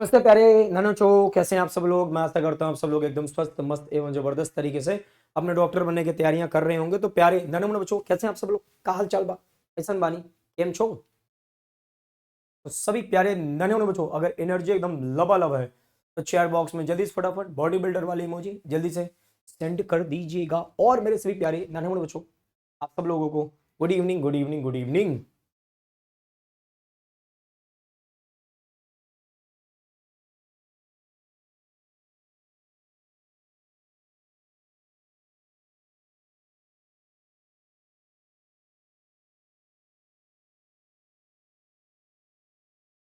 नमस्ते प्यारे नन्हों चो, कैसे हैं आप सब लोग। मैं आशा करता हूँ आप सब लोग एकदम स्वस्थ मस्त एवं जबरदस्त तरीके से अपने डॉक्टर बनने की तैयारियां कर रहे होंगे। तो प्यारे नन्हों बच्चों, कैसे हैं आप सब लोग, का हाल चाल बा, कैसन बानी, केम छो। तो सभी प्यारे नन्हों बच्चों, अगर एनर्जी एकदम लबालब है तो चैट बॉक्स में जल्दी से फटाफट बॉडी बिल्डर वाली इमोजी जल्दी से सेंड कर दीजिएगा। और मेरे सभी प्यारे नन्हों बच्चों, आप सब लोगों को good evening, good evening, good evening.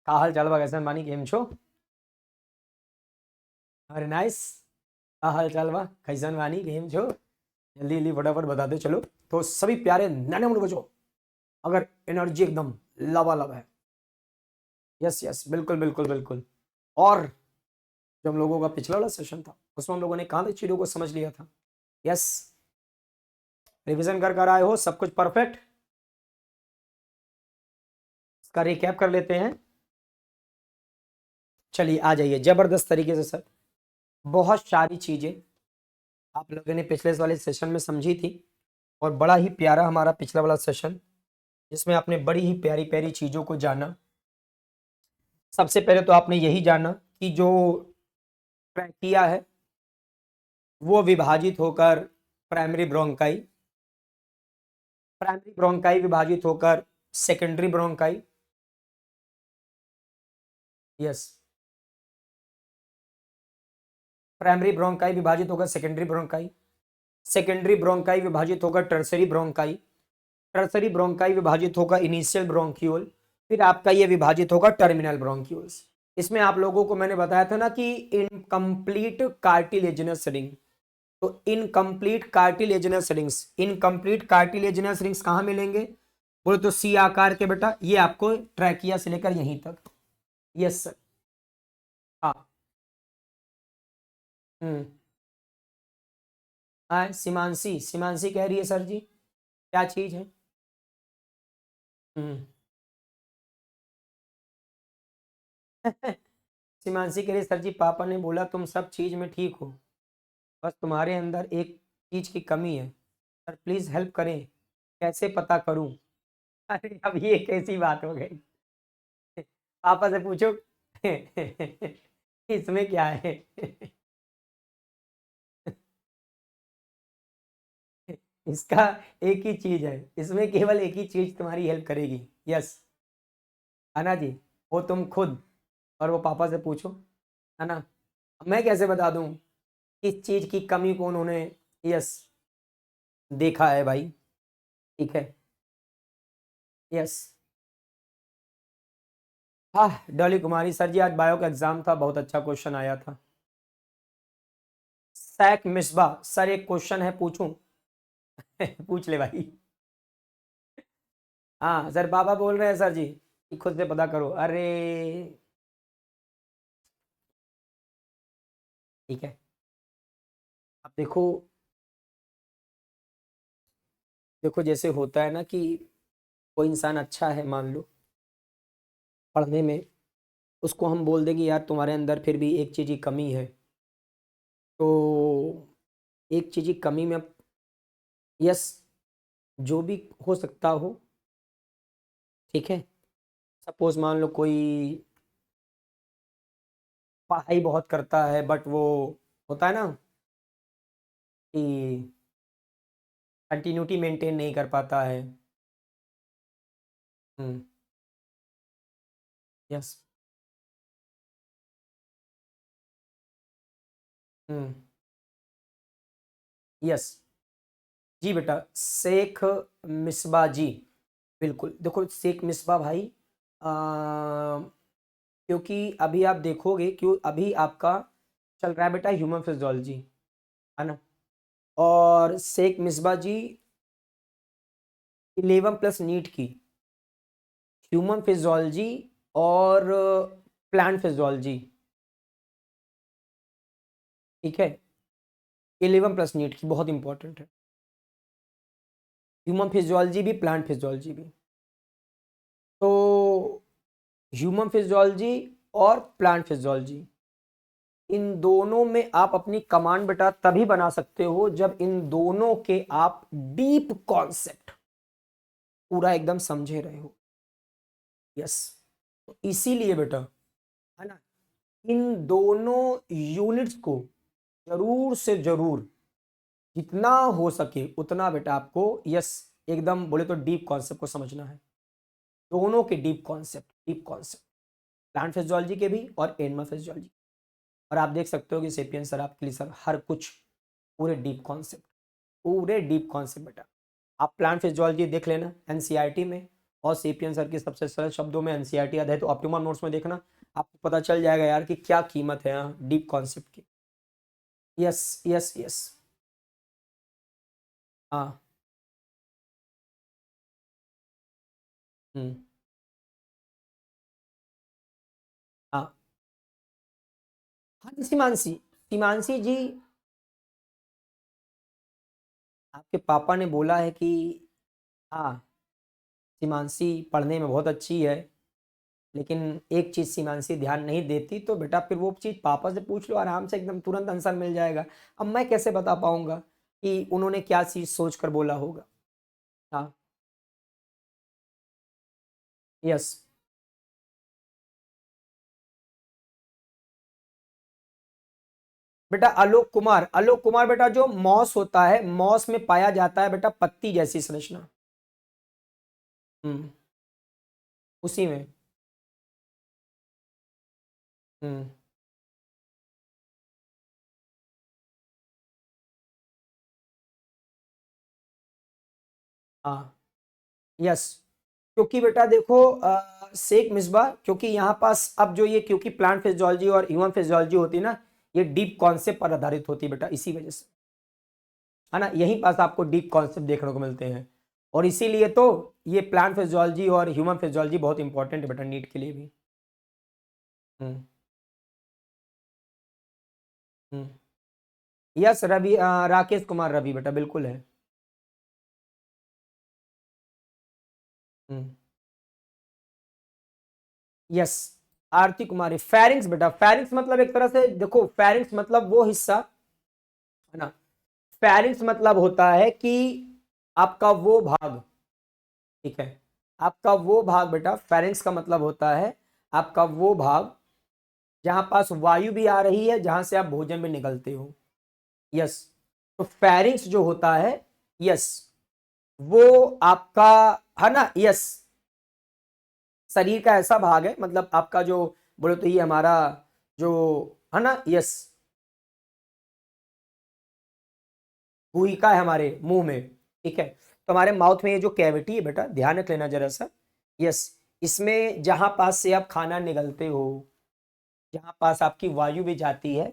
का हाल चाल बा, कैसन बानी, केम छो। अरे नाइस। का हाल चाल बा, कैसन बानी, केम छो। जल्दी जल्दी फटाफट बता दो चलो। तो सभी प्यारे नन्हे मुन्ने बच्चों, अगर एनर्जी एकदम लबालब है, यस यस, बिल्कुल बिल्कुल बिल्कुल। और जो हम लोगों का पिछला वाला सेशन था उसमें हम लोगों ने कहाँ तक चीज़ों को समझ लिया था। यस, रिवीजन कर आए हो, सब कुछ परफेक्ट। इसका रिकैप कर लेते हैं। चलिए आ जाइए जबरदस्त तरीके से सर। बहुत सारी चीजें आप लोगों ने पिछले वाले सेशन में समझी थी, और बड़ा ही प्यारा हमारा पिछला वाला सेशन, जिसमें आपने बड़ी ही प्यारी प्यारी चीजों को जाना। सबसे पहले तो आपने यही जाना कि जो ट्रैकिया है वो विभाजित होकर प्राइमरी ब्रोंकाई, प्राइमरी ब्रोंकाई विभाजित होकर secondary bronchi. Yes, primary bronchi विभाजित होकर सेकेंडरी ब्रोंकाई, सेकेंडरी ब्रोंकाई विभाजित होकर टर्सरी ब्रोंकाई, टर्सरी ब्रोंकाई विभाजित होगा इनिशियल ब्रोंक्यूल, फिर आपका ये विभाजित होगा टर्मिनल ब्रोंक्यूल्स। इसमें आप लोगों को मैंने बताया था ना कि इनकम्प्लीट कार्टिलेजिनस रिंग। तो incomplete cartilaginous rings, incomplete cartilaginous rings कहाँ मिलेंगे, बोले तो सी आकार के बेटा, ये आपको ट्रैकिया से लेकर यहीं तक। Yes sir. हाँ। हम्म। हाँ, सीमांशी सीमांशी कह रही है सर जी, क्या चीज है। हम्म। सीमांशी कह रही है, सर जी पापा ने बोला तुम सब चीज में ठीक हो, बस तुम्हारे अंदर एक चीज की कमी है, सर प्लीज हेल्प करें, कैसे पता करूं। अरे अब ये कैसी बात हो गई, पापा से पूछो। इसमें क्या है। इसका एक ही चीज है, इसमें केवल एक ही चीज तुम्हारी हेल्प करेगी। यस, है ना जी। वो तुम खुद और वो पापा से पूछो, है ना। मैं कैसे बता दूं किस चीज की कमी को उन्होंने, यस, देखा है भाई। ठीक है। यस। हाँ डॉली कुमारी, सर जी आज बायो का एग्जाम था, बहुत अच्छा क्वेश्चन आया था। सैक मिसबा, सर एक क्वेश्चन है, पूछूं। पूछ ले भाई। हाँ सर, बाबा बोल रहे हैं सर जी कि खुद से पता करो। अरे ठीक है। अब देखो, देखो जैसे होता है ना कि कोई इंसान अच्छा है मान लो पढ़ने में, उसको हम बोल देंगे यार तुम्हारे अंदर फिर भी एक चीज़ की कमी है। तो एक चीज़ की कमी में, यस, जो भी हो सकता हो। ठीक है। सपोज मान लो कोई पढ़ाई बहुत करता है बट वो होता है ना कि कंटिन्यूटी मेंटेन नहीं कर पाता है। हम्म। यस। हम्म। यस जी बेटा, शेख मिसबा जी, बिल्कुल। देखो शेख मिसबा भाई, क्योंकि अभी आप देखोगे क्यों, अभी आपका चल रहा है बेटा ह्यूमन फिजियोलॉजी, है ना। और शेख मिसबा जी 11 प्लस नीट की ह्यूमन फिजियोलॉजी और प्लांट फिजियोलॉजी। ठीक है, 11 प्लस नीट की बहुत इंपॉर्टेंट है, ह्यूमन फिजियोलॉजी भी प्लांट फिजियोलॉजी भी। तो ह्यूमन फिजियोलॉजी और प्लांट फिजियोलॉजी, इन दोनों में आप अपनी कमांड बेटा तभी बना सकते हो जब इन दोनों के आप डीप कॉन्सेप्ट पूरा एकदम समझे रहे हो। यस, तो इसीलिए बेटा, है ना, इन दोनों यूनिट्स को जरूर से जरूर जितना हो सके उतना बेटा आपको यस एकदम बोले तो डीप कॉन्सेप्ट को समझना है, दोनों के डीप कॉन्सेप्ट प्लांट फिजियोलॉजी के भी और एनिमल फिजियोलॉजी। और आप देख सकते हो कि सेपियन सर आपके लिए सर हर कुछ पूरे डीप कॉन्सेप्ट बेटा। आप प्लांट फिजियोलॉजी देख लेना एनसीईआरटी में, और सेपियन सर के सबसे सरल शब्दों में एनसीईआरटी याद है तो ऑप्टिमम नोट्स में देखना, आपको पता चल जाएगा यार कि क्या कीमत है यहाँ डीप कॉन्सेप्ट की। यस यस यस, हाँ, हम्म, हाँ, हाँ जी, सीमांशी, सीमांशी जी, आपके पापा ने बोला है कि हाँ, सीमांशी पढ़ने में बहुत अच्छी है, लेकिन एक चीज सीमांशी ध्यान नहीं देती, तो बेटा फिर वो चीज पापा से पूछ लो आराम से, एकदम तुरंत आंसर मिल जाएगा। अब मैं कैसे बता पाऊंगा कि उन्होंने क्या चीज सोच कर बोला होगा। हाँ, यस बेटा, आलोक कुमार बेटा जो मॉस होता है, मॉस में पाया जाता है बेटा पत्ती जैसी संरचना। हम्म, उसी में। हम्म, हाँ, यस, क्योंकि बेटा देखो शेख मिसबा, क्योंकि यहाँ पास अब जो ये क्योंकि प्लांट फिजियोलॉजी और ह्यूमन फिजियोलॉजी होती है ना, ये डीप कॉन्सेप्ट पर आधारित होती है बेटा, इसी वजह से, है ना, यहीं पास आपको डीप कॉन्सेप्ट देखने को मिलते हैं। और इसीलिए तो ये प्लांट फिजियोलॉजी और ह्यूमन फिजियोलॉजी बहुत इंपॉर्टेंट है बेटा नीट के लिए भी। हम्म, हम्म, यस रवि, राकेश कुमार रवि बेटा बिल्कुल है। हम्म, यस, आरती कुमारी, फेरिंग्स बेटा, फेरिंग्स मतलब एक तरह से देखो, फेरिंग्स मतलब वो हिस्सा, है ना, फेरिंग्स मतलब होता है कि आपका वो भाग, ठीक है, आपका वो भाग बेटा, फेरिंग्स का मतलब होता है आपका वो भाग जहां पास वायु भी आ रही है, जहां से आप भोजन में निकलते हो। यस, तो फेरिंग्स जो होता है, यस, वो आपका, है ना, यस, शरीर का ऐसा भाग है, मतलब आपका जो बोले तो ये हमारा जो, है ना, यस, गुहिका है हमारे मुंह में, ठीक है, तो हमारे माउथ में ये जो कैविटी है बेटा, ध्यान रख लेना जरा सा। यस, इसमें जहां पास से आप खाना निगलते हो, जहां पास आपकी वायु भी जाती है,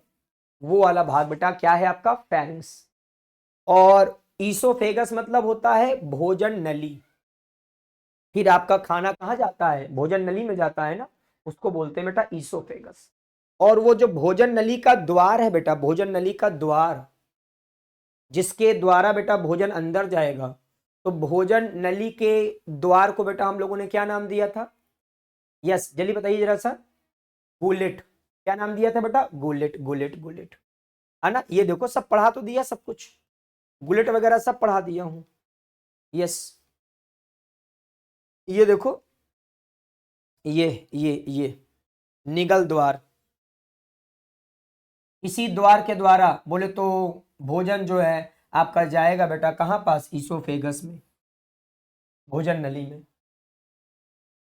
वो वाला भाग बेटा क्या है आपका, फेरिंग्स। और ईसोफेगस मतलब होता है भोजन नली, फिर आपका खाना कहाँ जाता है, भोजन नली में जाता है ना, उसको बोलते हैं बेटा ईसोफेगस। और वो जो भोजन नली का द्वार है बेटा, भोजन नली का द्वार जिसके द्वारा बेटा भोजन अंदर जाएगा, तो भोजन नली के द्वार को बेटा हम लोगों ने क्या नाम दिया था, यस जल्दी बताइए जरा सा, गुलेट, क्या नाम दिया था बेटा, गुलेट गुलेट गुलेट, है ना, ये देखो सब पढ़ा तो दिया, सब कुछ गुलेट वगैरह सब पढ़ा दिया हूं। यस, ये देखो, ये निगल द्वार, इसी द्वार के द्वारा बोले तो भोजन जो है आपका जाएगा बेटा कहाँ पास, ईसोफेगस में, भोजन नली में।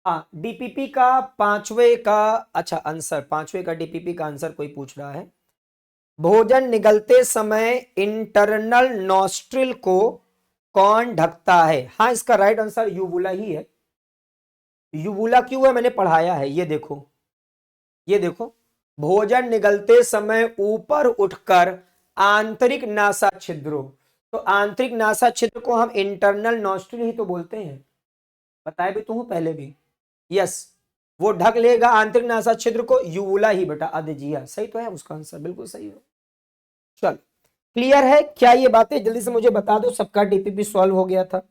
हाँ, डीपीपी का पांचवे का, अच्छा आंसर, पांचवे का डीपीपी का आंसर कोई पूछ रहा है, भोजन निगलते समय इंटरनल नॉस्ट्रिल को कौन ढकता है। हाँ, इसका राइट आंसर यूवुला ही है। यूवुला क्यों है, मैंने पढ़ाया है, ये देखो, ये देखो, भोजन निगलते समय ऊपर उठकर आंतरिक नासा छिद्रों, तो आंतरिक नासा छिद्र को हम इंटरनल नॉस्ट्रिल ही तो बोलते हैं, बताए भी तो हूं पहले भी। यस, वो ढक लेगा आंतरिक नासा छिद्र को, यूवुला ही बेटा, अदजिया सही तो है उसका आंसर, बिल्कुल सही है। चलो, क्लियर है क्या ये बातें, जल्दी से मुझे बता दो, सबका डीपीपी सॉल्व हो गया था,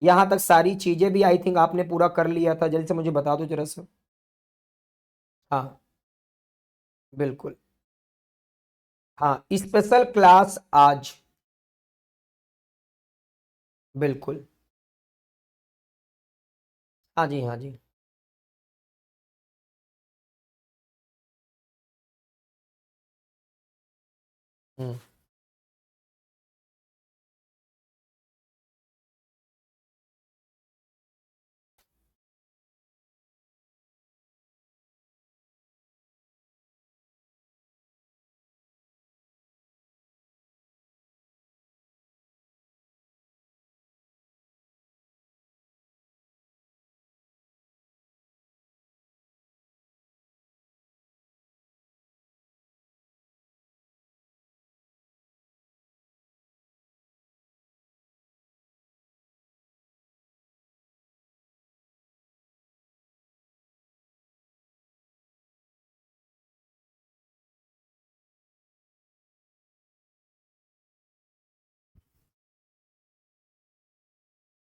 यहां तक सारी चीजें भी आई थिंक आपने पूरा कर लिया था, जल्दी से मुझे बता दो जरा सा। हाँ, बिल्कुल। हाँ, स्पेशल क्लास आज। बिल्कुल। हाँ जी, हाँ जी। हम्म।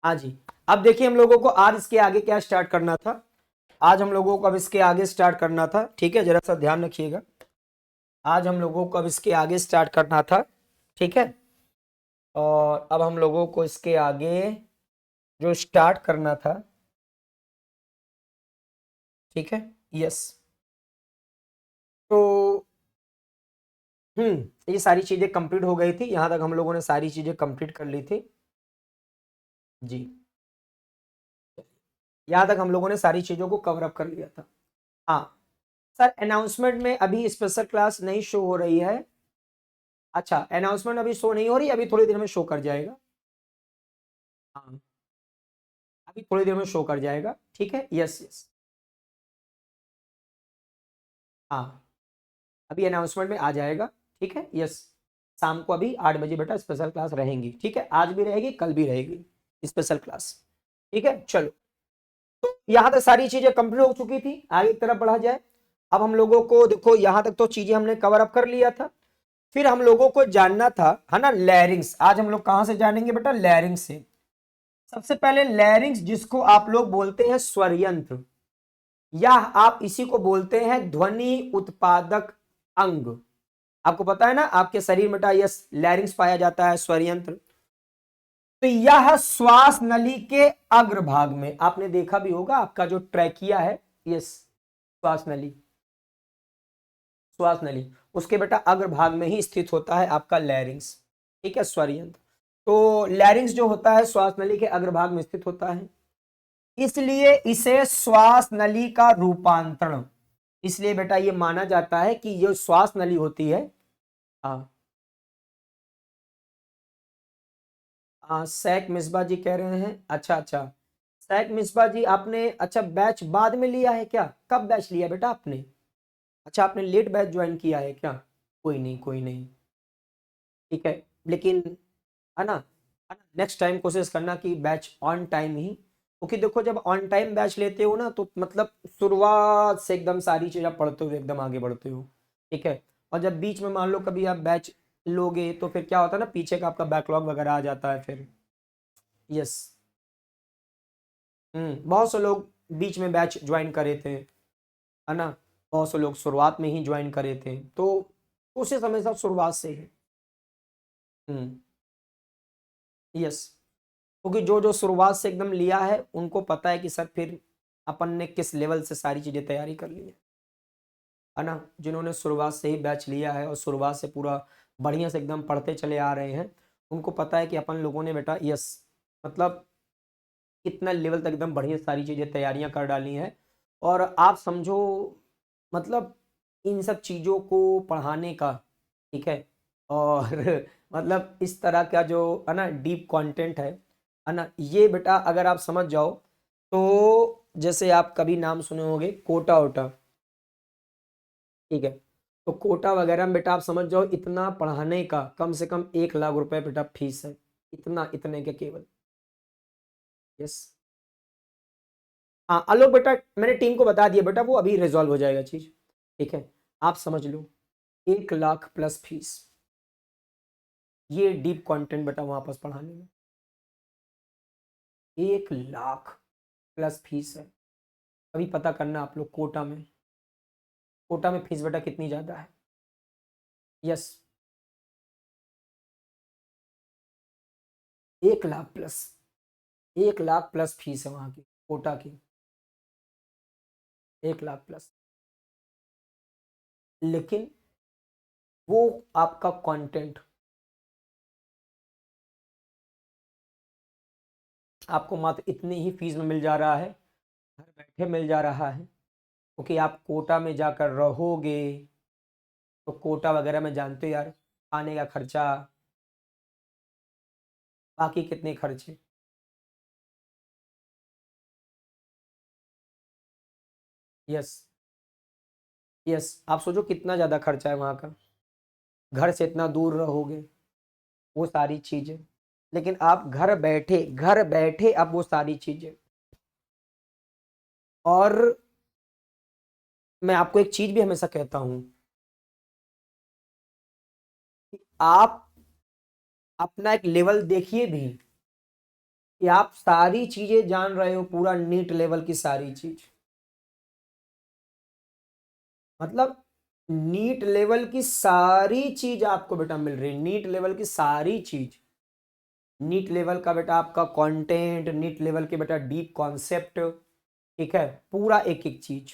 हाँ जी। अब देखिए हम लोगों को आज इसके आगे क्या स्टार्ट करना था। आज हम लोगों को अब इसके आगे स्टार्ट करना था, ठीक है, जरा सा ध्यान रखिएगा। आज हम लोगों को अब इसके आगे स्टार्ट करना था, ठीक है। और अब हम लोगों को इसके आगे जो स्टार्ट करना था, ठीक है। यस। तो ये सारी चीजें कंप्लीट हो गई थी, यहां तक हम लोगों ने सारी चीजें कंप्लीट कर ली थी जी। यहां तक हम लोगों ने सारी चीजों को कवर अप कर लिया था। हाँ सर, अनाउंसमेंट में अभी स्पेशल क्लास नहीं शो हो रही है। अच्छा, अनाउंसमेंट अभी शो नहीं हो रही, अभी थोड़ी देर में शो कर जाएगा। हाँ, अभी थोड़ी देर में शो कर जाएगा, ठीक है। Yes yes. हाँ, अभी अनाउंसमेंट में आ जाएगा, ठीक है। यस। शाम को अभी 8 बजे बेटा स्पेशल क्लास रहेंगी, ठीक है। आज भी रहेगी, कल भी रहेगी स्पेशल क्लास, ठीक है। चलो, तो यहां तक सारी चीजें कंप्लीट हो चुकी थी, आगे की तरफ बढ़ा जाए। अब हम लोगों को देखो, यहां तक तो चीजें हमने कवर अप कर लिया था। फिर हम लोगों को जानना था, है ना, लैरिंग्स। आज हम लोग कहां से जानेंगे बेटा? लैरिंग्स से। सबसे पहले लैरिंग्स, जिसको आप लोग बोलते हैं स्वर यंत्र, या आप इसी को बोलते हैं ध्वनि उत्पादक अंग। आपको पता है ना, आपके शरीर में यस लैरिंग्स पाया जाता है, स्वर यंत्र। तो यह श्वास नली के अग्रभाग में, आपने देखा भी होगा, आपका जो ट्रैकिया है, यस, श्वास नली, श्वास नली, उसके बेटा अग्रभाग में ही स्थित होता है आपका लैरिंग्स, ठीक है, स्वर यंत्र। तो लैरिंग्स जो होता है श्वास नली के अग्रभाग में स्थित होता है, इसलिए इसे श्वास नली का रूपांतरण, इसलिए बेटा ये माना जाता है कि जो श्वास नली होती है। हाँ हाँ, शेख मिसबा जी कह रहे हैं, अच्छा अच्छा। शेख मिसबा जी, आपने अच्छा बैच बाद में लिया है क्या? कब बैच लिया बेटा आपने? अच्छा, आपने लेट बैच ज्वाइन किया है क्या? कोई नहीं, कोई नहीं, ठीक है। लेकिन है ना, नेक्स्ट टाइम कोशिश करना कि बैच ऑन टाइम ही, क्योंकि देखो जब ऑन टाइम बैच लेते हो ना, तो मतलब शुरुआत से एकदम सारी चीज़ पढ़ते हुए एकदम आगे बढ़ते हो, ठीक है। और जब बीच में मान लो कभी आप बैच लोगे, तो फिर क्या होता है ना, पीछे का आपका बैकलॉग वगैरह आ जाता है फिर। यस। बहुत से लोग बीच में बैच ज्वाइन करे थे, है ना, बहुत से लोग शुरुआत में ही ज्वाइन करे थे, तो उसी समय सब शुरुआत से ही। हम्म। यस, क्योंकि जो जो शुरुआत से एकदम लिया है, उनको पता है कि सर फिर अपन ने किस लेवल से सारी चीजें तैयारी कर ली है ना। जिन्होंने शुरुआत से ही बैच लिया है और शुरुआत से पूरा बढ़िया से एकदम पढ़ते चले आ रहे हैं, उनको पता है कि अपन लोगों ने बेटा, यस, मतलब कितना लेवल तक एकदम बढ़िया सारी चीजें तैयारियां कर डाली हैं। और आप समझो, मतलब इन सब चीजों को पढ़ाने का, ठीक है, और मतलब इस तरह का जो है ना डीप कंटेंट है ना, ये बेटा अगर आप समझ जाओ, तो जैसे आप कभी नाम सुने होंगे कोटा ओटा, ठीक है। तो कोटा वगैरह में बेटा आप समझ जाओ, इतना पढ़ाने का कम से कम 1 लाख रुपए बेटा फीस है, इतना, इतने के केवल। यस। हाँ आलोक बेटा, मैंने टीम को बता दिया बेटा, वो अभी रिजॉल्व हो जाएगा चीज, ठीक है। आप समझ लो, 1 लाख प्लस फीस, ये डीप कंटेंट बेटा वहां पर पढ़ाने में 1 लाख प्लस फीस है। अभी पता करना आप लोग कोटा में, कोटा में फीस बेटा कितनी ज्यादा है? Yes, 1 lakh plus, 1 lakh plus fees है वहां की, कोटा की 1 लाख प्लस। लेकिन वो आपका कंटेंट आपको मात्र इतने ही फीस में मिल जा रहा है, घर बैठे मिल जा रहा है, क्योंकि आप कोटा में जाकर रहोगे तो कोटा वगैरह में जानते हो यार, खाने का खर्चा, बाकी कितने खर्चे। यस, यस, आप सोचो कितना ज्यादा खर्चा है वहां का, घर से इतना दूर रहोगे, वो सारी चीजें। लेकिन आप घर बैठे अब वो सारी चीजें। और मैं आपको एक चीज भी हमेशा कहता हूं कि आप अपना एक लेवल देखिए भी, कि आप सारी चीजें जान रहे हो, पूरा नीट लेवल की सारी चीज, मतलब नीट लेवल की सारी चीज आपको बेटा मिल रही है, नीट लेवल की सारी चीज, नीट लेवल का बेटा आपका कंटेंट, नीट लेवल के बेटा डीप कॉन्सेप्ट, ठीक है, पूरा एक एक चीज,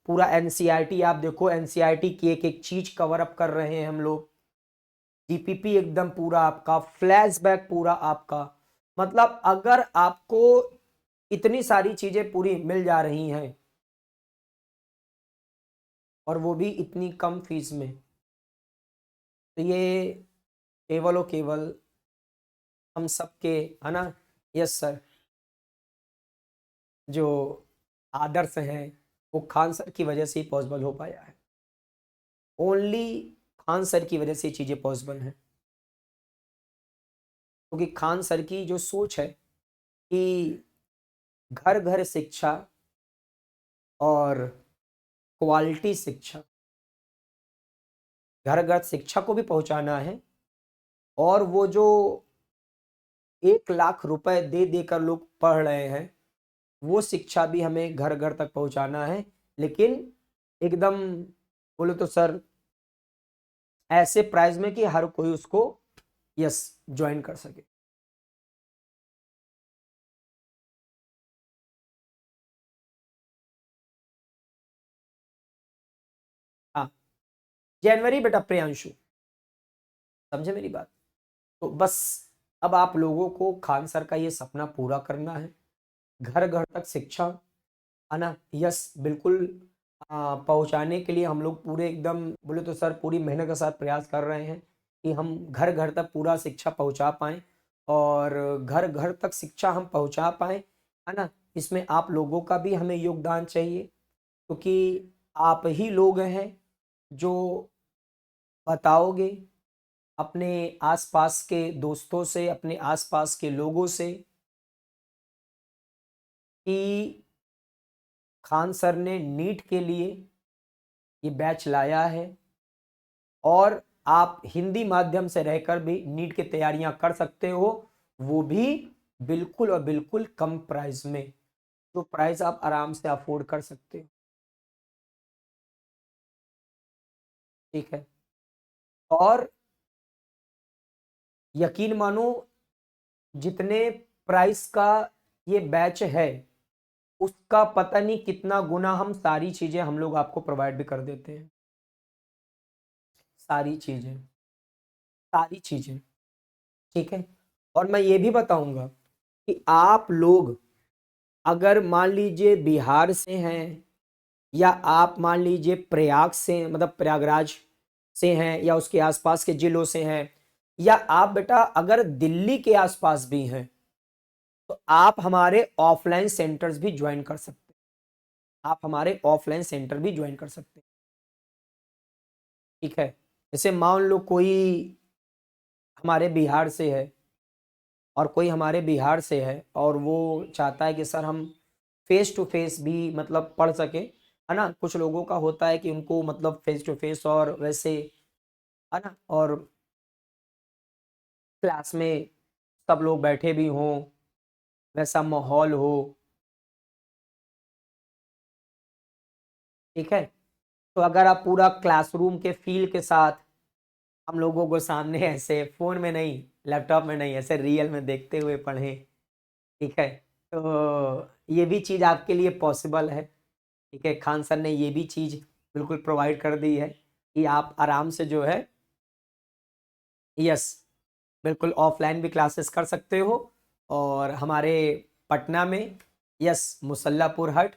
पूरा एनसीईआरटी आप देखो, एनसीईआरटी की एक एक चीज कवर अप कर रहे हैं हम लोग, जीपीपी एकदम पूरा आपका, फ्लैशबैक पूरा आपका, मतलब अगर आपको इतनी सारी चीजें पूरी मिल जा रही हैं और वो भी इतनी कम फीस में, तो ये केवल और केवल हम सबके, है ना, यस सर, जो आदर्श हैं वो खान सर की वजह से ही पॉसिबल हो पाया है, ओनली खान सर की वजह से ये चीजें पॉसिबल हैं, क्योंकि खान सर की जो सोच है कि घर घर शिक्षा और क्वालिटी शिक्षा, घर घर शिक्षा को भी पहुंचाना है, और वो जो 1 लाख रुपए दे देकर लोग पढ़ रहे हैं, वो शिक्षा भी हमें घर घर तक पहुंचाना है, लेकिन एकदम बोले तो सर ऐसे प्राइस में कि हर कोई उसको यस ज्वाइन कर सके। हाँ, जनवरी बेटा प्रियांशु, समझे मेरी बात? तो बस अब आप लोगों को खान सर का ये सपना पूरा करना है, घर घर तक शिक्षा, है ना, यस बिल्कुल, पहुंचाने के लिए हम लोग पूरे एकदम बोले तो सर पूरी मेहनत के साथ प्रयास कर रहे हैं कि हम घर घर तक पूरा शिक्षा पहुंचा पाएं, और घर घर तक शिक्षा हम पहुंचा पाएं, है ना, इसमें आप लोगों का भी हमें योगदान चाहिए, क्योंकि आप ही लोग हैं जो बताओगे अपने आसपास के दोस्तों से, अपने आसपास के लोगों से कि खान सर ने नीट के लिए ये बैच लाया है, और आप हिंदी माध्यम से रहकर भी नीट की तैयारियां कर सकते हो, वो भी बिल्कुल और बिल्कुल कम प्राइस में, जो प्राइस आप आराम से अफोर्ड कर सकते हो, ठीक है। और यकीन मानो, जितने प्राइस का ये बैच है उसका पता नहीं कितना गुना हम सारी चीजें हम लोग आपको प्रोवाइड भी कर देते हैं, सारी चीजें, सारी चीजें, ठीक है। और मैं ये भी बताऊंगा कि आप लोग अगर मान लीजिए बिहार से हैं, या आप मान लीजिए प्रयाग से, मतलब प्रयागराज से हैं, या उसके आसपास के जिलों से हैं, या आप बेटा अगर दिल्ली के आसपास भी हैं, तो आप हमारे ऑफलाइन सेंटर्स भी ज्वाइन कर सकते हैं, आप हमारे ऑफलाइन सेंटर भी ज्वाइन कर सकते हैं, ठीक है। जैसे मान लो कोई हमारे बिहार से है, और कोई हमारे बिहार से है और वो चाहता है कि सर हम फेस टू फेस भी मतलब पढ़ सके, है ना, कुछ लोगों का होता है कि उनको मतलब फेस टू फेस और वैसे, है ना, और क्लास में सब लोग बैठे भी हों, वैसा माहौल हो, ठीक है। तो अगर आप पूरा क्लासरूम के फील के साथ हम लोगों को सामने ऐसे फोन में नहीं, लैपटॉप में नहीं, ऐसे रियल में देखते हुए पढ़ें, ठीक है, तो ये भी चीज़ आपके लिए पॉसिबल है। ठीक है, खान सर ने ये भी चीज़ बिल्कुल प्रोवाइड कर दी है कि आप आराम से जो है, यस, बिल्कुल ऑफलाइन भी क्लासेस कर सकते हो। और हमारे पटना में, यस, मुसल्लापुर हट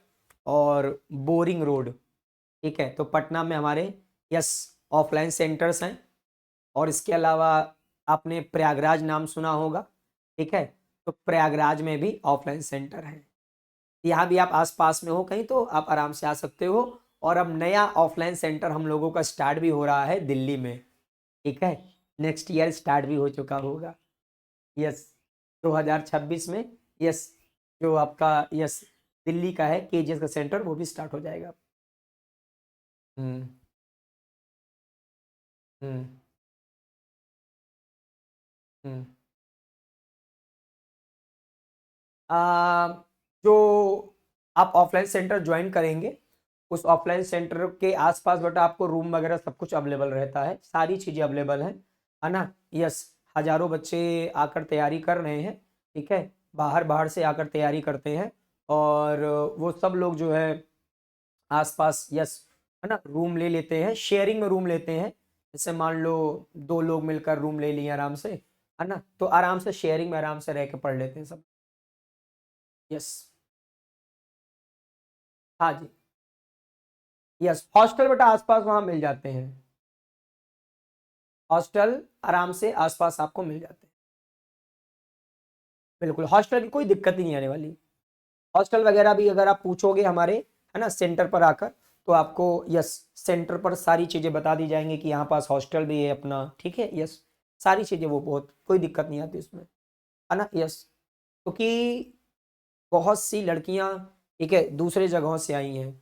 और बोरिंग रोड, ठीक है, तो पटना में हमारे, यस, ऑफलाइन सेंटर्स हैं। और इसके अलावा आपने प्रयागराज नाम सुना होगा, ठीक है, तो प्रयागराज में भी ऑफलाइन सेंटर है। यहाँ भी आप आसपास में हो कहीं तो आप आराम से आ सकते हो। और अब नया ऑफलाइन सेंटर हम लोगों का स्टार्ट भी हो रहा है दिल्ली में, ठीक है, नेक्स्ट ईयर स्टार्ट भी हो चुका होगा, यस, 2026 में, यस, जो आपका, यस, दिल्ली का है केजीएस का सेंटर, वो भी स्टार्ट हो जाएगा। हम्म। हम्म। हम्म। आ, जो आप ऑफलाइन सेंटर ज्वाइन करेंगे, उस ऑफलाइन सेंटर के आसपास बेटा आपको रूम वगैरह सब कुछ अवेलेबल रहता है, सारी चीज़ें अवेलेबल है ना। यस, हजारों बच्चे आकर तैयारी कर रहे हैं, ठीक है, बाहर बाहर से आकर तैयारी करते हैं। और वो सब लोग जो है आसपास, यस, है ना, रूम ले लेते हैं, शेयरिंग में रूम लेते हैं। जैसे मान लो दो लोग मिलकर रूम ले लिए आराम से, है ना, तो आराम से शेयरिंग में आराम से रह के पढ़ लेते हैं सब। यस। हाँ जी। यस, हॉस्टल बेटा आसपास वहां मिल जाते हैं, हॉस्टल आराम से आसपास आपको मिल जाते हैं। बिल्कुल, हॉस्टल की कोई दिक्कत ही नहीं आने वाली। हॉस्टल वगैरह भी अगर आप पूछोगे हमारे, है ना, सेंटर पर आकर, तो आपको, यस, सेंटर पर सारी चीज़ें बता दी जाएंगी कि यहाँ पास हॉस्टल भी है अपना, ठीक है, यस, सारी चीज़ें, वो बहुत कोई दिक्कत नहीं आती उसमें, है ना, यस, क्योंकि बहुत सी लड़कियां, ठीक है, दूसरे जगहों से आई हैं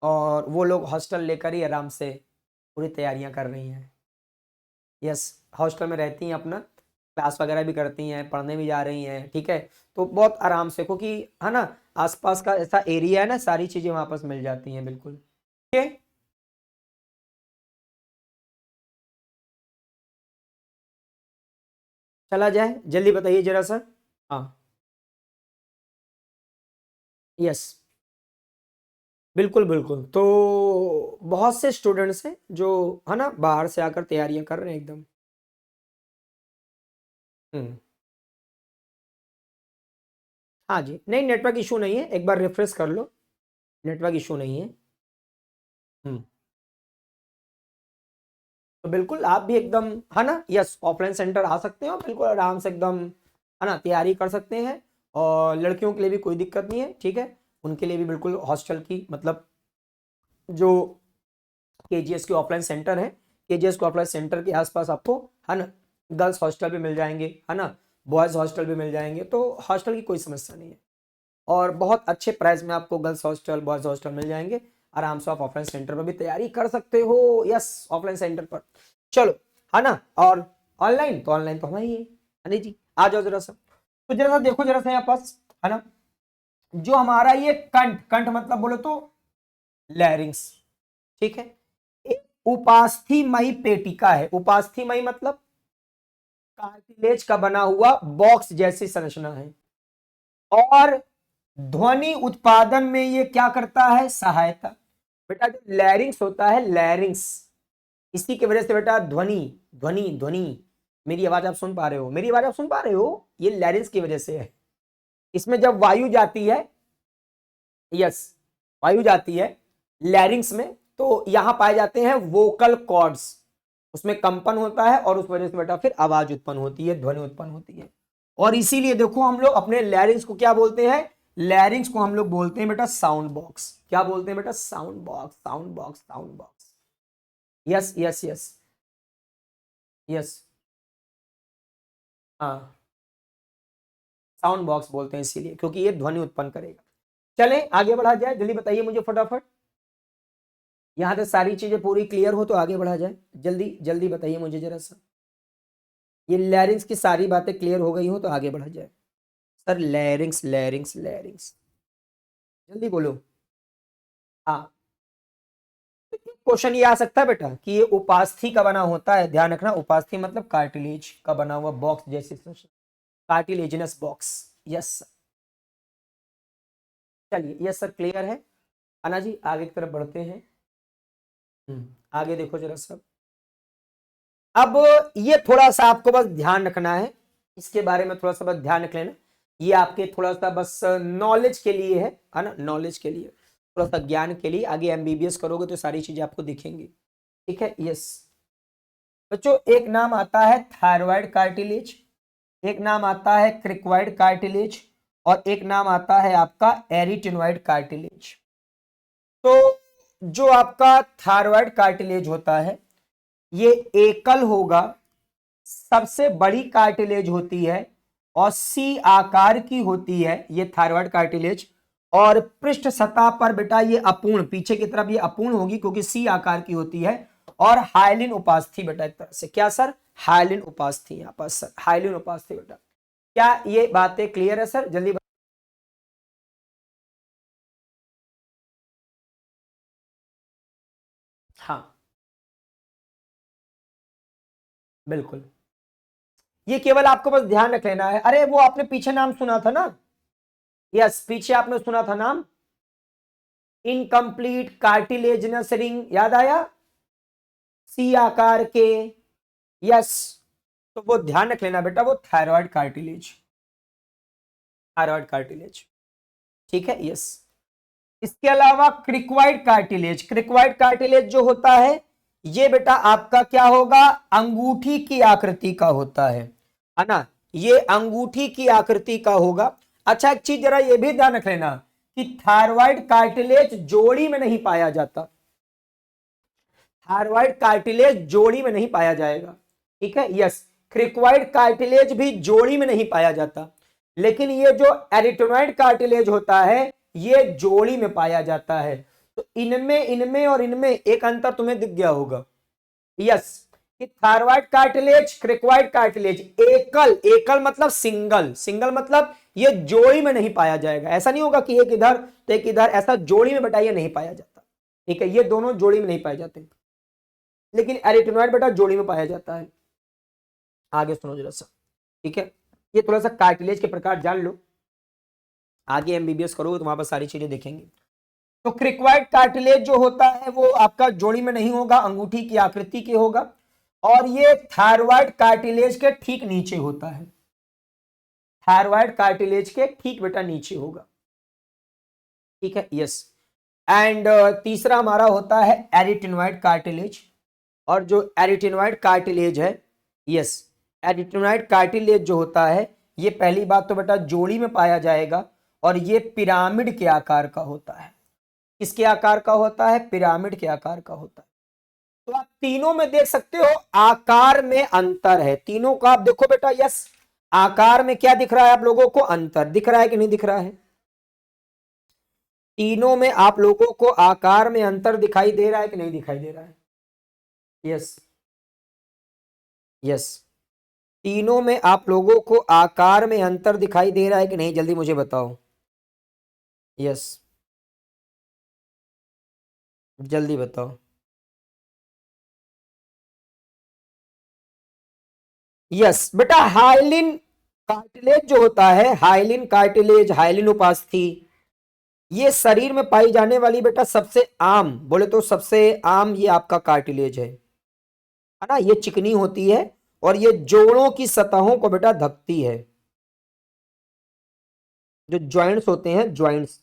और वो लोग हॉस्टल लेकर ही आराम से पूरी तैयारियां कर रही हैं। यस, हॉस्टल में रहती हैं, अपना क्लास वगैरह भी करती हैं, पढ़ने भी जा रही हैं, ठीक है, तो बहुत आराम से, क्योंकि, है ना, आसपास का ऐसा एरिया है ना, सारी चीज़ें वहाँ पास मिल जाती हैं, बिल्कुल, ठीक है। चला जाए, जल्दी बताइए जरा सा। हाँ। यस, बिल्कुल बिल्कुल, तो बहुत से स्टूडेंट्स हैं जो, है ना, बाहर से आकर तैयारियां कर रहे हैं एकदम। हम्म। हाँ जी, नहीं, नेटवर्क इशू नहीं है, एक बार रिफ्रेश कर लो, नेटवर्क इशू नहीं है। हम्म। तो बिल्कुल आप भी एकदम, है ना, यस, ऑफलाइन सेंटर आ सकते हो बिल्कुल आराम से एकदम, है ना, तैयारी कर सकते हैं। और लड़कियों के लिए भी कोई दिक्कत नहीं है, ठीक है, उनके लिए भी बिल्कुल हॉस्टल की, मतलब जो केजीएस के ऑफलाइन सेंटर है, केजीएस के ऑफलाइन सेंटर के आसपास आपको, है ना, गर्ल्स हॉस्टल भी मिल जाएंगे, है ना, बॉयज़ हॉस्टल भी मिल जाएंगे, तो हॉस्टल की कोई समस्या नहीं है। और बहुत अच्छे प्राइस में आपको गर्ल्स हॉस्टल बॉयज़ हॉस्टल मिल जाएंगे, आराम से आप ऑफलाइन सेंटर पर भी तैयारी कर सकते हो, यस, ऑफलाइन सेंटर पर। चलो, है ना। और ऑनलाइन, तो ऑनलाइन तो हमारी है, अनिल जी, आ जाओ जरा सा, तो जरा सा देखो जरा सा यहाँ पास, है ना, जो हमारा ये कंठ, कंठ मतलब बोलो तो लैरिंग्स, ठीक है, एक उपास्थीमयी पेटिका है, उपास्थीमयी मतलब कार्टिलेज का बना हुआ बॉक्स जैसी संरचना है। और ध्वनि उत्पादन में ये क्या करता है, सहायता। बेटा जो लैरिंग्स होता है, लैरिंग्स, इसी की वजह से बेटा ध्वनि, ध्वनि ध्वनि, मेरी आवाज आप सुन पा रहे हो, मेरी आवाज आप सुन पा रहे हो, ये लैरिंग्स की वजह से है। इसमें जब वायु जाती है, यस, वायु जाती है लैरिंग्स में, तो यहां पाए जाते हैं वोकल कॉर्ड्स, उसमें कंपन होता है और उस वजह से बेटा फिर आवाज उत्पन्न होती है, ध्वनि उत्पन्न होती है। और इसीलिए देखो हम लोग अपने लैरिंग्स को क्या बोलते हैं, लैरिंग्स को हम लोग बोलते हैं बेटा साउंड बॉक्स, क्या बोलते हैं बेटा, sound box, sound box, sound box. Yes yes yes. Yes. हाँ, साउंड बॉक्स बोलते हैं इसीलिए क्योंकि ये ध्वनि उत्पन्न करेगा। चले आगे बढ़ा जाए, जल्दी बताइए मुझे फटाफट, यहां तक सारी चीजें पूरी क्लियर हो तो आगे बढ़ा जाए, जल्दी जल्दी बताइए मुझे जरा सा, ये लैरिंग्स की सारी बातें क्लियर हो गई हो तो आगे बढ़ा जाए। सर लैरिंग्स लैरिंग्स लैरिंग्स, जल्दी बोलो। हाँ, क्वेश्चन ये आ सकता है बेटा कि ये उपास्थि का बना होता है, ध्यान रखना, उपास्थि मतलब कार्टिलेज का बना हुआ बॉक्स जैसे, कार्टिलेजिनस बॉक्स। यस, चलिए यस सर, क्लियर है। अना जी आगे की तरफ बढ़ते हैं। आगे देखो जरा सब। अब ये थोड़ा सा आपको बस ध्यान रखना है, इसके बारे में थोड़ा सा बस ध्यान रख लेना। ये आपके थोड़ा सा बस नॉलेज के लिए है ना, नॉलेज के लिए, थोड़ा सा ज्ञान के लिए। आगे एमबीबीएस करोगे तो सारी चीजें आपको दिखेंगी। ठीक है, यस बच्चों, एक नाम आता है थायरॉयड कार्टिलेज, एक नाम आता है क्रिकॉइड कार्टिलेज, और एक नाम आता है आपका एरिटेनॉइड कार्टिलेज। तो जो आपका थायरॉयड कार्टिलेज होता है ये एकल होगा, सबसे बड़ी कार्टिलेज होती है और सी आकार की होती है ये थायरॉयड कार्टिलेज। और पृष्ठ सतह पर बेटा ये अपूर्ण, पीछे की तरफ ये अपूर्ण होगी क्योंकि सी आकार की होती है। और हाइलिन उपास्थि बेटा, एक तरह से क्या सर, हाइलिन उपास्थि, यहां पर सर हाइलिन उपास्थि बेटा। क्या ये बातें क्लियर है सर, जल्दी हाँ बिल्कुल, ये केवल आपको बस ध्यान रख लेना है। अरे वो आपने पीछे नाम सुना था ना, यस पीछे आपने सुना था नाम, इनकम्प्लीट कार्टिलेजिनस रिंग, याद आया, सी आकार के। यस, तो वो ध्यान रख लेना बेटा, वो थायराइड कार्टिलेज, थायराइड कार्टिलेज। ठीक है, यस। इसके अलावा क्रिकवाइड कार्टिलेज, क्रिकवाइड कार्टिलेज जो होता है ये बेटा आपका क्या होगा, अंगूठी की आकृति का होता है ना, ये अंगूठी की आकृति का होगा। अच्छा एक चीज जरा ये भी ध्यान रख लेना कि थायराइड कार्टिलेज जोड़ी में नहीं पाया जाता, थायराइड कार्टिलेज जोड़ी में नहीं पाया जाएगा। ठीक है, यस, क्रिकवाइड कार्टिलेज भी जोड़ी में नहीं पाया जाता, लेकिन ये जो एरिटेनॉइड कार्टिलेज होता है ये जोड़ी में पाया जाता है। तो इनमें इनमें और इनमें एक अंतर तुम्हें दिख गया होगा। यस, कि थायराइड कार्टिलेज, क्रिकवाइड कार्टिलेज एकल, एकल मतलब सिंगल, सिंगल मतलब ये जोड़ी में नहीं पाया जाएगा। ऐसा नहीं होगा कि एक इधर तो एक इधर, ऐसा जोड़ी में बेटा ये नहीं पाया जाता। ठीक है, ये दोनों जोड़ी में नहीं पाए जाते, लेकिन एरिटेनॉइड बेटा जोड़ी में पाया जाता है। आगे सुनो जरा सा। ठीक है, ये थोड़ा सा कार्टिलेज के प्रकार जान लो, आगे एमबीबीएस करोगे तो वहां पर सारी चीजें देखेंगे। तो क्रिकवाइड कार्टिलेज जो होता है वो आपका जोड़ी में नहीं होगा, अंगूठी की आकृति के होगा, और ये थायराइड कार्टिलेज के ठीक नीचे होता है, थायराइड कार्टिलेज के ठीक बेटा नीचे होगा। ठीक है, यस। एंड तीसरा हमारा होता है एरिटेनॉइड कार्टिलेज, और जो एरिटेनॉइड कार्टिलेज है, यस, एरिटेनॉइड कार्टिलेज जो होता है ये पहली बात तो बेटा जोड़ी में पाया जाएगा, और ये पिरामिड के आकार का होता है। किसके आकार का होता है, पिरामिड के आकार का होता है। तो आप तीनों में देख सकते हो आकार में अंतर है, तीनों का आप देखो बेटा, यस, आकार में क्या दिख रहा है आप लोगों को, अंतर दिख रहा है कि नहीं दिख रहा है, तीनों में आप लोगों को आकार में अंतर दिखाई दे रहा है कि नहीं दिखाई दे रहा है। यस, यस, तीनों में आप लोगों को आकार में अंतर दिखाई दे रहा है कि नहीं, जल्दी मुझे बताओ। यस, जल्दी बताओ। यस बेटा, हाइलिन कार्टिलेज जो होता है, हाइलिन कार्टिलेज, हाइलिन उपास्थि, ये शरीर में पाई जाने वाली बेटा सबसे आम, बोले तो सबसे आम ये आपका कार्टिलेज है ना, ये चिकनी होती है और ये जोड़ों की सतहों को बेटा ढकती है, जो ज्वाइंट्स होते हैं, ज्वाइंट्स,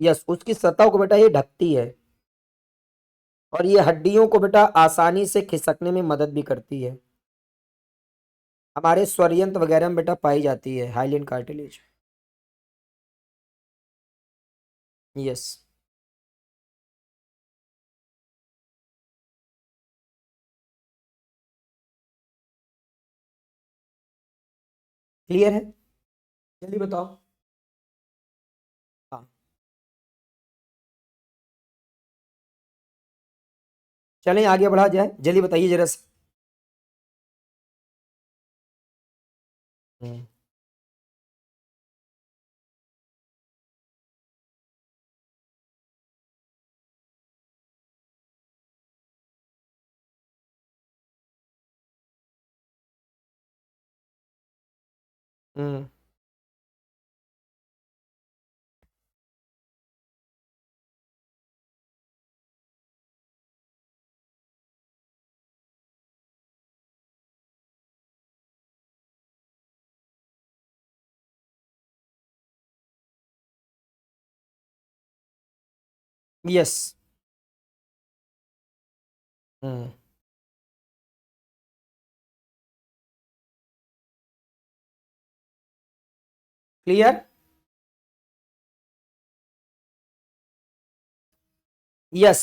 यस, उसकी सतह को बेटा ये ढकती है, और ये हड्डियों को बेटा आसानी से खिसकने में मदद भी करती है। हमारे स्वरयंत्र वगैरह में बेटा पाई जाती है हाइलिन कार्टिलेज। यस, क्लियर है, जल्दी बताओ। हाँ, चलें आगे बढ़ा जाए, जल्दी बताइए जरा सा। हम्म, हम्म। यस। हम्म। क्लियर। यस।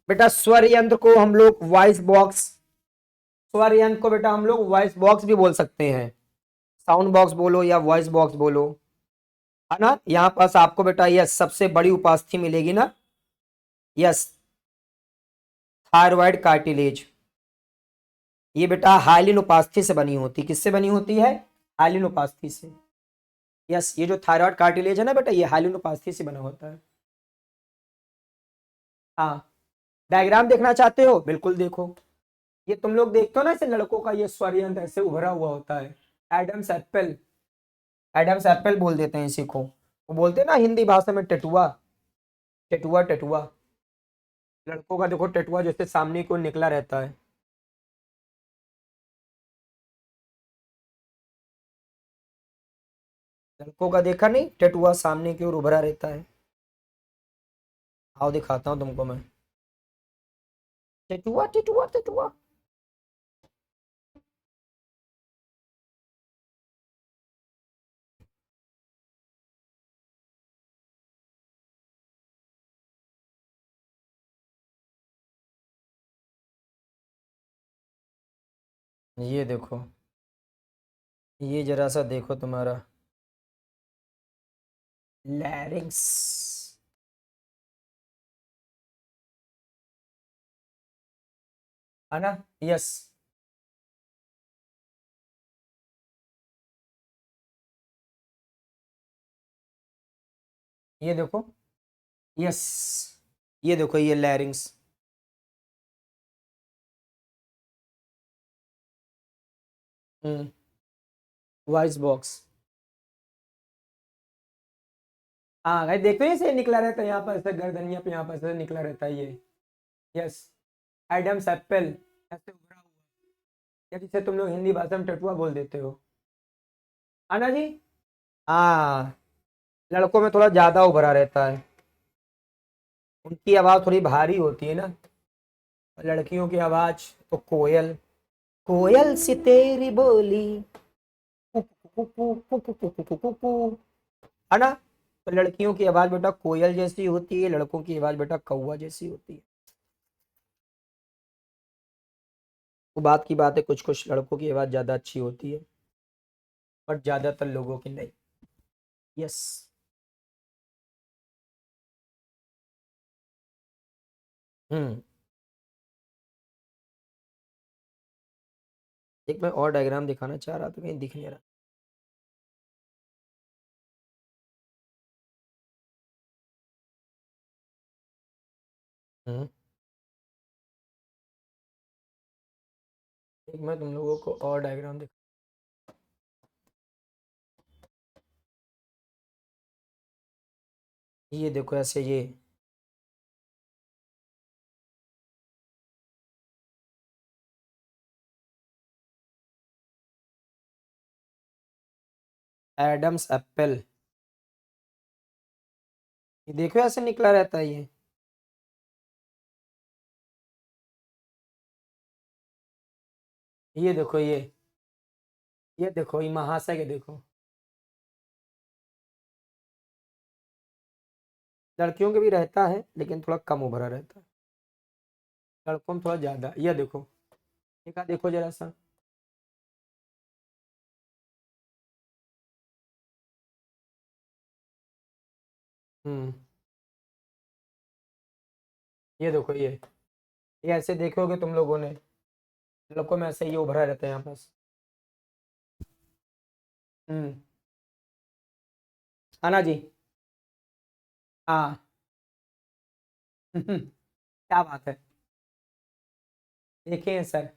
बेटा स्वर यंत्र को हम लोग वॉइस बॉक्स, स्वर यंत्र को बेटा हम लोग वॉइस बॉक्स भी बोल सकते हैं। साउंड बॉक्स बोलो या वॉइस बॉक्स बोलो, है ना। यहाँ पास आपको बेटा यस सबसे बड़ी उपास्थि मिलेगी ना। यस। Thyroid cartilage. ये बेटा हाइलिन उपास्थि से बनी होती, किससे बनी होती है? हाइलिन उपास्थि से। यस, ये जो थायरॉइड कार्टिलेज है ना बेटा, ये हाइलिन उपास्थि से बना होता है। हाँ। डायग्राम देखना चाहते हो? बिल्कुल देखो। ये तुम लोग देखते हो ना, ऐसे लड़कों का ये स्वर यंत्र ऐसे उभरा हुआ होता है। एडम्स एप्पल, एडम्स एप्पल बोल देते हैं इसी को। वो बोलते हैं ना हिंदी भाषा में टेटुआ, टेटुआ टेटुआ। लड़कों का देखो टेटुआ जैसे सामने को निकला रहता है। लड़कों का देखा नहीं, टेटुआ सामने की ओर उभरा रहता है। आओ दिखाता हूँ तुमको मैं। टेटुआ टेटुआ टेटुआ। ये देखो, ये जरा सा देखो तुम्हारा लैरिंग्स, है ना। यस। ये देखो। यस। ये देखो ये लैरिंग्स। हम्म। Voice box. हाँ भाई देखो ऐसे निकला रहता है यहाँ पर, ऐसे गर्दनिया पे यहाँ पर ऐसे निकला रहता है ये। यस। एडम्स एप्पल ऐसे उभरा हुआ, या जिसे तुम लोग हिंदी भाषा में टटुआ बोल देते हो, है ना जी। हाँ, लड़कों में थोड़ा ज्यादा उभरा रहता है। उनकी आवाज थोड़ी भारी होती है ना। लड़कियों की आवाज तो कोयल, कोयल सी तेरी बोली, कु कु कु कु कु कु कु कु कु, है ना। तो लड़कियों की आवाज बेटा कोयल जैसी होती है, लड़कों की आवाज बेटा कौवा जैसी होती है। वो बात की बात है, कुछ कुछ लड़कों की आवाज ज्यादा अच्छी होती है, बट ज्यादातर लोगों की नहीं। यस। हम्म। एक मैं और डायग्राम दिखाना चाह रहा था, कहीं दिख नहीं रहा। हम्म। एक मैं तुम लोगों को और डायग्राम दिखा। ये देखो ऐसे ये एडम्स एप्पल, ये देखो ऐसे निकला रहता है ये। ये देखो ये देखो ये महाशय के देखो। लड़कियों के भी रहता है लेकिन थोड़ा कम उभरा रहता है, लड़कों में थोड़ा ज्यादा। ये देखो, देखा देखो जरा सा। हम्म। ये देखो ये ऐसे देखोगे तुम लोगों ने, लड़कों में ऐसे ये उभरा रहता है यहाँ पास। हम्म। है ना जी। हाँ। क्या बात है। देखिए सर,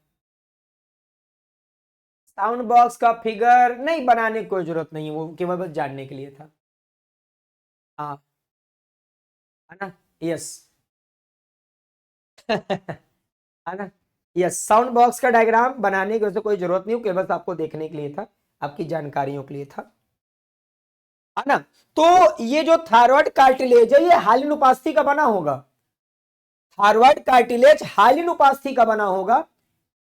साउंड बॉक्स का फिगर नहीं बनाने की कोई जरूरत नहीं है, वो केवल बस जानने के लिए था। हाँ, है ना, यस। है ना, यस, साउंड बॉक्स का डायग्राम बनाने की वैसे कोई जरूरत नहीं, केवल बस आपको देखने के लिए था, आपकी जानकारियों के लिए था, है ना। तो ये जो थायराइड कार्टिलेज है ये हाइलिन उपास्थि का बना होगा, थायराइड कार्टिलेज हाइलिन उपास्थि का बना होगा,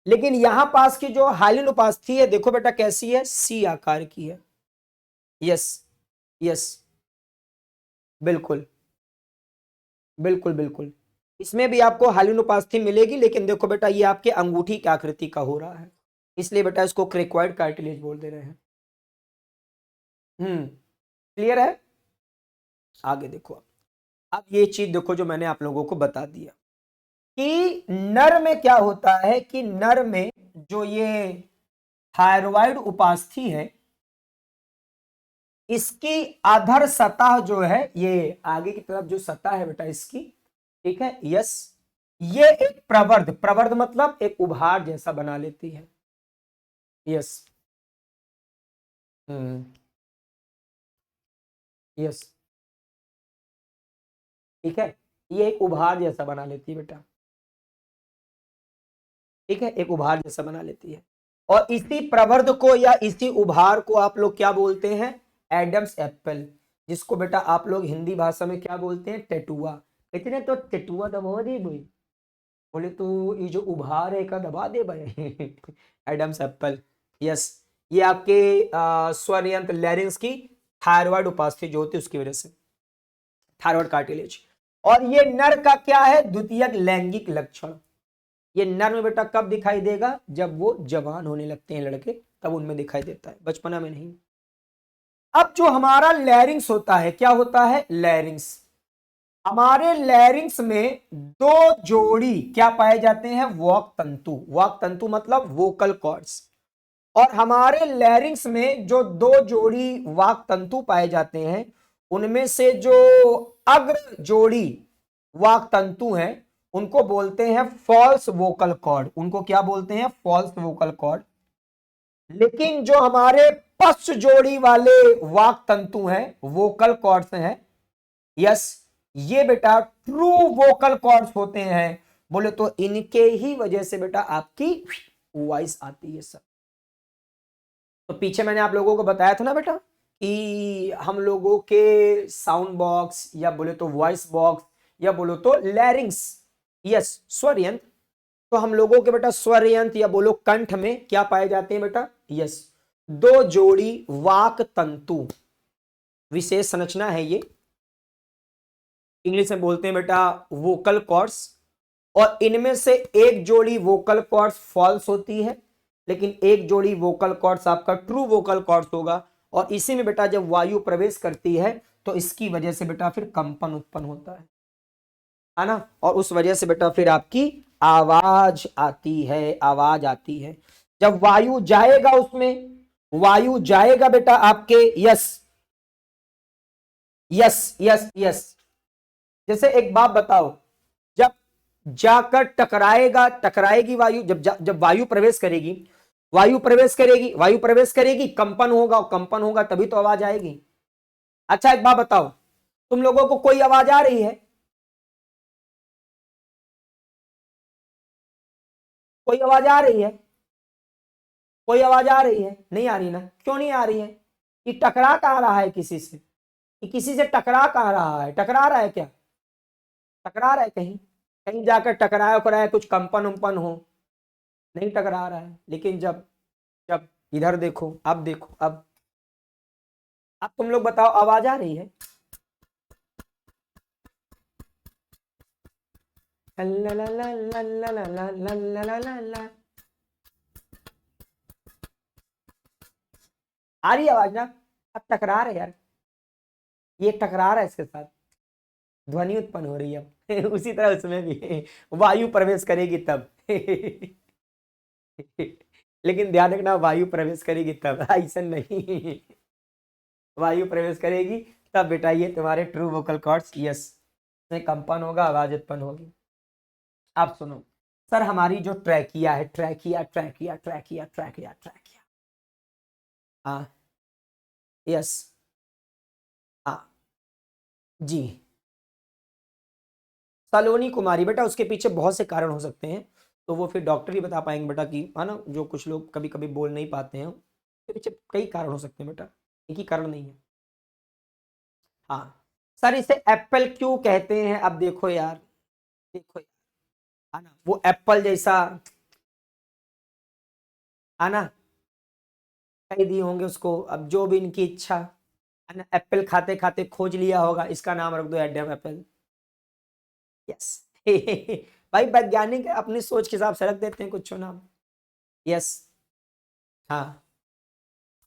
लेकिन यहां पास की जो हाइलिन उपास्थि है देखो बेटा कैसी है, सी आकार की है। यस, यस, बिल्कुल, बिल्कुल, बिल्कुल, इसमें भी आपको हाइलिन उपास्थि मिलेगी, लेकिन देखो बेटा ये आपके अंगूठी की आकृति का हो रहा है, इसलिए बेटा इसको क्रिकोइड कार्टिलेज बोल दे रहे हैं। क्लियर है। आगे देखो, अब ये चीज देखो जो मैंने आप लोगों को बता दिया कि नर में क्या होता है, कि नर में जो ये थायराइड उपास्थि है इसकी अधर सतह जो है, ये आगे की तरफ जो सतह है बेटा इसकी, ठीक है, यस, ये एक प्रवर्ध, प्रवर्ध मतलब एक उभार जैसा बना लेती है। यस, यस, ठीक है, ये एक उभार जैसा बना लेती है बेटा, ठीक है, एक उभार जैसा बना लेती है। और इसी प्रवर्ध को या इसी उभार को आप लोग क्या बोलते हैं, एडम्स एप्पल, जिसको बेटा आप लोग हिंदी भाषा में क्या बोलते हैं, टेटुआ। इतने तो टेटुआ दबा दे भाई, बोले तो ये जो उभार है का दबा दे भाई। एडम्स एप्पल, यस, ये आपके स्वर यंत्र लैरिंग्स की थायराइड उपास्थि जो होती है उसकी वजह से, थायराइड कार्टिलेज। और ये नर का क्या है, द्वितीयक लैंगिक लक्षण, ये नर में बेटा कब दिखाई देगा, जब वो जवान होने लगते हैं लड़के, तब उनमें दिखाई देता है, बचपना में नहीं। अब जो हमारा लैरिंग्स होता है, क्या होता है, लैरिंग्स, हमारे लैरिंग्स में दो जोड़ी क्या पाए जाते हैं, वॉक तंतु, वॉक तंतु मतलब वोकल कॉर्ड्स। और हमारे लैरिंग्स में जो दो जोड़ी वाक तंतु पाए जाते हैं उनमें से जो अग्र जोड़ी वाक तंतु हैं उनको बोलते हैं फॉल्स वोकल कॉर्ड, उनको क्या बोलते हैं, फॉल्स वोकल कॉर्ड। लेकिन जो हमारे पश्च जोड़ी वाले वाक तंतु हैं, वोकल कॉर्ड्स हैं, यस, ये बेटा ट्रू वोकल कॉर्ड्स होते हैं। बोले तो इनके ही वजह से बेटा आपकी वॉइस आती है सर। तो पीछे मैंने आप लोगों को बताया था ना बेटा कि हम लोगों के साउंड बॉक्स या बोले तो वॉइस बॉक्स या बोलो तो लैरिंग्स, यस, स्वर यंत्र, तो हम लोगों के बेटा स्वर यंत्र या बोलो कंठ में क्या पाए जाते हैं बेटा, यस, दो जोड़ी वाक तंतु, विशेष संरचना है ये, इंग्लिश में बोलते हैं बेटा वोकल कॉर्ड्स। और इनमें से एक जोड़ी वोकल कॉर्ड्स फॉल्स होती है, लेकिन एक जोड़ी वोकल कॉर्ड्स आपका ट्रू वोकल कॉर्ड्स होगा। और इसी में बेटा जब वायु प्रवेश करती है तो इसकी वजह से बेटा फिर कंपन उत्पन्न होता है ना, और उस वजह से बेटा फिर आपकी आवाज आती है, आवाज आती है। जब वायु जाएगा उसमें, वायु जाएगा बेटा आपके, यस, यस, यस, यस, जैसे एक बात बताओ, जब जाकर टकराएगा, टकराएगी वायु, जब वायु प्रवेश करेगी, वायु प्रवेश करेगी, वायु प्रवेश करेगी, कंपन होगा, कंपन होगा तभी तो आवाज आएगी। अच्छा एक बात बताओ, तुम लोगों को कोई आवाज आ रही है, कोई आवाज आ रही है, कोई आवाज आ रही है, नहीं आ रही ना, क्यों नहीं आ रही है, ये टकरा कहां रहा है किसी से, ये किसी से टकरा कहां रहा है, टकरा रहा है क्या, टकरा रहा है कहीं, कहीं जाकर टकराया उकराया, कुछ कंपन उम्पन हो, नहीं टकरा रहा है। लेकिन जब जब इधर देखो, अब देखो, अब तुम लोग बताओ आवाज आ रही है, ला ला ला ला ला ला ला ला ला ला ला, आ रही है आवाज ना, अब टकरा रहे यार, ये टकरा रहा है इसके साथ, ध्वनि उत्पन्न हो रही है। उसी तरह उसमें भी वायु प्रवेश करेगी तब। लेकिन ध्यान रखना वायु प्रवेश करेगी तब, ऐसा नहीं, वायु प्रवेश करेगी तब बेटा ये तुम्हारे ट्रू वोकल कॉर्ड्स, यस, में कंपन होगा, आवाज उत्पन्न होगी। आप सुनो सर, हमारी जो ट्रैकिया है, trachea trachea trachea trachea trachea, हाँ, यस, हाँ जी। सलोनी कुमारी बेटा, उसके पीछे बहुत से कारण हो सकते हैं, तो वो फिर डॉक्टर ही बता पाएंगे बेटा कि, है ना, जो कुछ लोग कभी कभी बोल नहीं पाते हैं, उसके पीछे कई कारण हो सकते हैं बेटा, एक ही कारण नहीं है। हाँ सर, इसे एप्पल क्यों कहते हैं? अब देखो यार, देखो यार, है ना, वो एप्पल जैसा, है ना, कह दिए होंगे उसको, अब जो भी इनकी इच्छा, है ना, एप्पल खाते खाते खोज लिया होगा, इसका नाम रख दो एडम एप्पल। यस। भाई वैज्ञानिक अपनी सोच के हिसाब से रख देते हैं कुछ नाम। यस। हाँ,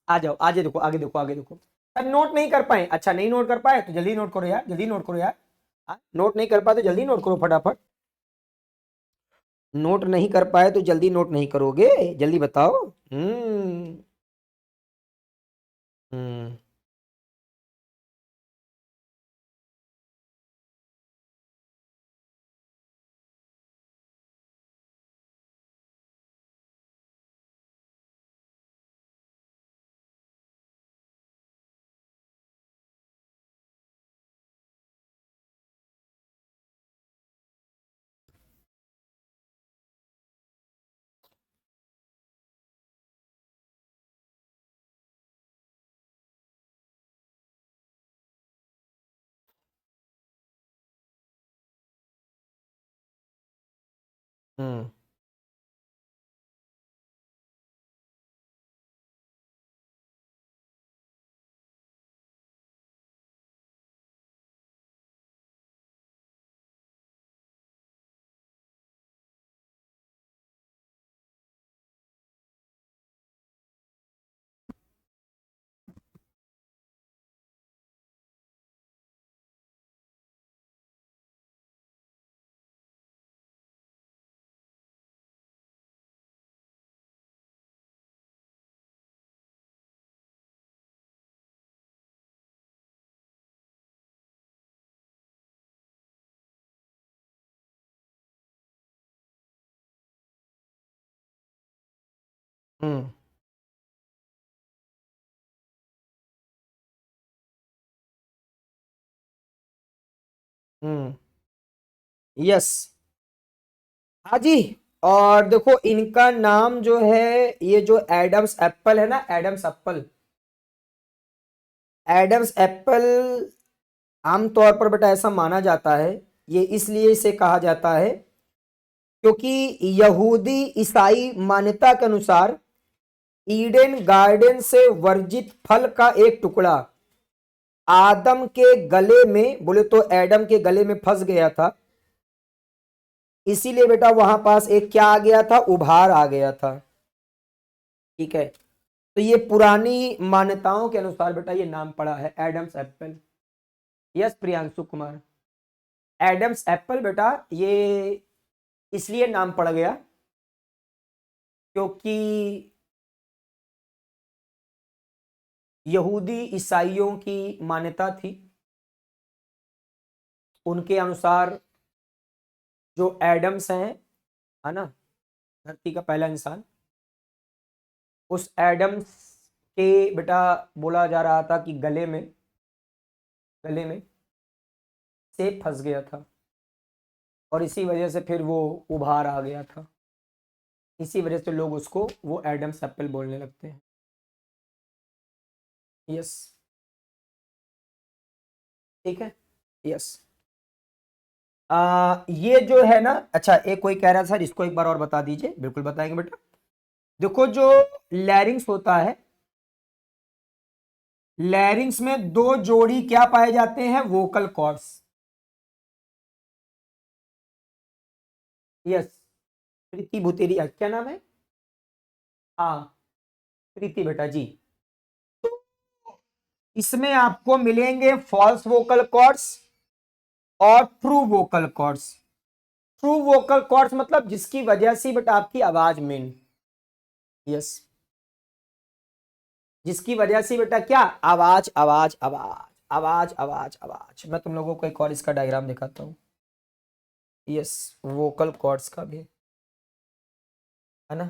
आ जाओ, आगे देखो, आगे देखो, आगे देखो। अब नोट नहीं कर पाए, अच्छा नहीं नोट कर पाए तो जल्दी नोट करो यार, जल्दी नोट करो यार। हाँ, नोट नहीं कर पाए तो जल्दी नोट करो फटाफट। नोट नहीं कर पाए तो जल्दी नोट नहीं करोगे, जल्दी बताओ। हम्म। हम्म। हम्म। हम्म। हम्म। यस। हाँ जी। और देखो इनका नाम जो है, ये जो एडम्स एप्पल है ना, एडम्स एप्पल, एडम्स एप्पल, आमतौर पर बेटा ऐसा माना जाता है, ये इसलिए इसे कहा जाता है क्योंकि यहूदी ईसाई मान्यता के अनुसार ईडन गार्डन से वर्जित फल का एक टुकड़ा आदम के गले में, बोले तो एडम के गले में फंस गया था, इसीलिए बेटा वहां पास एक क्या आ गया था, उभार आ गया था। ठीक है, तो ये पुरानी मान्यताओं के अनुसार बेटा ये नाम पड़ा है Adam's apple. Yes Priyanshu Kumar, Adam's apple बेटा ये इसलिए नाम पड़ गया क्योंकि यहूदी ईसाइयों की मान्यता थी, उनके अनुसार जो एडम्स हैं, है ना, धरती का पहला इंसान, उस एडम्स के बेटा बोला जा रहा था कि गले में से फंस गया था, और इसी वजह से फिर वो उभार आ गया था, इसी वजह से लोग उसको वो एडम्स एप्पल बोलने लगते हैं। यस। ठीक है। यस। ये जो है ना, अच्छा एक कोई कह रहा था सर इसको एक बार और बता दीजिए, बिल्कुल बताएंगे बेटा। देखो जो लैरिंग्स होता है, लैरिंग्स में दो जोड़ी क्या पाए जाते हैं, वोकल कॉर्ड्स। यस। प्रीति भुतेरिया, क्या नाम है? हाँ, प्रीति बेटा जी। तो इसमें आपको मिलेंगे फॉल्स वोकल कॉर्ड्स और true vocal chords. True vocal chords मतलब जिसकी वजह से बेटा आपकी आवाज में, यस, जिसकी वजह से बेटा क्या, आवाज आवाज आवाज आवाज आवाज आवाज। मैं तुम लोगों को एक और इसका डायग्राम दिखाता हूँ। यस, वोकल कॉर्ड्स का भी, है ना,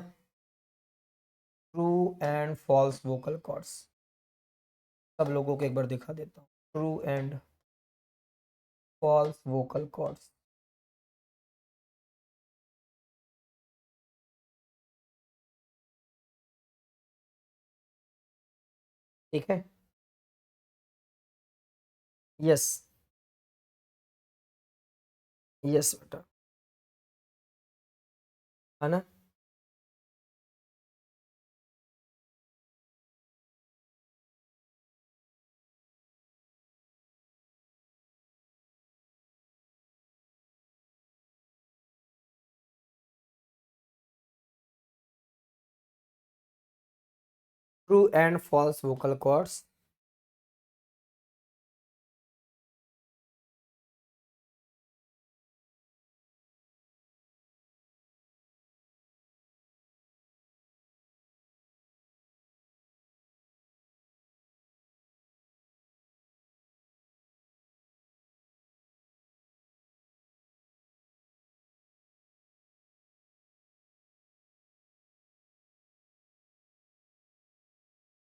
true and false vocal cords सब लोगों को एक बार दिखा देता हूँ। True and false vocal cords. ठीक है, यस यस बेटा, है ना। True and false vocal cords.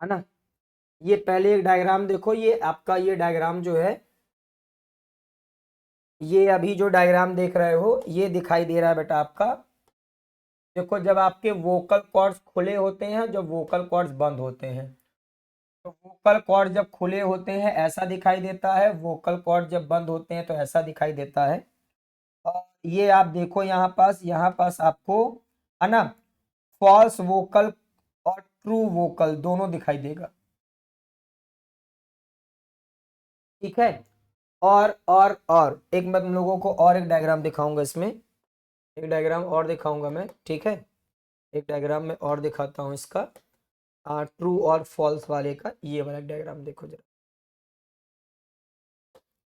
है ना, ये पहले एक डायग्राम देखो, ये आपका ये डायग्राम जो है, ये अभी जो डायग्राम देख रहे हो ये दिखाई दे रहा है बेटा आपका। देखो जब आपके वोकल कॉर्ड्स खुले होते हैं, जब वोकल कॉर्ड्स बंद होते हैं, तो वोकल कॉर्ड जब खुले होते हैं ऐसा दिखाई देता है, वोकल कॉर्ड जब बंद होते हैं तो ऐसा दिखाई देता है। और ये आप देखो यहाँ पास आपको, है ना, फॉल्स वोकल और ट्रू वोकल दोनों दिखाई देगा। ठीक है, और एक मैं तुम लोगों को और एक डायग्राम दिखाऊंगा इसमें, एक डायग्राम और दिखाऊंगा मैं। ठीक है, एक डायग्राम में और दिखाता हूँ इसका, ट्रू और फॉल्स वाले का। ये वाला डायग्राम देखो जरा,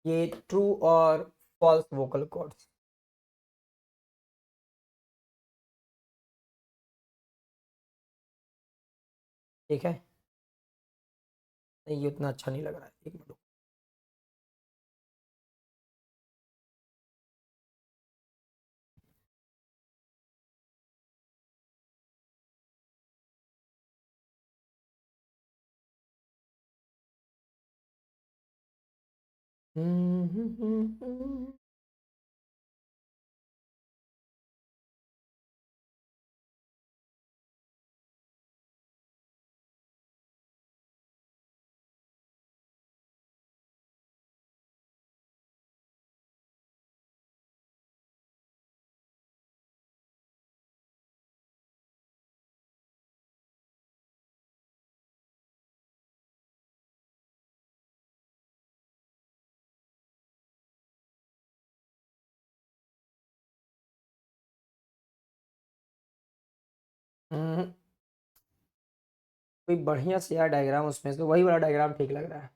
ये ट्रू और फॉल्स वोकल कॉर्ड्स। ठीक है, नहीं ये उतना अच्छा नहीं लग रहा है, एक मिनट। हम्म, कोई बढ़िया से यार डायग्राम उसमें से वही वाला डायग्राम ठीक लग रहा है।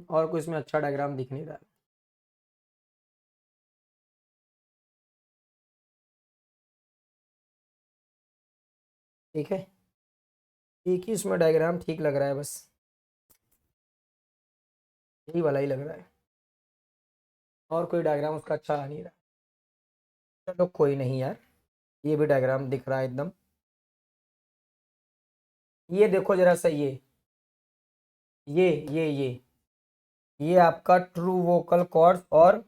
और कोई इसमें अच्छा डायग्राम दिख नहीं रहा है। ठीक है, एक ही इसमें डायग्राम ठीक लग रहा है बस, यही वाला ही लग रहा है, और कोई डायग्राम उसका अच्छा आ नहीं रहा। चलो कोई नहीं यार, ये भी डायग्राम दिख रहा है एकदम। ये देखो जरा सा, ये आपका ट्रू वोकल कॉर्ड और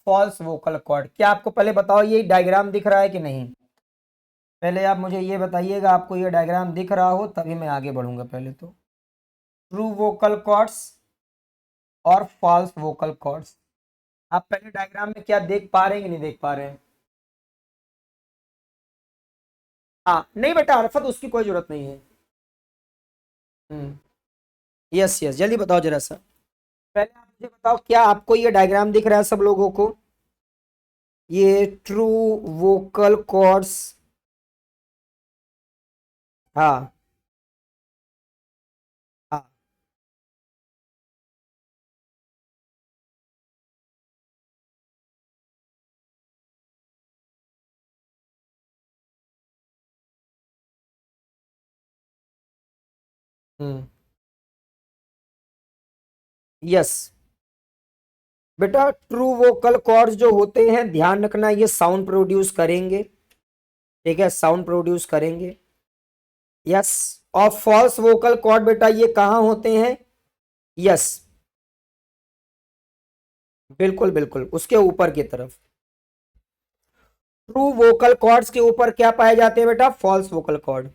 फॉल्स वोकल कॉर्ड। क्या आपको पहले बताओ ये डायग्राम दिख रहा है कि नहीं? पहले आप मुझे ये बताइएगा, आपको ये डायग्राम दिख रहा हो तभी मैं आगे बढ़ूंगा। पहले तो ट्रू वोकल कॉर्ड्स और फॉल्स वोकल कॉर्ड्स, आप पहले डायग्राम में क्या देख पा रहे हैं कि नहीं देख पा रहे हैं? हाँ नहीं बेटा, अरफत उसकी कोई जरूरत नहीं है। हम्म, यस यस, जल्दी बताओ जरा सा। पहले आप मुझे बताओ, क्या आपको ये डायग्राम दिख रहा है सब लोगों को? ये ट्रू वोकल कॉर्ड्स, हाँ हाँ। हम्म, यस बेटा, ट्रू वोकल कॉर्ड्स जो होते हैं, ध्यान रखना ये साउंड प्रोड्यूस करेंगे। ठीक है, साउंड प्रोड्यूस करेंगे। यस। और फॉल्स वोकल कॉर्ड बेटा ये कहाँ होते हैं? यस, बिल्कुल बिल्कुल उसके ऊपर की तरफ। ट्रू वोकल कॉर्ड्स के ऊपर क्या पाए जाते हैं बेटा? False vocal cord.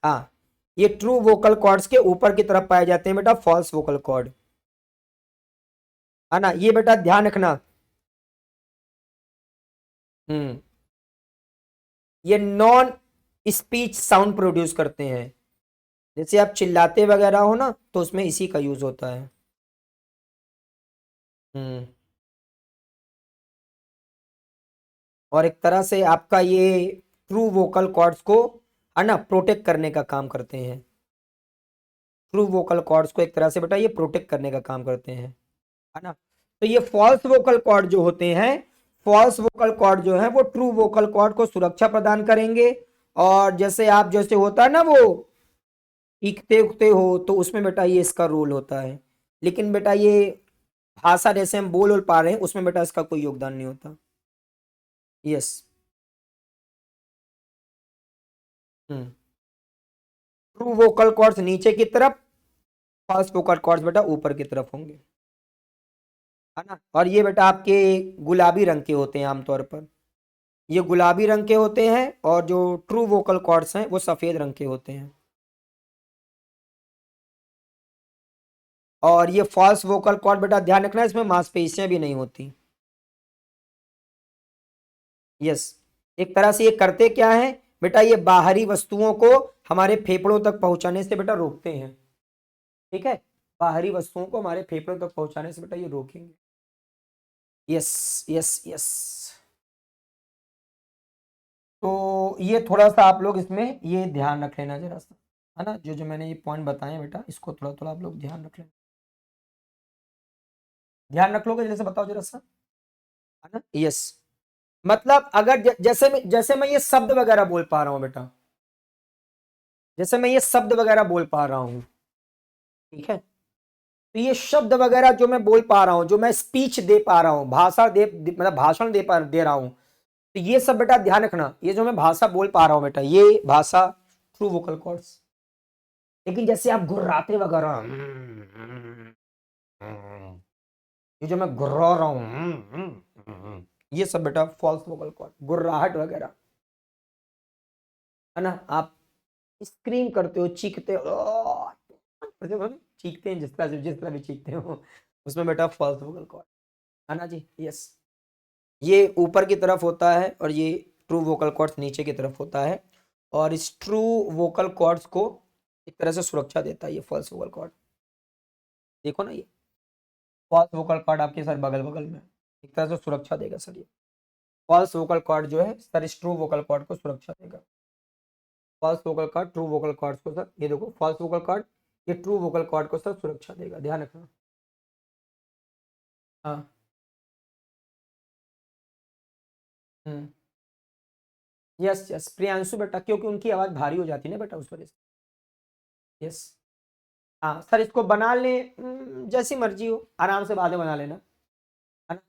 हाँ, ये ट्रू वोकल कॉर्ड्स के ऊपर की तरफ पाए जाते हैं बेटा फॉल्स वोकल कॉर्ड, है ना? ये बेटा ध्यान रखना। हम्म, ये नॉन स्पीच साउंड प्रोड्यूस करते हैं। जैसे आप चिल्लाते वगैरह हो ना, तो उसमें इसी का यूज होता है। हम्म, और एक तरह से आपका ये ट्रू वोकल कॉर्ड्स को, है ना, प्रोटेक्ट करने का काम करते हैं। ट्रू वोकल कॉर्ड्स को एक तरह से बेटा ये प्रोटेक्ट करने का काम करते हैं, है ना? तो ये फॉल्स वोकल कॉर्ड जो होते हैं, फॉल्स वोकल कॉर्ड जो है वो ट्रू वोकल कॉर्ड को सुरक्षा प्रदान करेंगे। और जैसे आप, जैसे होता है ना वो चीखते उखते हो, तो उसमें बेटा ये इसका रोल होता है। लेकिन बेटा ये भाषा जैसे हम बोल पा रहे हैं, उसमें बेटा इसका कोई योगदान नहीं होता। यस। हम्म, ट्रू वोकल कॉर्ड्स नीचे की तरफ, फॉल्स वोकल कॉर्ड्स बेटा ऊपर की तरफ होंगे, है ना? और ये बेटा आपके गुलाबी रंग के होते हैं आमतौर पर। ये गुलाबी रंग के होते हैं, और जो ट्रू वोकल कॉर्ड्स हैं वो सफेद रंग के होते हैं। और ये फॉल्स वोकल कॉर्ड बेटा ध्यान रखना, इसमें मांसपेशियां भी नहीं होती। यस। एक तरह से ये करते क्या है बेटा, ये बाहरी वस्तुओं को हमारे फेफड़ों तक पहुंचाने से बेटा रोकते हैं। ठीक है, बाहरी वस्तुओं को हमारे फेफड़ों तक पहुंचाने से बेटा ये रोकेंगे। Yes yes yes. तो ये थोड़ा सा आप लोग इसमें ये ध्यान रख लेना जरा सा, है ना? जो जो मैंने ये पॉइंट बताए हैं बेटा, इसको थोड़ा थोड़ा आप लोग ध्यान रख लेना। ध्यान रख लोगे जैसे, बताओ जरा सा, है ना? यस। मतलब अगर जैसे मैं ये शब्द वगैरह बोल पा रहा हूं बेटा, जैसे मैं ये शब्द वगैरह बोल पा रहा हूं, ठीक है? तो ये शब्द वगैरह जो मैं बोल पा रहा हूं, जो मैं स्पीच दे पा रहा हूं, भाषा मतलब भाषण दे रहा हूं, तो ये सब बेटा ध्यान रखना, ये जो मैं भाषा बोल पा रहा हूं बेटा, ये भाषा ट्रू वोकल कॉर्ड्स। लेकिन जैसे आप गुर्राते वगैरह, ये जो मैं गुर्रा रहा हूं, ये सब बेटा फॉल्स वोकल कॉर्ड, गुर्राहट वगैरह, है ना? आप स्क्रीम करते हो, चीखते हो, चीखते हैं जिस तरह भी चीखते हो, उसमें बेटा फॉल्स वोकल कॉर्ड, है ना जी? यस। ये ऊपर की तरफ होता है, और ये ट्रू वोकल कॉर्ड्स नीचे की तरफ होता है। और इस ट्रू वोकल कॉर्ड्स को एक तरह से सुरक्षा देता है ये फॉल्स वोकल कॉर्ड। देखो ना, ये फॉल्स वोकल कॉर्ड आपके सर बगल बगल में, एक तरह से सुरक्षा देगा सर ये। फॉल्स वोकल कॉर्ड जो है सर इस ट्रू वोकल कॉर्ड को सुरक्षा देगा। False vocal cord true vocal cord को सर, ये देखो फॉल्स वोकल कॉर्ड, ये ट्रू वोकल कॉर्ड को सर सुरक्षा देगा, ध्यान रखना। हाँ। हम्म। यस यस प्रियांशु बेटा, क्योंकि उनकी आवाज भारी हो जाती है ना बेटा, उस वजह से। यस। हाँ सर, इसको बना ले, जैसी मर्जी हो, आराम से बाद में बना लेना, है ना?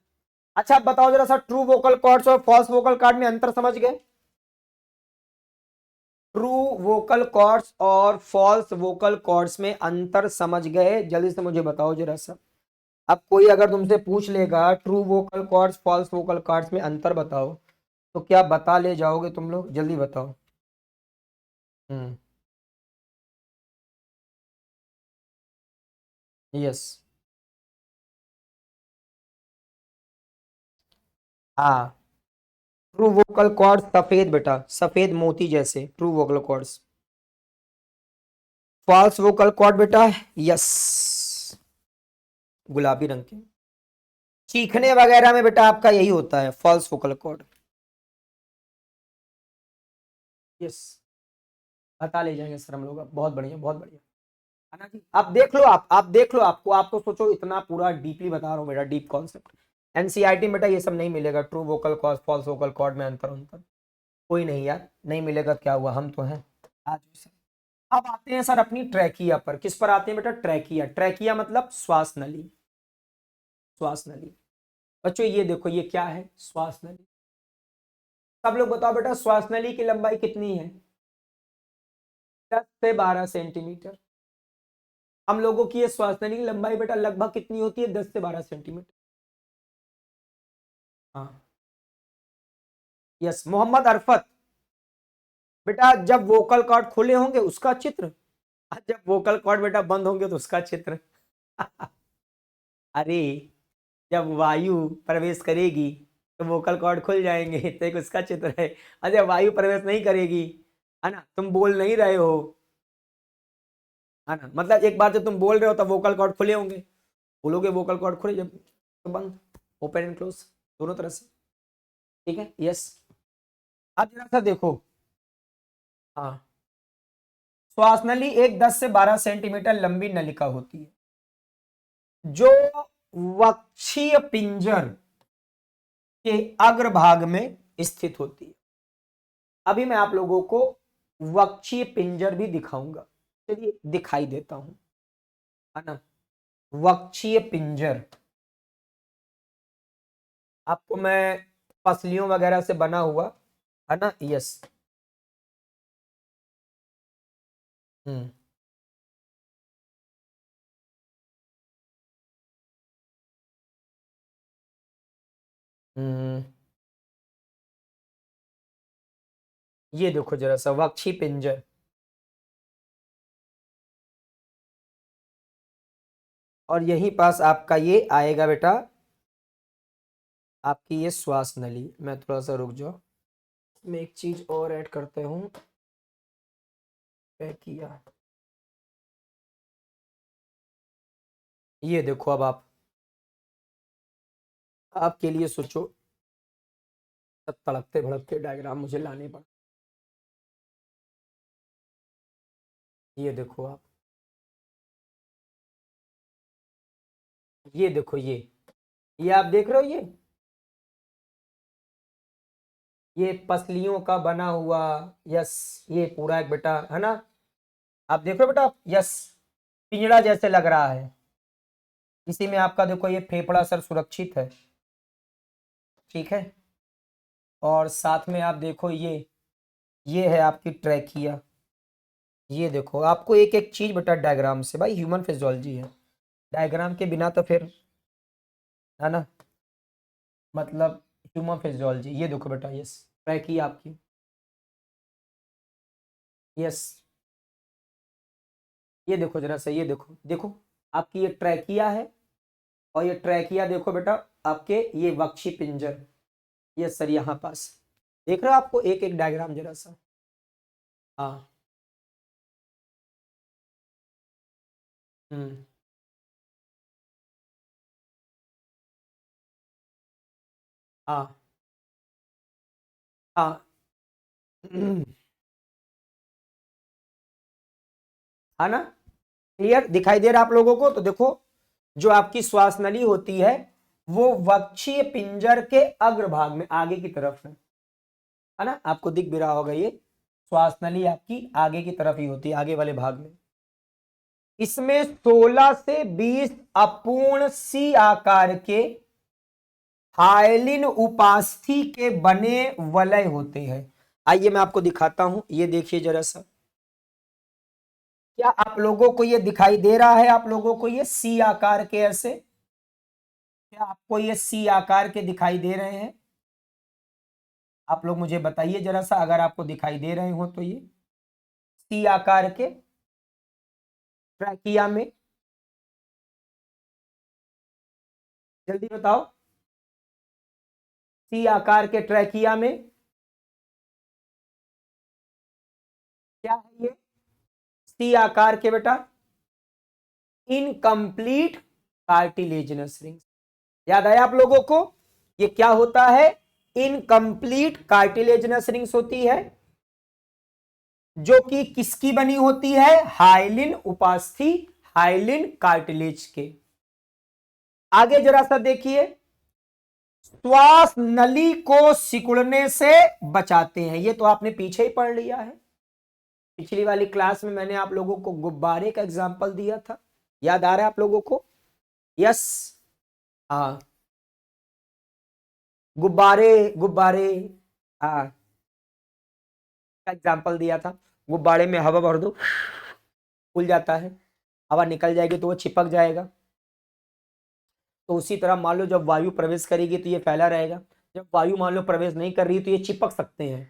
अच्छा आप बताओ जरा सा, ट्रू वोकल कॉर्ड्स और फॉल्स वोकल कॉर्ड में अंतर समझ गए? ट्रू वोकल कॉर्ड्स और फॉल्स वोकल कॉर्ड्स में अंतर समझ गए? जल्दी से मुझे बताओ जरा सा। अब कोई अगर तुमसे पूछ लेगा true vocal cords false vocal cords में अंतर बताओ, तो क्या बता ले जाओगे तुम लोग? जल्दी बताओ। हम्म। यस। हाँ, ट्रू वोकल कॉर्ड्स सफेद बेटा, सफेद मोती जैसे true vocal cords. False vocal cord बेटा, यस, गुलाबी रंग के। चीखने वगैरह में बेटा आपका यही होता है फॉल्स वोकल कॉर्ड। यस, बता ले जाएंगे सर हम लोग, अब बहुत बढ़िया बहुत बढ़िया, है ना जी? आप देख लो, आप देख लो, आपको सोचो, इतना पूरा डीपली बता रहा हूँ बेटा, डीप कॉन्सेप्ट। एनसीईआरटी में बेटा ये सब नहीं मिलेगा, true vocal cord false vocal cord में अंतर अंतर कोई नहीं यार, नहीं मिलेगा, क्या हुआ, हम तो हैं। आज सर, अब आते हैं सर अपनी ट्रैकिया पर। किस पर आते हैं बेटा? ट्रैकिया। ट्रैकिया मतलब श्वास नली, श्वास नली। बच्चों ये देखो, ये क्या है? श्वास नली। सब लोग बताओ बेटा, श्वास नली की लंबाई कितनी है? 10 से 12 सेंटीमीटर। हम लोगों की ये श्वास नली की लंबाई बेटा लगभग कितनी होती है? 10 से 12 सेंटीमीटर। हाँ, यस। मोहम्मद अरफत, बेटा जब वोकल कॉर्ड खुले होंगे उसका चित्र, और जब वोकल कॉर्ड बेटा बंद होंगे तो उसका चित्र। अरे, जब वायु प्रवेश करेगी तो वोकल कॉर्ड खुल जाएंगे, तो एक उसका चित्र है। अरे वायु प्रवेश नहीं करेगी, है ना, तुम बोल नहीं रहे हो, है ना, मतलब एक बार जब तुम बोल रहे हो तब वोकल कॉर्ड खुले होंगे, बोलोगे वोकल कॉर्ड खुले, जब तो बंद, ओपन एंड क्लोज दोनों तरह से। ठीक है, यस। अब जरा सा देखो, हाँ, श्वास नली एक 10 से 12 सेंटीमीटर लंबी नलिका होती है जो वक्षीय पिंजर के अग्रभाग में स्थित होती है। अभी मैं आप लोगों को वक्षीय पिंजर भी दिखाऊंगा, चलिए दिखाई देता हूं, है ना। वक्षीय पिंजर आपको मैं पसलियों वगैरह से बना हुआ, है ना, यस। हम्म हम्म, ये देखो जरा सा वक्षी पिंजर, और यहीं पास आपका ये आएगा बेटा, आपकी ये श्वास नली। मैं थोड़ा सा रुक जाओ, मैं एक चीज और ऐड करते हूँ, क्या किया, ये देखो। अब आप, आपके लिए सोचो, सब तड़कते भड़कते डायग्राम मुझे लाने पड़, ये देखो आप, ये देखो, ये आप देख रहे हो, ये पसलियों का बना हुआ, यस, ये पूरा एक बेटा, है ना, आप देख रहे हो बेटा, यस, पिंजड़ा जैसे लग रहा है। इसी में आपका देखो ये फेफड़ा सर सुरक्षित है, ठीक है। और साथ में आप देखो ये है आपकी ट्रैकिया। ये देखो, आपको एक एक चीज बेटा डायग्राम से, भाई ह्यूमन फिजियोलॉजी है, डायग्राम के बिना तो फिर, है ना, मतलब ह्यूमन फिजियोलॉजी। ये देखो बेटा, यस, ट्रैकिया आपकी, यस, ये देखो जरा सा, ये देखो, देखो आपकी ये ट्रैकिया है, और ये ट्रैकिया देखो बेटा आपके ये वक्षी पिंजर, ये सर यहाँ पास, देख रहे हो आपको एक एक डायग्राम जरा सा। हाँ, हम्म, हाँ, हाँ, है ना, क्लियर दिखाई दे रहा है आप लोगों को? तो देखो, जो आपकी श्वास नली होती है वो वक्षीय पिंजर के अग्रभाग में आगे की तरफ है ना, आपको दिख भी रहा होगा, ये श्वास नली आपकी आगे की तरफ ही होती है, आगे वाले भाग में। इसमें 16 से 20 अपूर्ण सी आकार के हाइलिन उपास्थि के बने वलय होते हैं। आइए मैं आपको दिखाता हूं, ये देखिए जरा सा, क्या आप लोगों को ये दिखाई दे रहा है? आप लोगों को ये सी आकार के ऐसे, क्या आपको ये सी आकार के दिखाई दे रहे हैं? आप लोग मुझे बताइए जरा सा, अगर आपको दिखाई दे रहे हो तो, ये सी आकार के ट्रैकिया में, जल्दी बताओ, सी आकार के ट्रैकिया में क्या है ये? सी आकार के बेटा इनकम्प्लीट कार्टिलेजिनस रिंग्स। याद आया आप लोगों को? ये क्या होता है? इनकम्प्लीट कार्टिलेजिनस रिंग्स होती है, जो कि किसकी बनी होती है? हाइलिन उपास्थि, हाइलिन कार्टिलेज के। आगे जरा सा देखिए, श्वास नली को सिकुड़ने से बचाते हैं, ये तो आपने पीछे ही पढ़ लिया है, पिछली वाली क्लास में मैंने आप लोगों को गुब्बारे का एग्जांपल दिया था, याद आ रहा है आप लोगों को? यस, हाँ, गुब्बारे, गुब्बारे, हाँ, एग्जाम्पल दिया था, गुब्बारे में हवा भर दो, फूल जाता है, हवा निकल जाएगी तो वो चिपक जाएगा। तो उसी तरह मान लो जब वायु प्रवेश करेगी तो ये फैला रहेगा, जब वायु मान लो प्रवेश नहीं कर रही तो ये चिपक सकते हैं,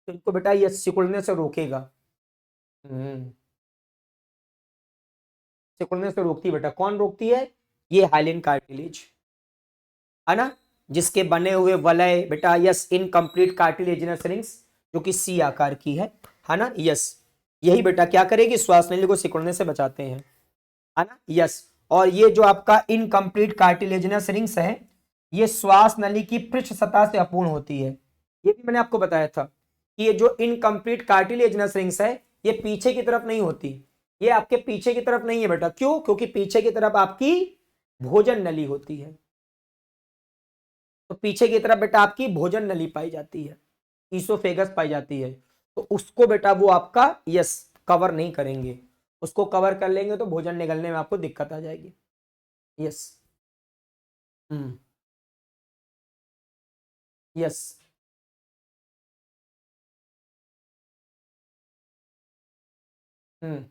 तो इनको बेटा ये सिकुड़ने से रोकेगा। हम्म, सिकुड़ने से रोकती है बेटा, कौन रोकती है? ये हाइलिन कार्टिलेज, है ना, जिसके बने हुए वलय बेटा यस इनकम्प्लीट कार्टिलेजिनस रिंग्स, जो कि सी आकार की है ना, यस, यही बेटा क्या करेगी, श्वास नली को सिकुड़ने से बचाते हैं, है ना, यस। और ये जो आपका इनकम्प्लीट कार्टिलेजिनस रिंग्स है, ये श्वास नली की पृष्ठ सतह से अपूर्ण होती है। ये भी मैंने आपको बताया था कि ये जो इनकम्प्लीट कार्टिलेजिनस रिंग्स है, ये पीछे की तरफ नहीं होती, ये आपके पीछे की तरफ नहीं है बेटा, क्यों? क्योंकि पीछे की तरफ आपकी भोजन नली होती है, तो पीछे की तरफ बेटा आपकी भोजन नली पाई जाती है, ईसोफेगस पाई जाती है, तो उसको बेटा वो आपका यस कवर नहीं करेंगे, उसको कवर कर लेंगे तो भोजन निगलने में आपको दिक्कत आ जाएगी। यस, हम्म, यस। हम्म।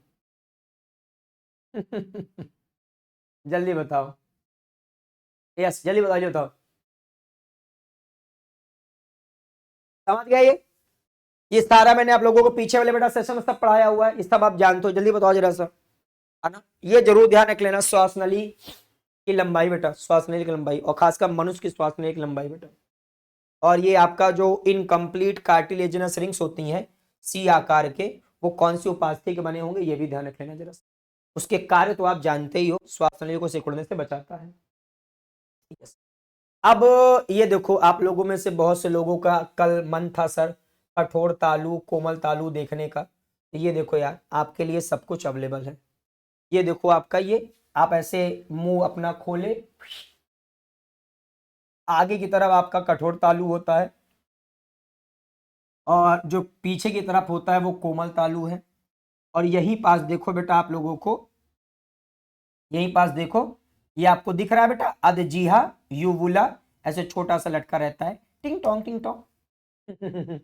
जल्दी बताओ, यस जल्दी बताओ, जल्दी बताओ। समझ गया ये सारा मैंने आप लोगों को पीछे वाले बेटा सेशन में सब पढ़ाया हुआ है, ये सब आप जानते हो, जल्दी बताओ जरा सा, है ना। ये जरूर ध्यान रख लेना, श्वास नली की लंबाई बेटा, श्वास नली की लंबाई, और खासकर मनुष्य की श्वास नली की लंबाई बेटा, और ये आपका जो इनकम्प्लीट कार्टिलेजिनस रिंग्स होती हैं सी आकार के, वो कौन सी उपास्थि के बने होंगे, ये भी ध्यान रख लेना जरा सा। उसके कार्य तो आप जानते ही हो, श्वास नली को सिकुड़ने से बचाता है। Yes. अब ये देखो, आप लोगों में से बहुत से लोगों का कल मन था सर कठोर तालु कोमल तालु देखने का, तो ये देखो यार आपके लिए सब कुछ अवेलेबल है। ये देखो आपका ये, आप ऐसे मुंह अपना खोले, आगे की तरफ आपका कठोर तालु होता है, और जो पीछे की तरफ होता है वो कोमल तालु है। और यही पास देखो बेटा आप लोगों को, यही पास देखो, ये आपको दिख रहा है बेटा अधजिहा यूवुला, ऐसे छोटा सा लटका रहता है, टिंग टोंग टिंग टोंग।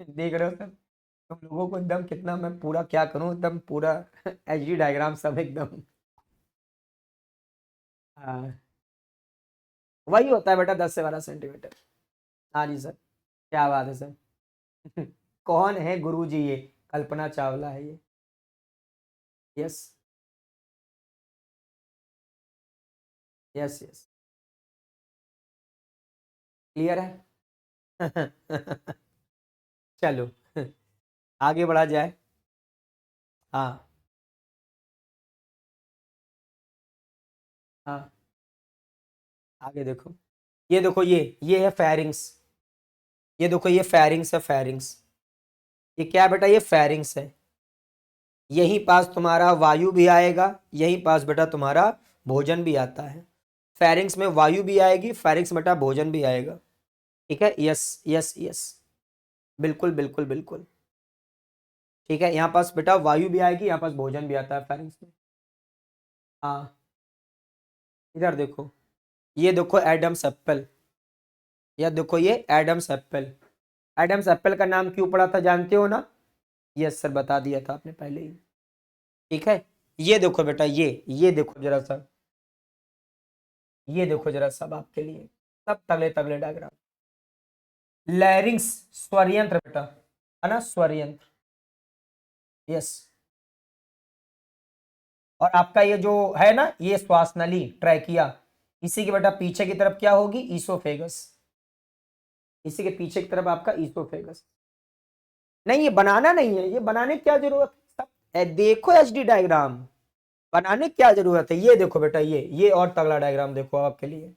देख रहे हो सर, तुम लोगों को एकदम कितना मैं पूरा क्या करूं, एकदम पूरा एचडी डायग्राम सब एकदम। हाँ, वही होता है बेटा 10 से 12 सेंटीमीटर। हाँ जी सर, क्या बात है सर। कौन है गुरु जी ये? कल्पना चावला है ये। यस, यस, यस, क्लियर है। चलो, आगे बढ़ा जाए। हाँ, हाँ, आगे देखो, ये देखो ये है फेरिंग्स, ये देखो ये फेरिंग्स है, फेरिंग्स, ये क्या है बेटा, ये फेरिंग्स है। यहीं पास तुम्हारा वायु भी आएगा, यहीं पास बेटा तुम्हारा भोजन भी आता है। फेरिंग्स में वायु भी आएगी, फेरिंग्स बेटा भोजन भी आएगा। ठीक है, यस, यस, यस, बिल्कुल बिल्कुल बिल्कुल। ठीक है, यहाँ पास बेटा वायु भी आएगी, यहाँ पास भोजन भी आता है फेरिंग्स में। हाँ, इधर देखो, ये देखो एडम्स एप्पल, या देखो ये एडम्स एप्पल। एडम्स एप्पल का नाम क्यों पड़ा था जानते हो ना? यस सर, बता दिया था आपने पहले ही। ठीक है, ये देखो बेटा, ये देखो जरा सा, ये देखो जरा सब आपके लिए, सब तगड़े तगड़े डायग्राम। लैरिंग्स स्वर यंत्र बेटा, है ना, स्वर यंत्र, यस। और आपका ये जो है ना, ये श्वास नली ट्रैकिया, इसी के बेटा पीछे की तरफ क्या होगी, ईसोफेगस, इसी के पीछे की तरफ आपका ईसोफेगस। नहीं, ये बनाना नहीं है, ये बनाने की क्या जरूरत है, सब देखो एचडी डायग्राम, बनाने की क्या जरूरत है, ये देखो बेटा, ये और तगड़ा डायग्राम देखो आपके लिए,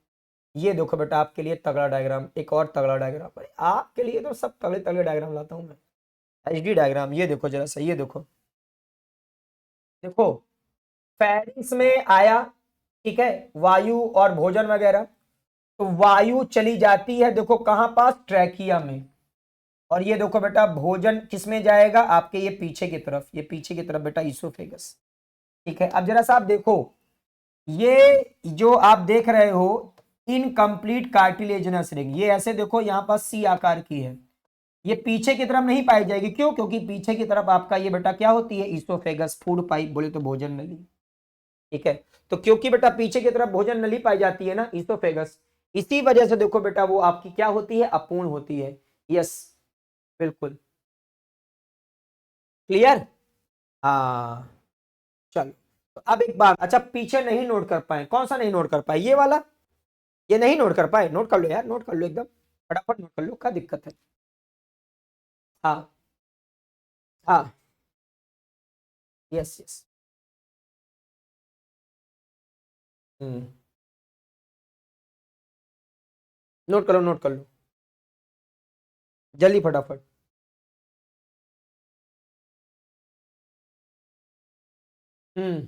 ये देखो बेटा आपके लिए तगड़ा डायग्राम, एक और तगड़ा डायग्राम, अरे आपके लिए तो सब तगड़े तगड़े डायग्राम लाता हूं मैं। एचडी डायग्राम, ये देखो जरा सा, ये देखो, देखो फेरिंग्स में आया, ठीक है, वायु और भोजन वगैरह, तो वायु चली जाती है देखो कहां पास, ट्रैकिया में, और ये देखो बेटा भोजन किस में जाएगा, आपके ये पीछे की तरफ, ये पीछे की तरफ बेटा ईसोफेगस। ठीक है, अब जरा सा आप देखो, ये जो आप देख रहे हो इनकम्प्लीट कार्टिलेजिनस रिंग, ये ऐसे देखो यहाँ पास सी आकार की है, ये पीछे की तरफ नहीं पाई जाएगी। क्यों? क्योंकि पीछे की तरफ आपका ये बेटा क्या होती है, ईसोफेगस, फूड पाइप बोले तो भोजन नली। ठीक है, तो क्योंकि बेटा पीछे की तरफ भोजन नली पाई जाती है ना, ईसोफेगस, इसी वजह से देखो बेटा वो आपकी क्या होती है, अपूर्ण होती है। यस, बिल्कुल क्लियर। हाँ, चलो। तो अब एक बात, अच्छा पीछे नहीं नोट कर पाए, कौन सा नहीं नोट कर पाए, ये वाला, ये नहीं नोट कर पाए, नोट कर लो यार, नोट कर लो एकदम फटाफट, नोट कर लो, क्या दिक्कत है। हाँ हाँ, यस यस। हम्म, नोट कर लो, नोट कर लो जल्दी फटाफट। हम्म,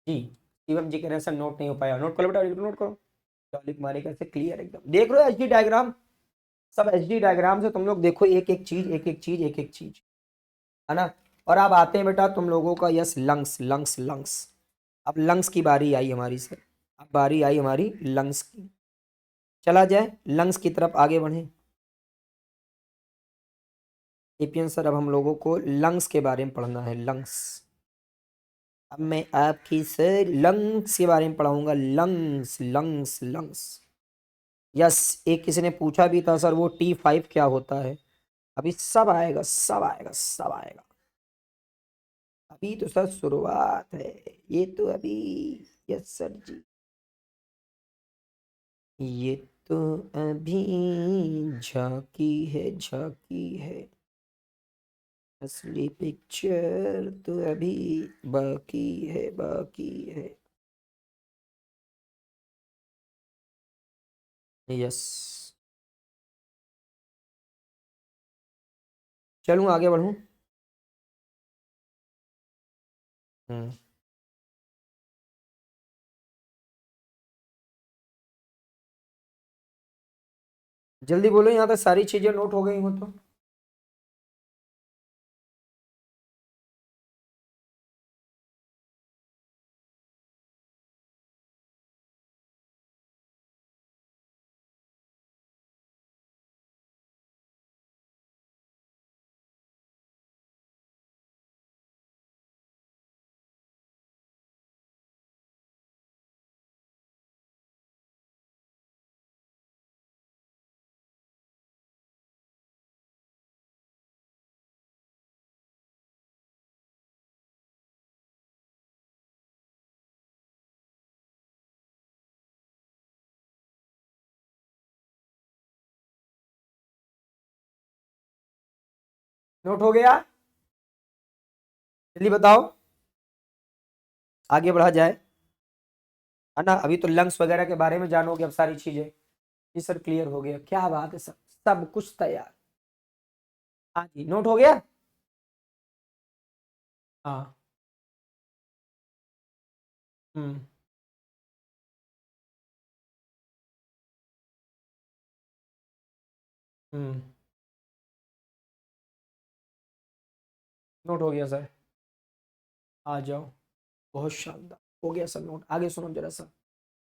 जी, शिवम जी कह रहे हैं सर नोट नहीं हो पाया, नोट करो बेटा, नोट करो। टॉलिक मारे कैसे क्लियर एकदम, देख लो एचडी डायग्राम, सब एचडी डायग्राम से तुम लोग देखो, एक एक चीज, एक एक चीज, एक एक चीज, है ना। और अब आते हैं बेटा तुम लोगों का, यस, लंग्स, लंग्स, लंग्स। अब लंग्स की बारी आई हमारी सर, अब बारी आई हमारी लंग्स की। चला जाए लंग्स की तरफ आगे बढ़े। एपीएन सर, अब हम लोगों को लंग्स के बारे में पढ़ना है, लंग्स। अब मैं आपकी सर लंग्स के बारे में पढ़ाऊंगा, लंग्स, लंग्स, लंग्स। यस, एक किसी ने पूछा भी था सर वो T5 क्या होता है। अभी सब आएगा, सब आएगा, सब आएगा। अभी तो सर शुरुआत है, ये तो अभी। यस सर जी, ये तो अभी झांकी है, झांकी है, असली पिक्चर तो अभी बाकी है, बाकी है। यस, चलूं आगे बढ़ूं। हम्म, जल्दी बोलो, यहाँ तक सारी चीजें नोट हो गई हो तो। नोट हो गया, जल्दी बताओ, आगे बढ़ा जाए, है ना। अभी तो लंग्स वगैरह के बारे में जानोगे अब सारी चीजें। जी सर क्लियर हो गया, क्या बात है सर, सब कुछ तैयार। हाँ जी, नोट हो गया। हाँ, हम्म, हम्म, नोट हो गया सर, आ जाओ, बहुत शानदार, हो गया सर नोट। आगे सुनो जरा सा,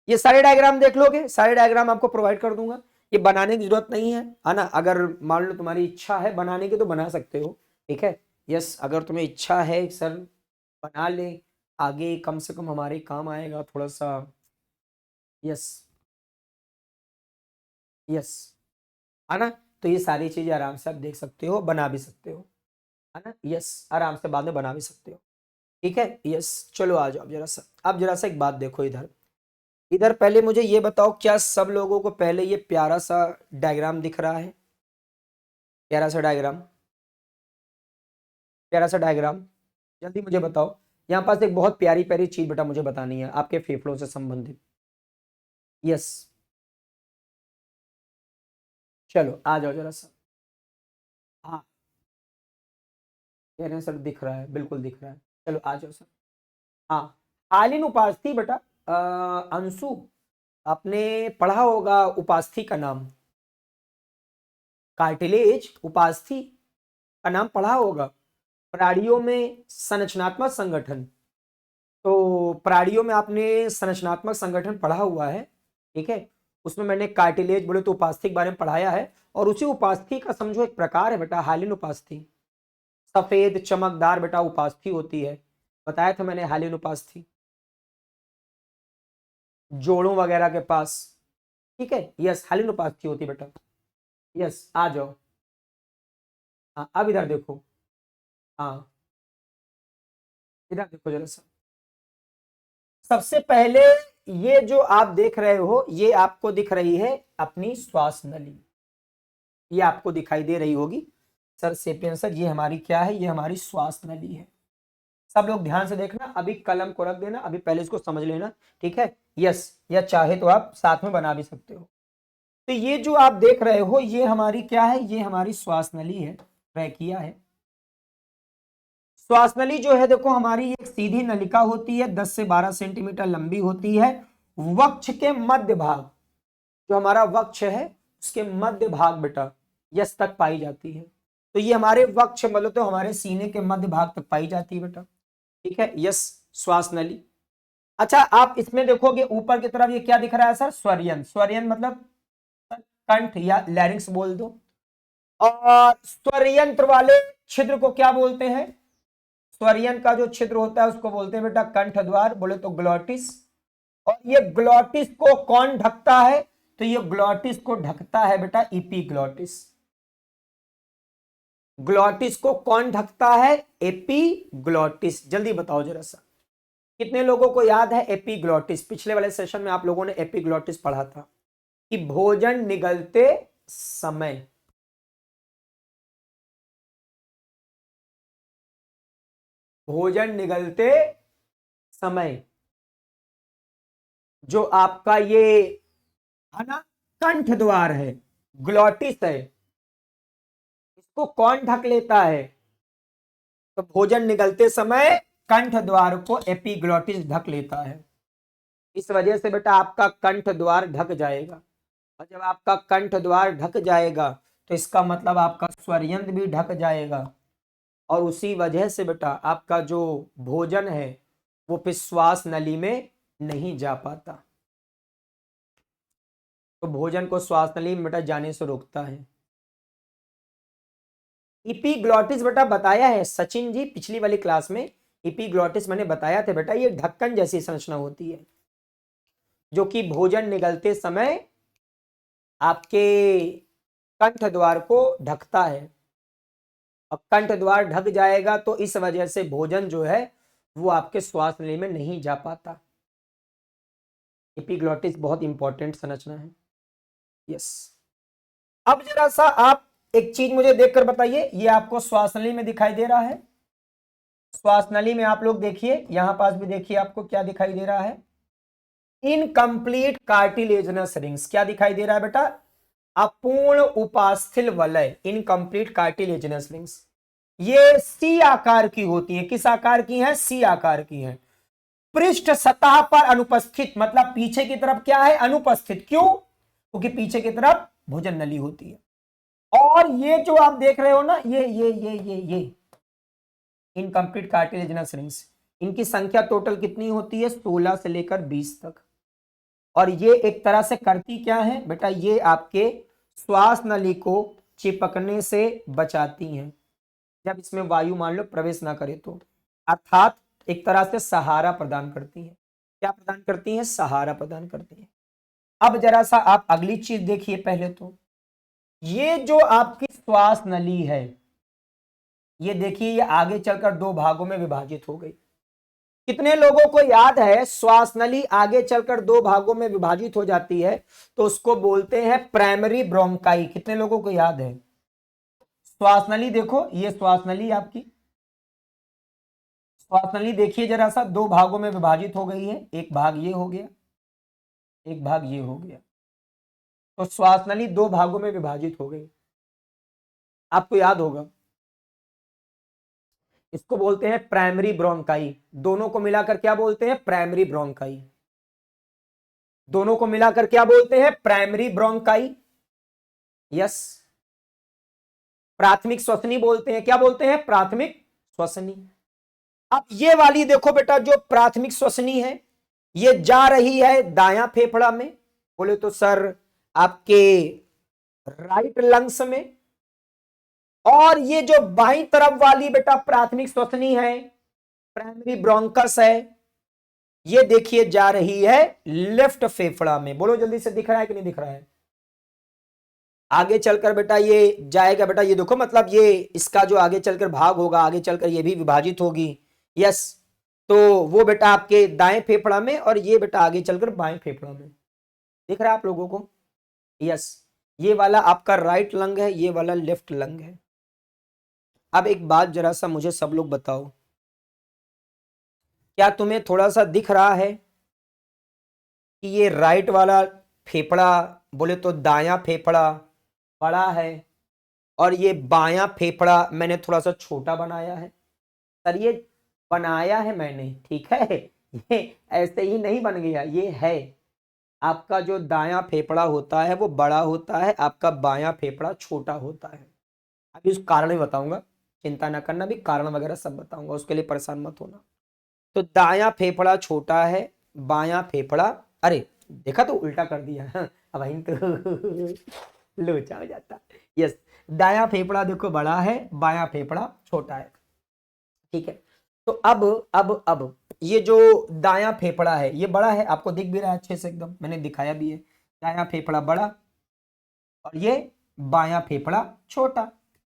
ये सारे डायग्राम देख लोगे, सारे डायग्राम आपको प्रोवाइड कर दूंगा, ये बनाने की जरूरत नहीं है ना। अगर मान लो तुम्हारी इच्छा है बनाने की तो बना सकते हो, ठीक है। यस, अगर तुम्हें इच्छा है सर बना ले, आगे कम से कम हमारे काम आएगा थोड़ा सा। यस, यस, है ना। तो ये सारी चीजें आराम से आप देख सकते हो, बना भी सकते हो, है ना। यस, आराम से बाद में बना भी सकते हो, ठीक है। यस, चलो आ जाओ जरा सा, अब जरा सा एक बात देखो इधर, इधर पहले मुझे ये बताओ, क्या सब लोगों को पहले ये प्यारा सा डायग्राम दिख रहा है, प्यारा सा डायग्राम, प्यारा सा डायग्राम, जल्दी मुझे बताओ। यहाँ पास एक बहुत प्यारी प्यारी चीज बेटा मुझे बतानी है आपके फेफड़ों से संबंधित। यस, चलो आ जाओ जरा सा। हाँ, कह रहे हैं सर दिख रहा है, बिल्कुल दिख रहा है, चलो आ जाओ सर। हाँ, आलिन उपास्थि बेटा, अंशु, आपने पढ़ा होगा उपास्थि का नाम, कार्टिलेज उपास्थि का नाम पढ़ा होगा। प्राणियों में संरचनात्मक संगठन, तो प्राणियों में आपने संरचनात्मक संगठन पढ़ा हुआ है, ठीक है। उसमें मैंने कार्टिलेज बोले तो उपास्थि के बारे में पढ़ाया है, और उसी उपास्थि का समझो एक प्रकार है बेटा हालिन उपास्थि। सफेद चमकदार बेटा उपास्थि होती है, बताया था मैंने हालिन उपास्थि, जोड़ों वगैरह के पास, ठीक है। यस, हालिन उपास्थि होती है बेटा। यस, आ जाओ। हाँ, अब इधर देखो। हाँ, इधर देखो जरा सा। सबसे पहले ये जो आप देख रहे हो, ये आपको दिख रही है अपनी श्वास नली, ये आपको दिखाई दे रही होगी। सर सेपियन सर, ये हमारी क्या है? ये हमारी श्वास नली है। सब लोग ध्यान से देखना, अभी कलम को रख देना, अभी पहले इसको समझ लेना, ठीक है। यस, या चाहे तो आप साथ में बना भी सकते हो। तो ये जो आप देख रहे हो, ये हमारी क्या है? ये हमारी श्वास नली है, ट्रैकिया है। श्वास नली जो है देखो हमारी एक सीधी नलिका होती है, 10 से 12 सेंटीमीटर लंबी होती है। वक्ष के मध्य भाग, जो हमारा वक्ष है उसके मध्य भाग बेटा यस तक पाई जाती है। तो ये हमारे वक्ष मतलब तो हमारे सीने के मध्य भाग तक पाई जाती है बेटा, ठीक है। यस, श्वास नली। अच्छा, आप इसमें देखोगे ऊपर की तरफ ये क्या दिख रहा है सर? स्वरयंत्र। स्वरयंत्र मतलब कंठ या लैरिंक्स बोल दो। और स्वरयंत्र वाले छिद्र को क्या बोलते हैं? स्वरयंत्र का जो छिद्र होता है उसको बोलते हैं बेटा कंठ द्वार, बोले तो ग्लॉटिस। और ये ग्लॉटिस को कौन ढकता है? तो ये ग्लॉटिस को ढकता है बेटा एपिग्लॉटिस। ग्लॉटिस को कौन ढकता है? एपिग्लॉटिस। जल्दी बताओ जरा सा, कितने लोगों को याद है एपिग्लॉटिस? पिछले वाले सेशन में आप लोगों ने एपिग्लॉटिस पढ़ा था कि भोजन निगलते समय, भोजन निगलते समय जो आपका ये है ना कंठ द्वार है, ग्लॉटिस है, इसको कौन ढक लेता है? तो भोजन निगलते समय कंठ द्वार को एपिग्लॉटिस ढक लेता है। इस वजह से बेटा आपका कंठ द्वार ढक जाएगा, और जब आपका कंठ द्वार ढक जाएगा तो इसका मतलब आपका स्वरयंत्र भी ढक जाएगा, और उसी वजह से बेटा आपका जो भोजन है वो फिर श्वास नली में नहीं जा पाता, तो भोजन को श्वास नली में बेटा जाने से रोकता है। इपीग्लॉटिस बेटा बताया है सचिन जी पिछली वाली क्लास में, इपीग्लॉटिस मैंने बताया था बेटा, ये ढक्कन जैसी संरचना होती है जो कि भोजन निगलते समय आपके कंठ द्वार को ढकता है। अब कंठ द्वार ढक जाएगा तो इस वजह से भोजन जो है वो आपके श्वास नली में नहीं जा पाता। एपिग्लॉटिस बहुत इंपॉर्टेंट संरचना है। यस, अब जरा सा आप एक चीज मुझे देखकर बताइए, ये आपको श्वास नली में दिखाई दे रहा है? श्वास नली में आप लोग देखिए, यहां पास भी देखिए आपको क्या दिखाई दे रहा है? Incomplete cartilaginous rings. क्या दिखाई दे रहा है बेटा? अपूर्ण उपास्थि वलय, इनकम्प्लीट कार्टिलेजनस रिंग्स। ये सी आकार की होती है। किस आकार की है? सी आकार की है। पृष्ठ सतह पर अनुपस्थित, मतलब पीछे की तरफ क्या है? अनुपस्थित। क्यों? क्योंकि पीछे की तरफ भोजन नली होती है। और ये जो आप देख रहे हो ना, ये इनकम्प्लीट कार्टिलेजनस रिंग्स, इनकी संख्या टोटल कितनी होती है? 16 से लेकर 20 तक। और ये एक तरह से करती क्या है बेटा? ये आपके श्वास नली को चिपकने से बचाती हैं, जब इसमें वायु मान लो प्रवेश ना करे तो, अर्थात एक तरह से सहारा प्रदान करती हैं। क्या प्रदान करती हैं? सहारा प्रदान करती हैं। अब जरा सा आप अगली चीज देखिए। पहले तो ये जो आपकी श्वास नली है, ये देखिए ये आगे चलकर दो भागों में विभाजित हो गई। कितने लोगों को याद है श्वास नली आगे चलकर दो भागों में विभाजित हो जाती है तो उसको बोलते हैं प्राइमरी ब्रोंकाई? कितने लोगों को याद है? श्वास नली देखो, ये श्वास नली आपकी, श्वास नली देखिए जरा सा, दो भागों में विभाजित हो गई है। एक भाग ये हो गया, एक भाग ये हो गया। तो श्वास नली दो भागों में विभाजित हो गई, आपको याद होगा। इसको बोलते हैं प्राइमरी ब्रोंकाई। दोनों को मिलाकर क्या बोलते हैं? Primary bronchi. दोनों को मिलाकर क्या बोलते हैं? Primary bronchi. यस, प्राथमिक श्वसनी बोलते हैं। क्या बोलते हैं? प्राथमिक श्वसनी। अब ये वाली देखो बेटा, जो प्राथमिक श्वसनी है ये जा रही है दायां फेफड़ा में, बोले तो सर आपके राइट लंग्स में। और ये जो बाईं तरफ वाली बेटा प्राथमिक श्वसनी है, प्राइमरी ब्रोंकस है, ये देखिए जा रही है लेफ्ट फेफड़ा में। बोलो जल्दी से, दिख रहा है कि नहीं दिख रहा है? आगे चलकर बेटा ये जाएगा बेटा, ये देखो मतलब ये इसका जो आगे चलकर भाग होगा, आगे चलकर ये भी विभाजित होगी। यस, तो वो बेटा आपके दाएं फेफड़ा में और ये बेटा आगे चलकर बाएं फेफड़ा में। दिख रहा है आप लोगों को? यस, ये वाला आपका राइट लंग है, ये वाला लेफ्ट लंग है। अब एक बात जरा सा मुझे सब लोग बताओ, क्या तुम्हें थोड़ा सा दिख रहा है कि ये राइट वाला फेफड़ा बोले तो दायां फेफड़ा बड़ा है और ये बायां फेफड़ा मैंने थोड़ा सा छोटा बनाया है? सर ये बनाया है मैंने, ठीक है, ये ऐसे ही नहीं बन गया, ये है। आपका जो दायां फेफड़ा होता है वो बड़ा होता है, आपका बायां फेफड़ा छोटा होता है। अभी उस कारण भी बताऊंगा, चिंता ना करना, भी कारण वगैरह सब बताऊंगा, उसके लिए परेशान मत होना। तो दायां फेफड़ा छोटा है, बायां फेफड़ा, अरे देखा तो उल्टा कर दिया, अब वहीं तो लोचा हो जाता। यस, दायां फेफड़ा देखो बड़ा है, बायां फेफड़ा छोटा है, ठीक है। तो अब ये जो दायां फेफड़ा है ये बड़ा है, आपको दिख भी रहा है अच्छे से, एकदम मैंने दिखाया भी है। दायां फेफड़ा बड़ा और ये बायां फेफड़ा छोटा,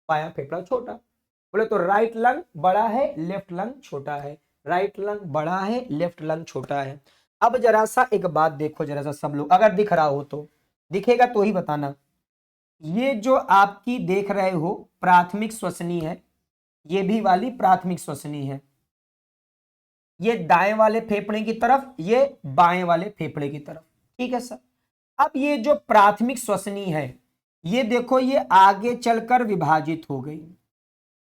बायां फेफड़ा छोटा। बोले तो राइट लंग बड़ा है, लेफ्ट लंग छोटा है, राइट लंग बड़ा है, लेफ्ट लंग छोटा है। अब जरा सा एक बात देखो, जरा सा सब लोग, अगर दिख रहा हो तो, दिखेगा तो ही बताना। ये जो आपकी देख रहे हो प्राथमिक श्वसनी है, ये भी वाली प्राथमिक श्वसनी है, ये दाएं वाले फेफड़े की तरफ, ये बाएं वाले फेफड़े की तरफ, ठीक है सर। अब ये जो प्राथमिक श्वसनी है, ये देखो ये आगे चलकर विभाजित हो गई,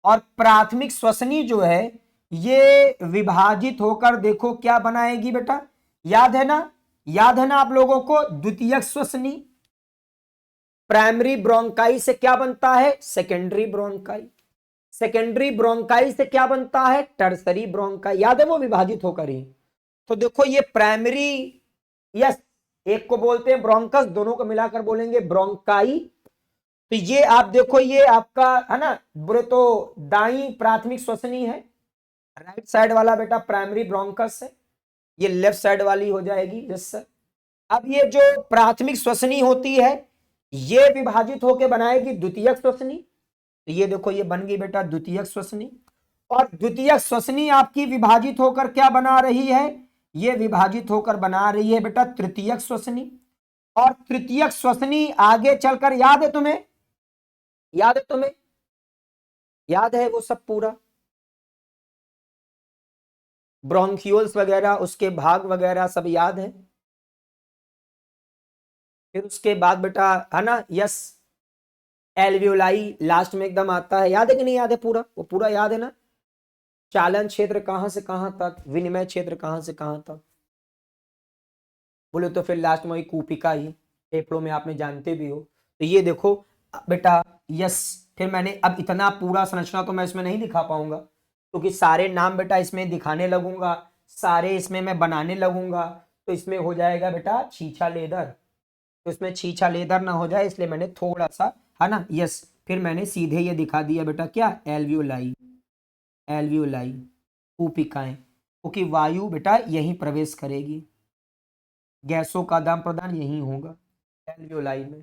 और प्राथमिक श्वसनी जो है ये विभाजित होकर देखो क्या बनाएगी बेटा, याद है ना, याद है ना आप लोगों को? द्वितीयक श्वसनी। प्राइमरी ब्रोंकाई से क्या बनता है? Secondary bronchi. सेकेंडरी ब्रोंकाई से क्या बनता है? Tertiary bronchi. याद है, वो विभाजित होकर ही। तो देखो ये प्राइमरी, यस, एक को बोलते हैं ब्रोंकस, दोनों को मिलाकर बोलेंगे ब्रोंकाई। तो ये आप देखो ये आपका है ना, बोले तो दाई प्राथमिक श्वसनी है, राइट साइड वाला बेटा प्राइमरी ब्रोंकस है, ये लेफ्ट साइड वाली हो जाएगी। Yes sir. अब ये जो प्राथमिक श्वसनी होती है ये विभाजित होकर बनाएगी द्वितीयक श्वसनी। तो ये देखो ये बन गई बेटा द्वितीयक श्वसनी, और द्वितीयक श्वसनी आपकी विभाजित होकर क्या बना रही है? ये विभाजित होकर बना रही है बेटा तृतीयक श्वसनी। और तृतीयक श्वसनी आगे चलकर, याद है तुम्हें, याद है तुम्हें, याद है वो सब पूरा, ब्रोंकियोल्स वगैरह उसके भाग वगैरह सब याद है? फिर उसके बाद बेटा है ना, यस, एल्वियोलाई लास्ट में एकदम आता है, याद है कि नहीं याद है? पूरा वो पूरा याद है ना? चालन क्षेत्र कहां से कहां तक, विनिमय क्षेत्र कहां से कहां तक, बोले तो फिर लास्ट में वही कूपिका ही, फेफड़ों में आपने जानते भी हो। तो ये देखो बेटा, यस, फिर मैंने अब इतना पूरा संरचना तो मैं इसमें नहीं दिखा पाऊंगा, क्योंकि सारे नाम बेटा इसमें दिखाने लगूंगा, सारे इसमें मैं बनाने लगूंगा, तो इसमें हो जाएगा बेटा छीछा लेदर। तो इसमें छीछा लेदर ना हो जाए इसलिए मैंने थोड़ा सा, है ना, यस, फिर मैंने सीधे ये दिखा दिया बेटा क्या, एल्वियोलाई, एल्वियोलाई, कूपिकाएं, क्योंकि वायु बेटा यहीं प्रवेश करेगी, गैसों का आदान प्रदान यहीं होगा एल्वियोलाई में,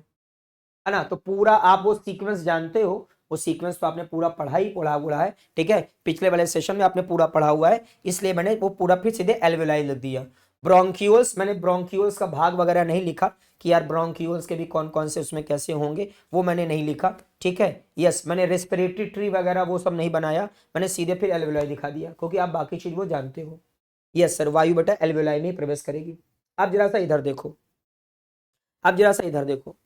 है ना। तो पूरा आप वो सीक्वेंस जानते हो, वो सीक्वेंस तो आपने पूरा पढ़ा हुआ है, ठीक है, पिछले वाले सेशन में आपने पूरा पढ़ा हुआ है, इसलिए मैंने वो पूरा फिर सीधे एल्वियोलाई लिख दिया। ब्रोंकियोल्स, मैंने ब्रोंकियोल्स का भाग वगैरह नहीं लिखा कि यार ब्रोंकियोल्स के भी कौन कौन से उसमें कैसे होंगे, वो मैंने नहीं लिखा, ठीक है। यस, मैंने रेस्पिरेटरी ट्री वगैरह वो सब नहीं बनाया, मैंने सीधे फिर एल्वियोलाई दिखा दिया, क्योंकि आप बाकी चीज वो जानते हो। यस सर, वायु बेटा एल्वियोलाई में प्रवेश करेगी। अब जरा सा इधर देखो, अब जरा सा इधर देखो,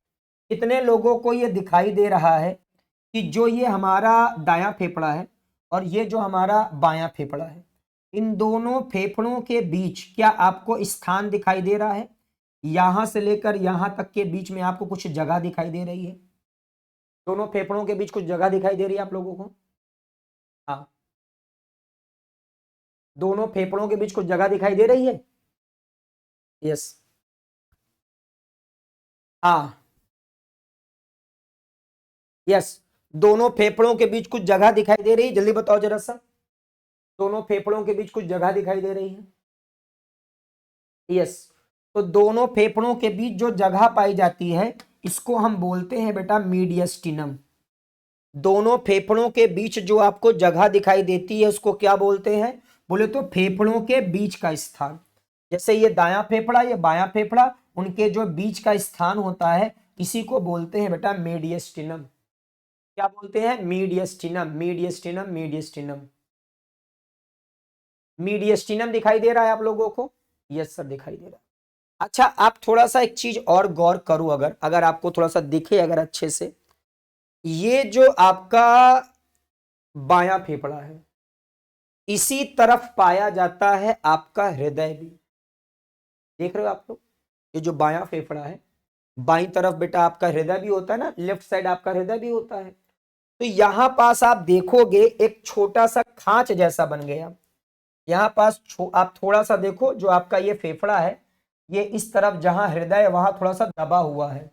कितने लोगों को ये दिखाई दे रहा है कि जो ये हमारा दायां फेफड़ा है और ये जो हमारा बायां फेफड़ा है, इन दोनों फेफड़ों के बीच क्या आपको स्थान दिखाई दे रहा है? यहां से लेकर यहां तक के बीच में आपको कुछ जगह दिखाई दे रही है? दोनों फेफड़ों के बीच कुछ जगह दिखाई दे रही है आप लोगों को? हाँ, दोनों फेफड़ों के बीच कुछ जगह दिखाई दे रही है? यस, हाँ यस, दोनों फेफड़ों के बीच कुछ जगह दिखाई दे रही है, जल्दी बताओ जरा सा, दोनों फेफड़ों के बीच कुछ जगह दिखाई दे रही है। यस, तो दोनों फेफड़ों के बीच जो जगह पाई जाती है इसको हम बोलते हैं बेटा मीडियस्टिनम। दोनों फेफड़ों के बीच जो आपको जगह दिखाई देती है उसको क्या बोलते हैं, बोले तो फेफड़ों के बीच का स्थान। जैसे ये दायां फेफड़ा ये बायां फेफड़ा, उनके जो बीच का स्थान होता है इसी को बोलते हैं बेटा मीडियस्टिनम। क्या बोलते हैं, मीडियस्टिनम, मीडियस्टिनम, मीडियस्टिनम। मीडियस्टिनम दिखाई दे रहा है आप लोगों को? यस सर दिखाई दे रहा है। अच्छा आप थोड़ा सा एक चीज और गौर करो, अगर अगर आपको थोड़ा सा दिखे अगर अच्छे से, ये जो आपका बायां फेफड़ा है इसी तरफ पाया जाता है आपका हृदय भी। देख रहे हो आप लोग, ये जो बायां फेफड़ा है बाईं तरफ बेटा आपका हृदय भी होता है ना, लेफ्ट साइड आपका हृदय भी होता है। तो यहां पास आप देखोगे एक छोटा सा खांच जैसा बन गया। यहां पास आप थोड़ा सा देखो, जो आपका ये फेफड़ा है ये इस तरफ जहां हृदय है वहां थोड़ा सा दबा हुआ है।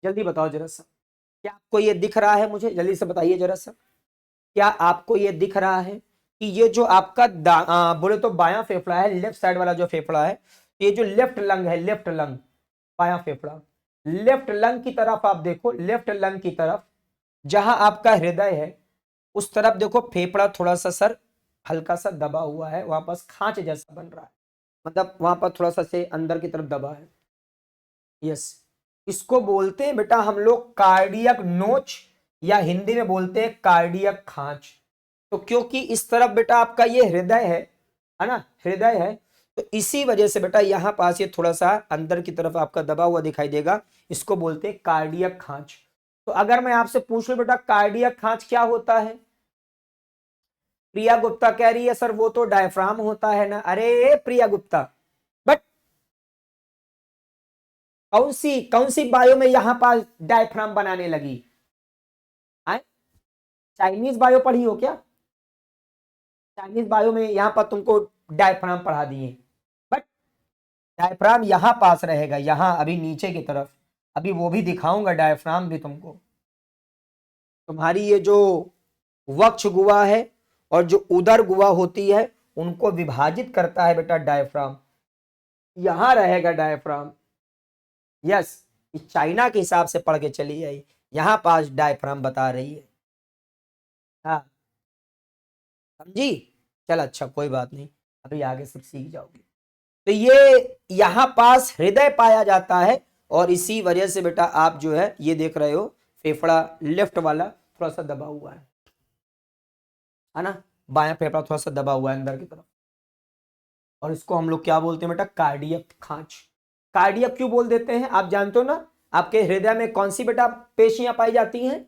जल्दी बताओ जरा सा, क्या आपको ये दिख रहा है? मुझे जल्दी से बताइए जरा सा, क्या आपको ये दिख रहा है कि ये जो आपका बोले तो बायां फेफड़ा है, लेफ्ट साइड वाला जो फेफड़ा है, ये जो लेफ्ट लंग है, लेफ्ट लंग, बायां फेफड़ा, लेफ्ट लंग की तरफ आप देखो, लेफ्ट लंग की तरफ जहां आपका हृदय है उस तरफ देखो फेफड़ा थोड़ा सा सर हल्का सा दबा हुआ है, वहां पास खांच जैसा बन रहा है, मतलब वहां पर थोड़ा सा से अंदर की तरफ दबा है। यस, इसको बोलते हैं बेटा हम लोग कार्डियक नोच, या हिंदी में बोलते हैं कार्डियक खांच। तो क्योंकि इस तरफ बेटा आपका ये हृदय है ना, हृदय है, तो इसी वजह से बेटा यहां पास ये थोड़ा सा अंदर की तरफ आपका दबा हुआ दिखाई देगा, इसको बोलते हैं कार्डियक खांच। तो अगर मैं आपसे पूछ लूं बेटा कार्डियक खांच क्या होता है, प्रिया गुप्ता कह रही है सर वो तो डायफ्राम होता है ना। अरे प्रिया गुप्ता, बट कौन सी बायो में यहां पास डायफ्राम बनाने लगी? आए, चाइनीज बायो पढ़ी हो क्या? चाइनीज बायो में यहां पर तुमको डायफ्राम पढ़ा दिए, बट डायफ्राम यहां पास रहेगा, यहां अभी नीचे की तरफ, अभी वो भी दिखाऊंगा डायफ्राम भी तुमको। तुम्हारी ये जो वक्ष गुहा है और जो उदर गुहा होती है उनको विभाजित करता है बेटा डायफ्राम, यहां रहेगा डायफ्राम। यस, चाइना के हिसाब से पढ़ के चली आई, यहां पास डायफ्राम बता रही है। हाँ समझी, चल अच्छा कोई बात नहीं, अभी आगे सब सीख जाओगे। तो ये यहां पास हृदय पाया जाता है और इसी वजह से बेटा आप जो है ये देख रहे हो फेफड़ा लेफ्ट वाला थोड़ा सा दबा हुआ है ना, बायां फेफड़ा थोड़ा सा दबा हुआ है अंदर की तरफ, और इसको हम लोग क्या बोलते हैं बेटा कार्डियक खांच। कार्डियक क्यों बोल देते हैं आप जानते हो ना, आपके हृदय में कौन सी बेटा पेशियां पाई जाती हैं,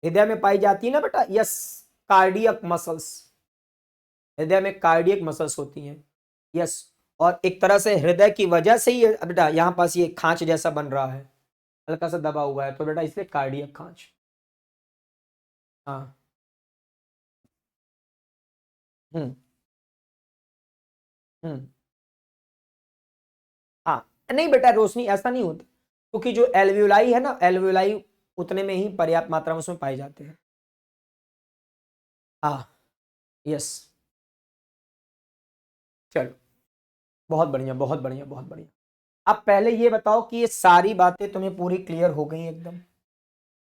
हृदय में पाई जाती है ना बेटा, यस कार्डियक मसल्स, हृदय में कार्डियक मसल्स होती हैं। यस, और एक तरह से हृदय की वजह से ही बेटा यहाँ पास ये खांच जैसा बन रहा है, हल्का सा दबा हुआ है, तो बेटा इसलिए कार्डियक खांच। हाँ हम्म हम्म हाँ, नहीं बेटा रोशनी ऐसा नहीं होता, क्योंकि जो एल्वियोलाई है ना, एल्वियोलाई उतने में ही पर्याप्त मात्रा में उसमें पाए जाते हैं। हाँ यस, चलो बहुत बढ़िया बहुत बढ़िया बहुत बढ़िया। अब पहले ये बताओ कि ये सारी बातें तुम्हें पूरी क्लियर हो गई एकदम,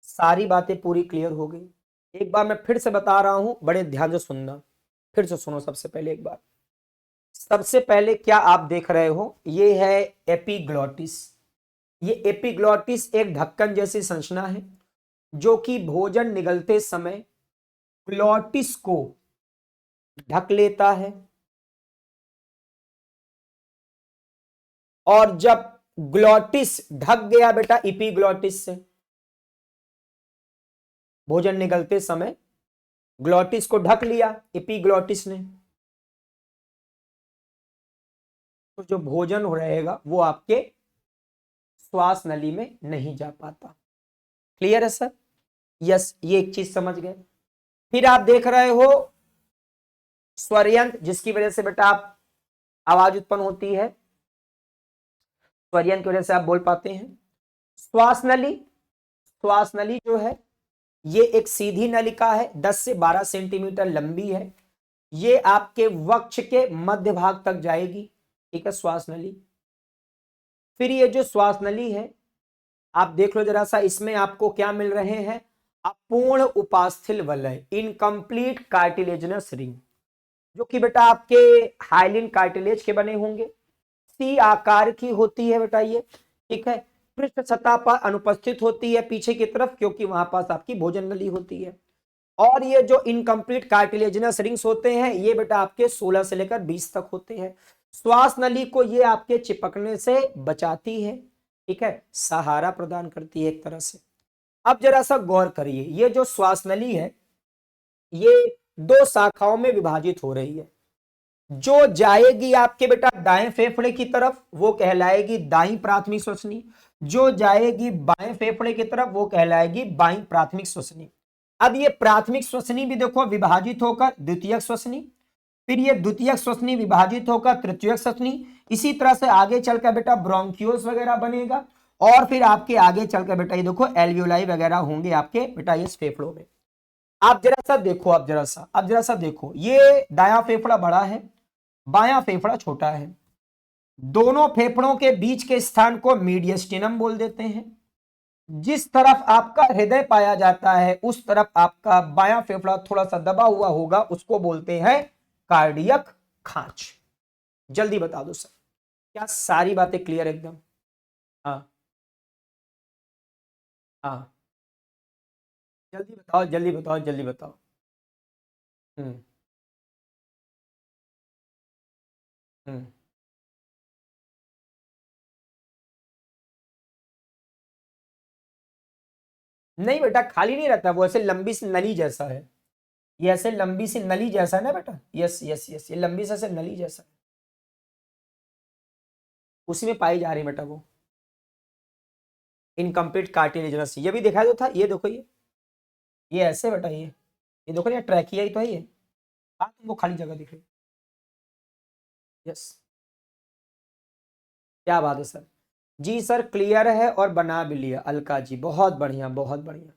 सारी बातें पूरी क्लियर हो गई? एक बार मैं फिर से बता रहा हूं, बड़े ध्यान से सुनना, फिर से सुनो सबसे पहले एक बार। सबसे पहले क्या आप देख रहे हो, ये है एपिग्लॉटिस। ये एपिग्लॉटिस एक ढक्कन जैसी संरचना है जो कि भोजन निगलते समय ग्लॉटिस को ढक लेता है, और जब ग्लॉटिस ढक गया बेटा इपीग्लॉटिस से, भोजन निगलते समय ग्लॉटिस को ढक लिया इपीग्लॉटिस ने, तो जो भोजन रहेगा वो आपके श्वास नली में नहीं जा पाता। क्लियर है सर? यस, ये एक चीज समझ गए। फिर आप देख रहे हो स्वरयंत्र, जिसकी वजह से बेटा आप आवाज उत्पन्न होती है, स्वरियन की वजह से आप बोल पाते हैं। श्वास नली, श्वास नली जो है ये एक सीधी नलिका है, 10 से 12 सेंटीमीटर लंबी है। ये आपके वक्ष के मध्य भाग तक जाएगी, ठीक है, श्वास नली। फिर ये जो श्वास नली है आप देख लो जरा सा, इसमें आपको क्या मिल रहे हैं, अपूर्ण उपास्थि वलय, इनकम्प्लीट कार्टिलेजनस रिंग, जो कि बेटा आपके हाइलिन कार्टिलेज के बने होंगे। सी आकार की होती है बेटा ये, ठीक है। पृष्ठ सतह पर अनुपस्थित होती है पीछे की तरफ, क्योंकि वहां पास आपकी भोजन नली होती है। और ये जो इनकम्प्लीट कार्टिलेजनस रिंग्स होते हैं ये बेटा आपके 16 से लेकर 20 तक होते हैं। श्वास नली को ये आपके चिपकने से बचाती है, ठीक है, सहारा प्रदान करती है एक तरह से। अब जरा सा गौर करिए, ये जो श्वास नली है ये दो शाखाओं में विभाजित हो रही है। जो जाएगी आपके बेटा दाएं फेफड़े की तरफ वो कहलाएगी दाईं प्राथमिक श्वसनी, जो जाएगी बाएं फेफड़े की तरफ वो कहलाएगी बाईं प्राथमिक श्वसनी। अब ये प्राथमिक श्वसनी भी देखो विभाजित होकर द्वितीयक श्वसनी, फिर ये द्वितीयक श्वसनी विभाजित होकर तृतीयक श्वसनी, इसी तरह से आगे चलकर बेटा ब्रोंकियोल्स वगैरह बनेगा, और फिर आपके आगे चलकर बेटा ये देखो एल्वियोलाई वगैरह होंगे आपके बेटा ये फेफड़ों में। आप जरा सा देखो, आप जरा सा देखो, ये दायां फेफड़ा बड़ा है, बायां फेफड़ा छोटा है। दोनों फेफड़ों के बीच के स्थान को मीडियस्टिनम बोल देते हैं। जिस तरफ आपका हृदय पाया जाता है उस तरफ आपका बायां फेफड़ा थोड़ा सा दबा हुआ होगा, उसको बोलते हैं कार्डियक खांच। जल्दी बता दो सर, क्या सारी बातें क्लियर एकदम? हाँ हाँ, जल्दी बताओ जल्दी बताओ जल्दी बताओ। हम्म हम्म नहीं बेटा खाली नहीं रहता, वो ऐसे लंबी सी नली जैसा है। ये ऐसे लंबी सी नली जैसा है ना बेटा, यस यस यस, ये लंबी सा से नली जैसा है, उसी में पाई जा रही बेटा वो इनकम्प्लीट कार्टिलेजनस। ये भी दिखाई दो था, ये देखो ये ऐसे बेटा, ये देखो ये ट्रैकिया ही तो है ये। हाँ तुमको खाली जगह दिख रही, यस, क्या बात है सर। जी सर क्लियर है और बना भी लिया अलका जी, बहुत बढ़िया बहुत बढ़िया।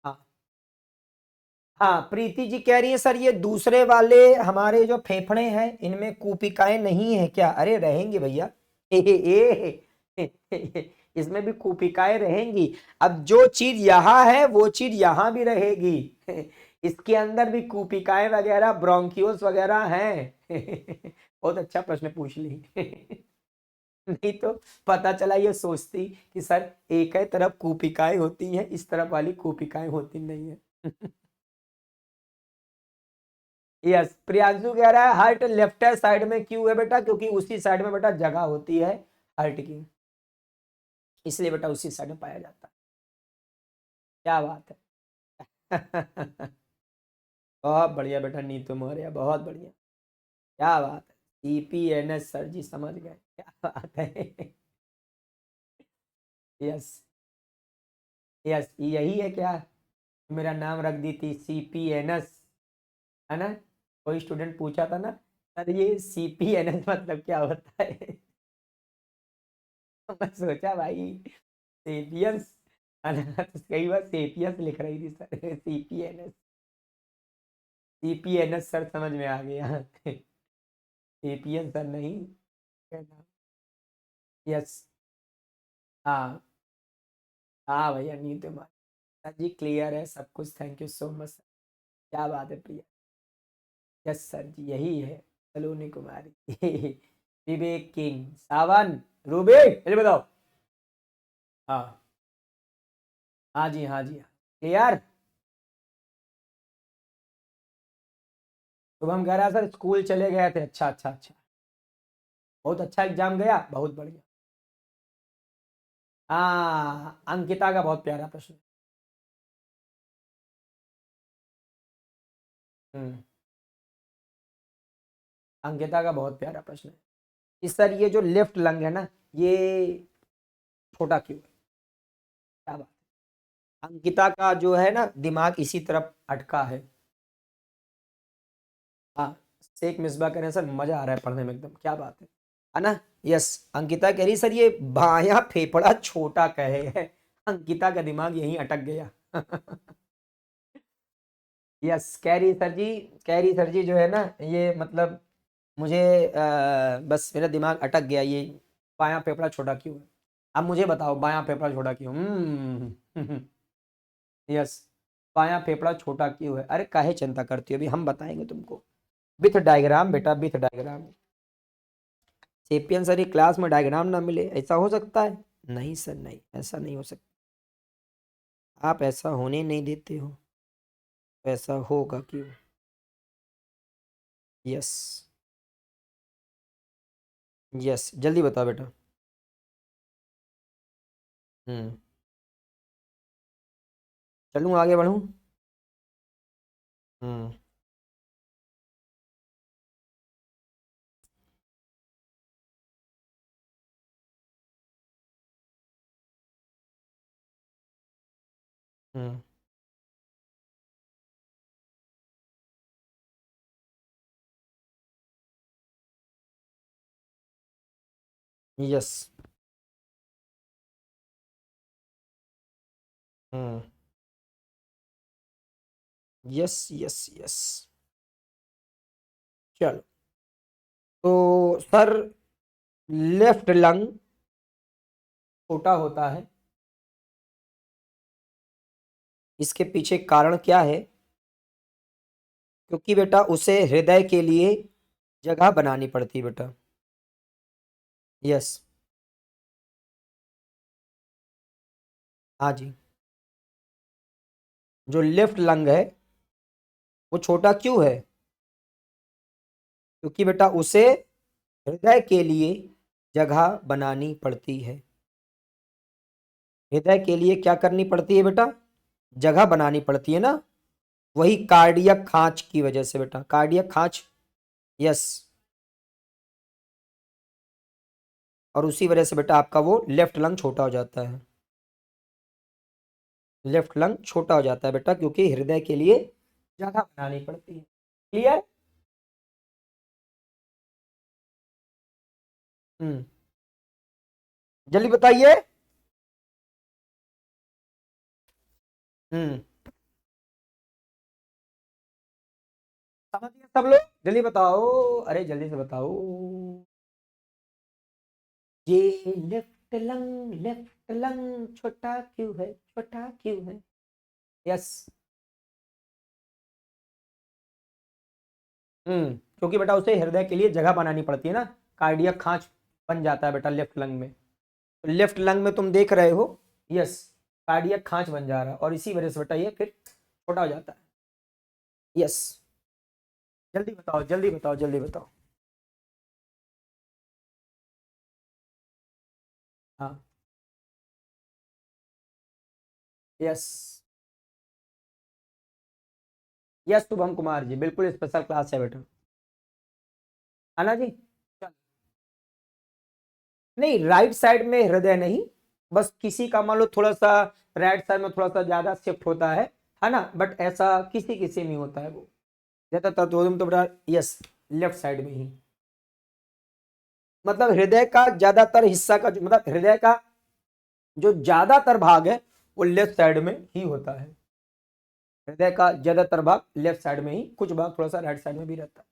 हाँ हाँ, प्रीति जी कह रही है सर ये दूसरे वाले हमारे जो फेफड़े हैं इनमें कूपिकाएं नहीं है क्या? अरे रहेंगे भैया इसमें भी कूपिकाएं रहेंगी। अब जो चीज यहाँ है वो चीज यहाँ भी रहेगी इसके अंदर भी कूपिकाएं वगैरह ब्रोंकियोल्स वगैरह हैं बहुत अच्छा प्रश्न पूछ ली नहीं तो पता चला ये सोचती कि सर एक ही तरफ कूपिकाएं होती हैं, इस तरफ वाली कूपिकाएं होती नहीं है यस, प्रियांशु कह रहा है हार्ट लेफ्ट साइड में क्यों है बेटा? क्योंकि उसी साइड में बेटा जगह होती है हार्ट की, इसलिए बेटा उसी साइड में पाया जाता है। क्या बात है बहुत बढ़िया बेटा नीतू मौर्य, बहुत बढ़िया, क्या बात है। सीपीएनएस सर जी समझ गए, क्या बात है यस यस, यही है क्या, मेरा नाम रख दी थी सीपीएनएस, है ना? कोई स्टूडेंट पूछा था ना सर ये सीपीएनएस मतलब क्या होता है मैं सोचा भाई सेपियंस, है ना, तो कई बार सेपियंस लिख रही थी सर सीपीएनएस, सीपीएनएस सर समझ में आ गया सेपियंस सर नहीं, क्या नाम? यस, हाँ हाँ भैया नीतू सर जी क्लियर है सब कुछ, thank you so much sir, क्या बात है प्रिया, यस सर जी यही है। सलोनी कुमारी विवेक किंग, सावन, रूबी, जल्दी बताओ। हाँ हाँ जी हाँ जी क्लियर। शुभम कह रहा सर स्कूल चले गए थे, अच्छा अच्छा अच्छा, बहुत अच्छा एग्जाम गया, बहुत बढ़िया। हाँ अंकिता का बहुत प्यारा प्रश्न। हम्म, अंकिता का बहुत प्यारा प्रश्न है कि सर ये जो लेफ्ट लंग है ना ये छोटा क्यों है? क्या बात है, अंकिता का जो है ना दिमाग इसी तरफ अटका है। हाँ, शेख मिसबा कह रहे हैं सर मजा आ रहा है पढ़ने में एकदम, क्या बात है। है ना। यस, अंकिता कह रही सर ये बायां फेफड़ा छोटा कहे है। अंकिता का दिमाग यहीं अटक गया। यस, कैरी सर जी जो है ना, ये मतलब मुझे बस मेरा दिमाग अटक गया, ये बायां फेफड़ा छोटा क्यों है। अब मुझे बताओ बायां फेफड़ा छोटा क्यों। यस, बायां फेफड़ा छोटा क्यों है, अरे काहे चिंता करती हो, अभी हम बताएंगे तुमको। विथ डायग्राम बेटा, विथ डायग्राम। सेपियन सर ये क्लास में डायग्राम ना मिले, ऐसा हो सकता है? नहीं सर नहीं, ऐसा नहीं हो सकता, आप ऐसा होने नहीं देते हो, ऐसा होगा क्यों। यस, यस जल्दी बताओ बेटा। हम्म, चलूँ आगे बढ़ूँ। हम्म, हम्म, यस, हम्म, यस, यस, यस। चलो, तो सर लेफ्ट लंग छोटा होता है, इसके पीछे कारण क्या है? क्योंकि बेटा उसे हृदय के लिए जगह बनानी पड़ती है बेटा। यस, हाँ जी। जो लेफ्ट लंग है वो छोटा क्यों है? क्योंकि बेटा उसे हृदय के लिए जगह बनानी पड़ती है। हृदय के लिए क्या करनी पड़ती है बेटा? जगह बनानी पड़ती है ना। वही कार्डियक खांच की वजह से बेटा, कार्डियक खांच। यस, और उसी वजह से बेटा आपका वो लेफ्ट लंग छोटा हो जाता है। लेफ्ट लंग छोटा हो जाता है बेटा क्योंकि हृदय के लिए जगह बनानी पड़ती है। क्लियर? हम्म, जल्दी बताइए। हम्म, समझ गए सब लोग? जल्दी बताओ, अरे जल्दी से बताओ। ये लेफ्ट लंग छोटा क्यों है, छोटा क्यों है? यस। क्योंकि बेटा उसे हृदय के लिए जगह बनानी पड़ती है ना, कार्डियक खांच बन जाता है बेटा लेफ्ट लंग में। तो लेफ्ट लंग में तुम देख रहे हो, यस, कार्डियक खांच बन जा रहा है और इसी वजह से बेटा ये फिर छोटा हो जाता है। यस, जल्दी बताओ, जल्दी बताओ, जल्दी बताओ। हाँ, यस, यस शुभम कुमार जी, बिल्कुल स्पेशल क्लास है बेटा। है ना जी। चल, नहीं राइट साइड में हृदय नहीं, बस किसी का मान लो थोड़ा सा राइट साइड में थोड़ा सा ज्यादा शिफ्ट होता है ना, बट ऐसा किसी किसी में होता है वो, ज्यादातर तो तुम तो बेटा यस लेफ्ट साइड में ही, मतलब हृदय का ज्यादातर हिस्सा का मतलब हृदय का जो ज्यादातर भाग है वो लेफ्ट साइड में ही होता है। हृदय का ज्यादातर भाग लेफ्ट साइड में ही, कुछ भाग थोड़ा सा राइट साइड में भी रहता है,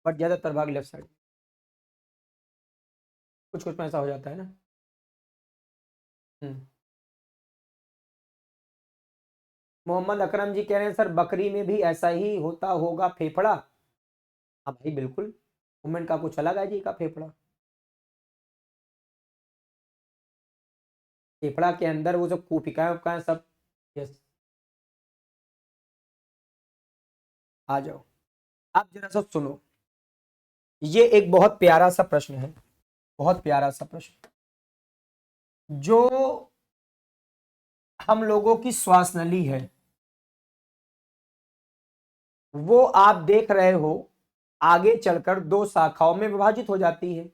बट ज्यादातर भाग लेफ्ट साइड। कुछ कुछ में ऐसा हो जाता है ना। हम्म, मोहम्मद अकरम जी कह रहे हैं सर बकरी में भी ऐसा ही होता होगा फेफड़ा। हाँ भाई बिल्कुल, वुमेन का कुछ अलग है जी का फेफड़ा। फेफड़ा के अंदर वो जो कोशिकाएं उपकाएं सब। यस, आ जाओ, आप जरा सा सुनो, ये एक बहुत प्यारा सा प्रश्न है, बहुत प्यारा सा प्रश्न। जो हम लोगों की श्वास नली है वो आप देख रहे हो आगे चलकर दो शाखाओं में विभाजित हो जाती है।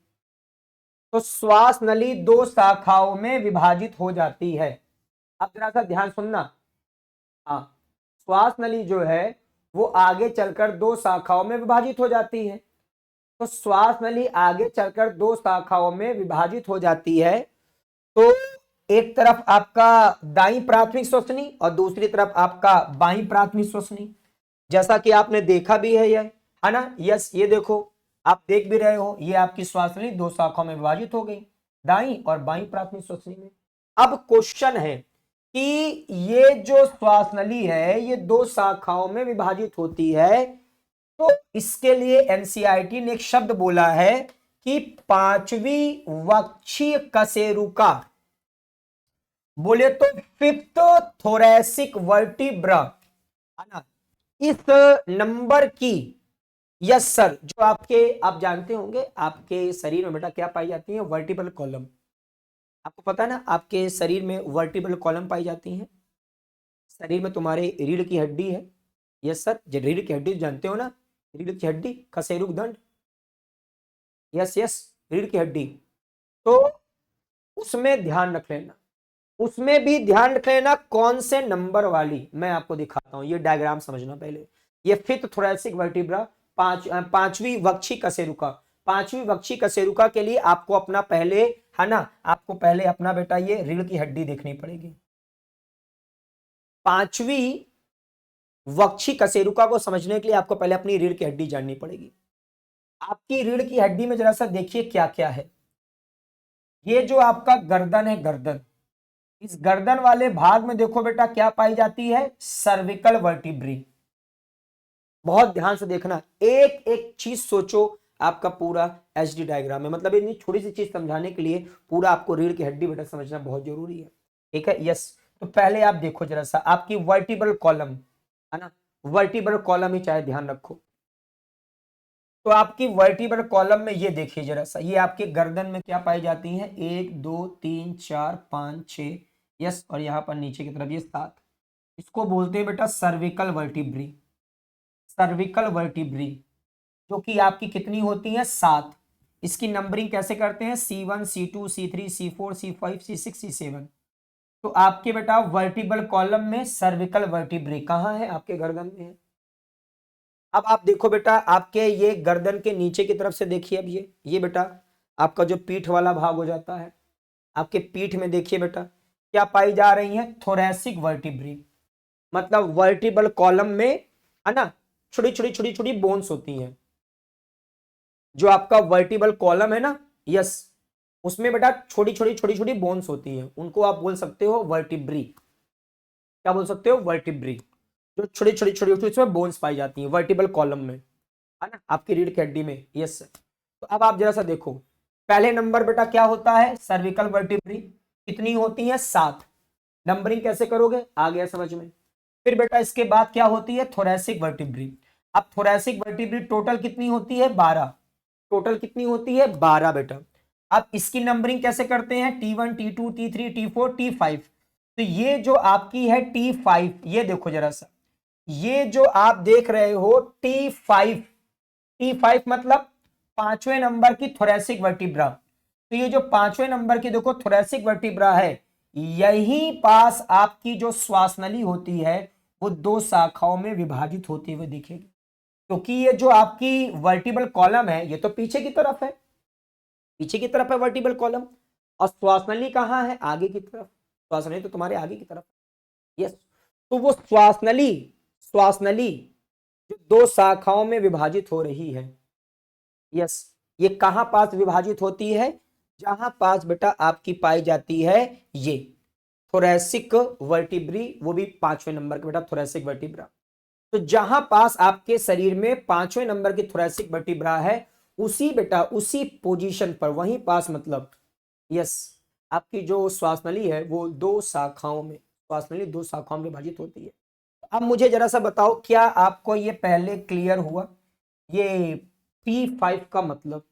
तो श्वास नली दो शाखाओं में विभाजित हो जाती है। अब जरा सा ध्यान सुनना। हाँ, श्वास नली जो है वो आगे चलकर दो शाखाओं में विभाजित हो जाती है। तो श्वास नली आगे चलकर दो शाखाओं में विभाजित हो जाती है। तो एक तरफ आपका दाईं प्राथमिक श्वसनी और दूसरी तरफ आपका बाईं प्राथमिक श्वसनी, जैसा कि आपने देखा भी है यह, है ना। यस, ये देखो आप देख भी रहे हो, ये आपकी श्वास नली दो शाखाओं में विभाजित हो गई, दाईं और बाईं प्राथमिक श्वसनी में। अब क्वेश्चन है कि ये जो श्वास नली है ये दो शाखाओं में विभाजित होती है, तो इसके लिए एनसीईआरटी ने एक शब्द बोला है कि पांचवी वक्षीय कशेरुका, बोले तो फिफ्थ थोरैसिक वर्टिब्रा, है ना, इस नंबर की, यस सर, जो आपके आप जानते होंगे आपके शरीर में बेटा क्या पाई जाती है, वर्टिब्रल कॉलम। आपको पता है ना आपके शरीर में वर्टिब्रल कॉलम पाई जाती हैं। शरीर में तुम्हारे रीढ़ की हड्डी है, यस सर, जो रीढ़ की हड्डी जानते हो ना, रीढ़ की हड्डी, कशेरुक दंड, यस यस, रीढ़ की हड्डी। तो उसमें ध्यान रख लेना, उसमें भी ध्यान रख लेना कौन से नंबर वाली, मैं आपको दिखाता हूं, ये डायग्राम समझना पहले। ये फिफ्थ थोरैसिक वर्टिब्रा, पांचवी वक्षी कशेरुका, पांचवी वक्षी कशेरुका के लिए आपको अपना पहले, है ना, आपको पहले अपना बेटा ये रीढ़ की हड्डी देखनी पड़ेगी। पांचवी वक्षी कशेरुका को समझने के लिए आपको पहले अपनी रीढ़ की हड्डी जाननी पड़ेगी। आपकी रीढ़ की हड्डी में जरा सा देखिए क्या क्या है। ये जो आपका गर्दन है, गर्दन, इस गर्दन वाले भाग में देखो बेटा क्या पाई जाती है, सर्विकल वर्टिब्री। बहुत ध्यान से देखना, एक एक चीज सोचो, आपका पूरा एचडी डायग्राम में, मतलब इतनी छोटी सी चीज समझाने के लिए पूरा आपको रीढ़ की हड्डी बेटा समझना बहुत जरूरी है। ठीक है, यस। तो पहले आप देखो जरा सा आपकी वर्टिब्रल कॉलम, है ना, वर्टिब्रल कॉलम ही चाहे ध्यान रखो। तो आपकी वर्टिब्रल कॉलम में ये देखिए जरा सा, ये आपके गर्दन में क्या पाई जाती हैं, 1 2 3 4 5 6, यस, और यहां पर नीचे की तरफ ये 7। इसको बोलते हैं बेटा सर्विकल वर्टिब्री, सर्विकल वर्टिब्री, जो कि आपकी कितनी होती है, 7। इसकी नंबरिंग कैसे करते हैं, C1 C2 C3 C4 C5 C6 C7। तो आपके बेटा वर्टिब्रल कॉलम में सर्विकल वर्टिब्री कहां है, आपके गर्दन में है। अब आप देखो बेटा आपके ये गर्दन के नीचे की तरफ से देखिए, अब ये बेटा आपका जो पीठ वाला भाग हो जाता है, आपके पीठ में देखिए बेटा क्या पाई जा रही है, थोरैसिक वर्टिब्री, मतलब वर्टिब्रल कॉलम में, है ना, छोटी छोटी छोटी छोटी बोन्स होती हैं। जो आपका वर्टिब्रल कॉलम है ना, यस, उसमें बेटा छोटी छोटी छोटी छोटी बोन्स होती हैं, उनको आप बोल सकते हो वर्टिब्री। क्या बोल सकते हो, वर्टिब्री, जो छोटी छोटी छोटी छोटी उसमें बोन्स पाई जाती हैं वर्टिब्रल कॉलम में, है ना, आपकी रीढ़ की हड्डी में, यस। तो अब आप जरा सा देखो, पहले नंबर बेटा क्या होता है, सर्विकल वर्टिब्री, कितनी होती है, 7। नंबरिंग कैसे करोगे, आ गया समझ में। फिर बेटा इसके बाद क्या होती है, थोरैसिक वर्टिब्री। अब थोरैसिक वर्टिब्री टोटल कितनी होती है, 12। टोटल कितनी होती है, 12 बेटा। अब इसकी नंबरिंग कैसे करते हैं, T1 T2 T3 T4 T5। तो ये जो आपकी है T5, ये देखो जरा सा, ये जो आप देख रहे हो T5, T5 मतलब पांचवें नंबर की थोरैसिक वर्टिब्रा। तो ये जो पांचवें नंबर की देखो थोरैसिक वर्टिब्रा है, यही पास आपकी जो श्वास नली होती है वो दो शाखाओं में विभाजित होते हुए दिखेगी, क्योंकि ये जो आपकी वर्टिब्रल कॉलम है ये तो पीछे की तरफ है, पीछे की तरफ है वर्टिब्रल कॉलम, और श्वास नली कहां है, आगे की तरफ। श्वास नली तो तुम्हारे आगे की तरफ, यस। तो वो श्वास नली, श्वास नली जो दो शाखाओं में विभाजित हो रही है, यस, ये कहां पास विभाजित होती है, जहां पास बेटा आपकी पाई जाती है ये थोरैसिक वर्टिब्री, वो भी पांचवें नंबर के बेटा थोरैसिक वर्टिब्रा। तो जहां पास आपके शरीर में पांचवें नंबर की थोरैसिक वर्टिब्रा है, उसी बेटा उसी पोजीशन पर, वहीं पास मतलब, यस, आपकी जो श्वास नली है वो दो शाखाओं में, श्वास नली दो शाखाओं में विभाजित होती है। अब मुझे जरा सा बताओ, क्या आपको ये पहले क्लियर हुआ, ये T5 का मतलब,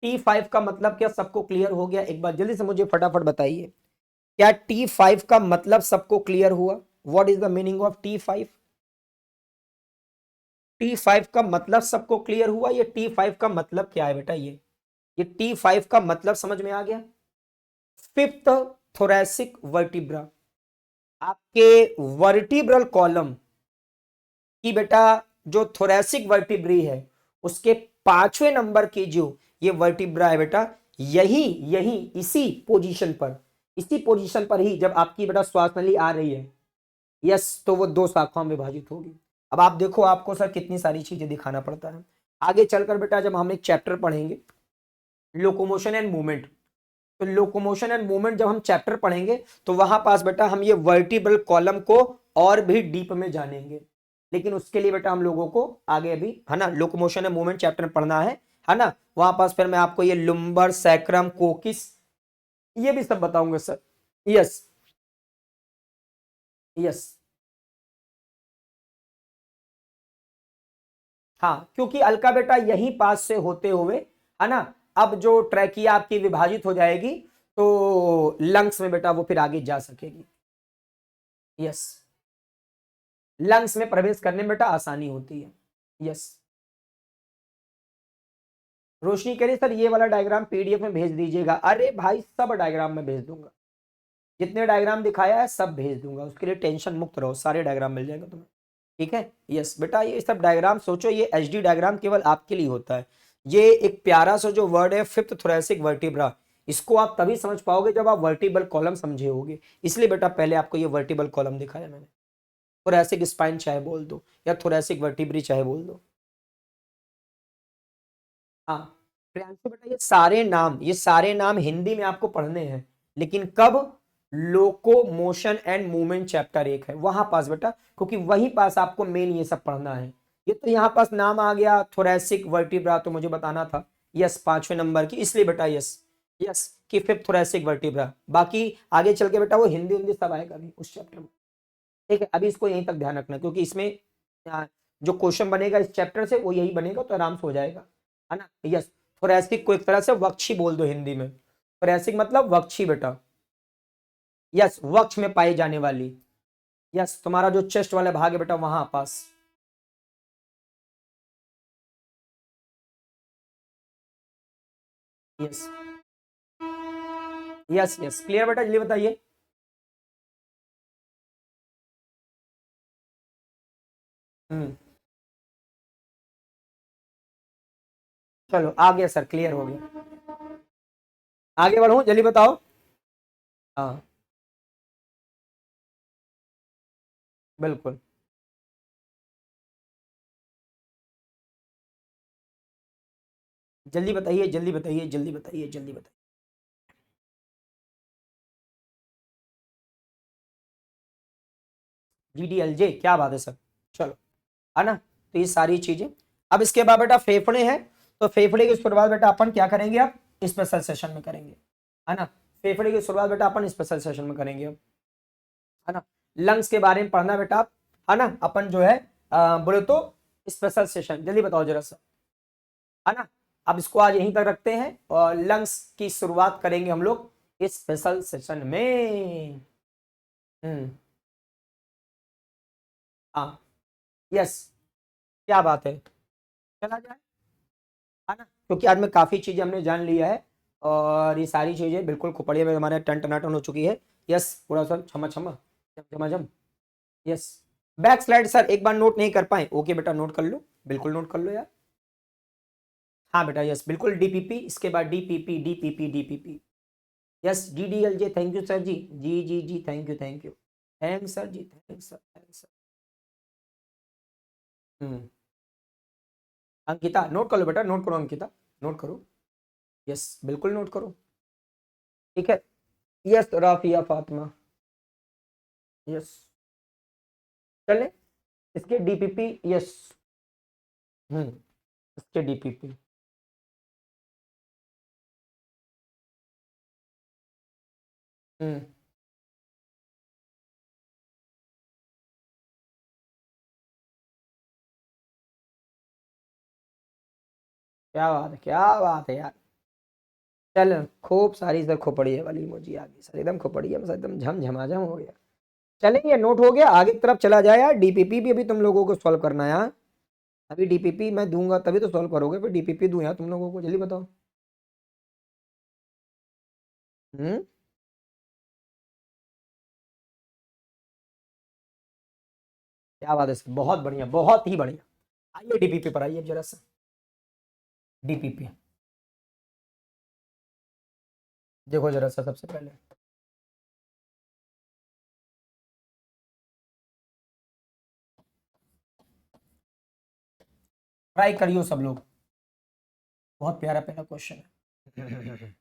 T5 का मतलब क्या सबको क्लियर हो गया, एक बार जल्दी से मुझे फटाफट बताइए, क्या T5 का मतलब सबको क्लियर हुआ, what is the meaning of T5। T5 का मतलब सबको क्लियर हुआ, ये T5 का मतलब क्या है बेटा, ये T5 का मतलब समझ में आ गया। फिफ्थ थोरैसिक वर्टिब्रा, आपके वर्टिब्रल कॉलम की बेटा जो थोरैसिक वर्टिब्री है उसके 5वें नंबर की जो ये वर्टिब्रा है बेटा, यही यही इसी पोजीशन पर ही जब आपकी बेटा श्वास नली आ रही है, यस, तो वो 2 शाखाओं में विभाजित होगी। अब आप देखो, आपको सर कितनी सारी चीजें दिखाना पड़ता है। आगे चलकर बेटा जब हम एक चैप्टर पढ़ेंगे लोकोमोशन एंड मूवमेंट, तो लोकोमोशन एंड मूवमेंट जब हम चैप्टर पढ़ेंगे तो वहां पास बेटा हम ये वर्टिब्रल कॉलम को और भी डीप में जानेंगे। लेकिन उसके लिए बेटा हम लोगों को आगे अभी है ना लोकोमोशन एंड मूवमेंट चैप्टर पढ़ना है ना। वहां पास फिर मैं आपको ये लुम्बर, सैक्रम, कोकिस ये भी सब बताऊंगा सर। यस यस, हाँ, क्योंकि अलका बेटा यही पास से होते हुए है ना, अब जो ट्रैकिया आपकी विभाजित हो जाएगी तो लंग्स में बेटा वो फिर आगे जा सकेगी। यस, लंग्स में प्रवेश करने में बेटा आसानी होती है। यस, रोशनी कह रही सर ये वाला डायग्राम पीडीएफ में भेज दीजिएगा। अरे भाई सब डायग्राम में भेज दूंगा, जितने डायग्राम दिखाया है सब भेज दूंगा, उसके लिए टेंशन मुक्त रहो, सारे डायग्राम मिल जाएगा तुम्हें। ठीक है, यस बेटा, ये सब डायग्राम सोचो, ये एचडी डायग्राम केवल आपके लिए होता है। ये एक प्यारा सा जो वर्ड है फिफ्थ थोरैसिक वर्टिब्रा, इसको आप तभी समझ पाओगे जब आप वर्टिबल कॉलम समझे होगे। इसलिए बेटा पहले आपको ये वर्टिबल कॉलम दिखाया मैंने। थोरैसिक स्पाइन चाहे बोल दो या थोरैसिक वर्टिब्री चाहे बोल दो। हाँ प्रियांशु बेटा, ये सारे नाम हिंदी में आपको पढ़ने हैं, लेकिन कब? लोको मोशन एंड मूवमेंट चैप्टर 1 है वहां पास बेटा, क्योंकि वहीं पास आपको मेन ये सब पढ़ना है। ये तो यहाँ पास नाम आ गया थोरैसिक वर्टिब्रा, तो मुझे बताना था यस 5वें नंबर की, इसलिए बेटा यस यस कि फिफ्थ थोरैसिक वर्टिब्रा। बाकी आगे चल के बेटा वो हिंदी हिंदी सब आएगा अभी उस चैप्टर में। ठीक है, अभी इसको यहीं तक ध्यान रखना, क्योंकि इसमें जो क्वेश्चन बनेगा इस चैप्टर से वो यही बनेगा, तो आराम से हो जाएगा, है ना। यस, थोरैसिक को एक तरह से वक्षी बोल दो हिंदी में, थोरैसिक मतलब वक्षी बेटा। यस, वक्ष में पाई जाने वाली। यस, तुम्हारा जो चेस्ट वाला भाग है बेटा वहां पास। यस यस यस, क्लियर बेटा, जल्दी बताइए। हम्म, चलो आ गया सर, क्लियर हो गया। आगे बढ़ू, जल्दी बताओ। हाँ बिल्कुल, जल्दी बताइए जल्दी बताइए जल्दी बताइए जल्दी बताइए। GDLJ, क्या बात है सर। चलो, है ना, तो ये सारी चीजें। अब इसके बाद बेटा फेफड़े हैं, तो फेफड़े की शुरुआत बेटा अपन क्या करेंगे अब? स्पेशल सेशन में करेंगे, है ना। फेफड़े की शुरुआत बेटा अपन स्पेशल सेशन में करेंगे अब, है ना। लंग्स के बारे में पढ़ना बेटा आप, है ना, अपन जो है बोले तो स्पेशल सेशन, जल्दी बताओ जरा सा, है ना। अब इसको आज यहीं तक रखते हैं और लंग्स की शुरुआत करेंगे हम लोग स्पेशल सेशन में। हम्म, हाँ, यस, क्या बात है, चला जाए, है ना, क्योंकि आज में काफी चीजें हमने जान लिया है और ये सारी चीजें बिल्कुल खोपड़िया में हमारे टन टनाटन हो चुकी है। यस, पूरा सर छमा छमा जम जम। यस, बैक स्लाइड सर एक बार नोट नहीं कर पाए, ओके बेटा नोट कर लो, बिल्कुल नोट कर लो यार। हाँ बेटा यस, बिल्कुल डीपीपी, इसके बाद DPP DPP DPP. Yes, GDLJ, thank you sir जी, जी जी जी, thank you thank you, thank sir जी, थैंक सर, थैंक सर। हम्म, अंकिता नोट कर लो बेटा, नोट करो अंकिता, नोट करो। यस, बिल्कुल नोट करो। ठीक है, यस राफिया फातिमा, यस, चले इसके डीपीपी, यस। हम्म, इसके डीपीपी। हम्म, क्या बात है, क्या बात है यार। चल, खूब सारी सर खोपड़िया वाली इमोजी आ गई सर, एकदम खोपड़िया में सर एकदम झमझमाझम हो गया। चलेंगे, नोट हो गया, आगे की तरफ चला जाए यार। डीपीपी भी अभी तुम लोगों को सॉल्व करना है यार। अभी डीपीपी मैं दूंगा तभी तो सॉल्व करोगे, फिर डीपीपी दूं यार तुम लोगों को, जल्दी बताओ। हम्म, क्या बात है सर, बहुत बढ़िया, बहुत ही बढ़िया। आइए डीपीपी पर आइए जरा सा। डीपीपी। देखो जरा सा सबसे पहले ट्राई करियो सब लोग, बहुत प्यारा पहला क्वेश्चन है।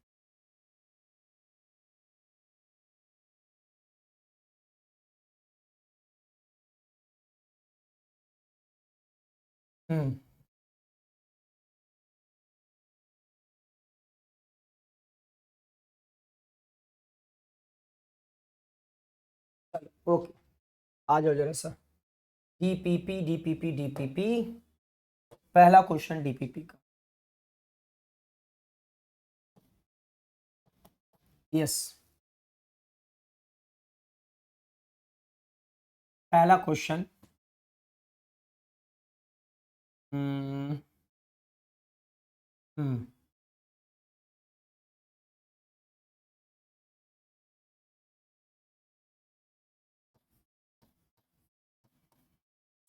हम्म। ओके, आ जाओ जरा सा। डीपीपी डीपीपी डीपीपी, पहला क्वेश्चन डीपीपी का। यस, पहला क्वेश्चन। हम्म हम्म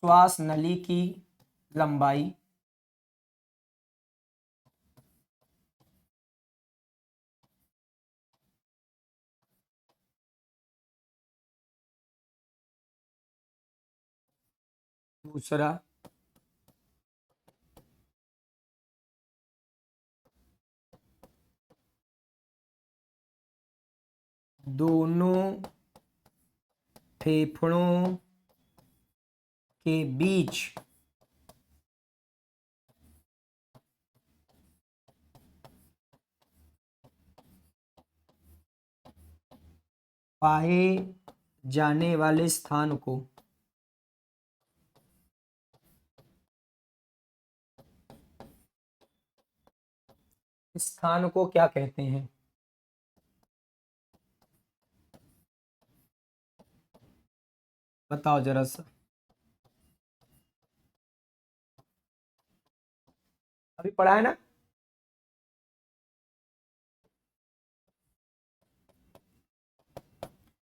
श्वास नली की लंबाई दूसरा दोनों फेफड़ों के बीच पाए जाने वाले स्थान को क्या कहते हैं? बताओ जरा सा। अभी पढ़ा है ना?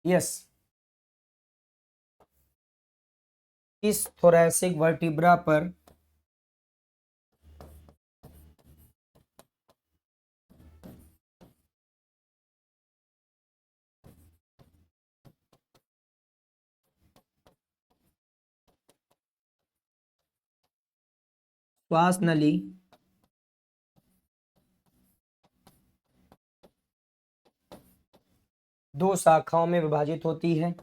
यस। इस थोरैसिक वर्टिब्रा पर श्वास नली दो शाखाओं में विभाजित होती है।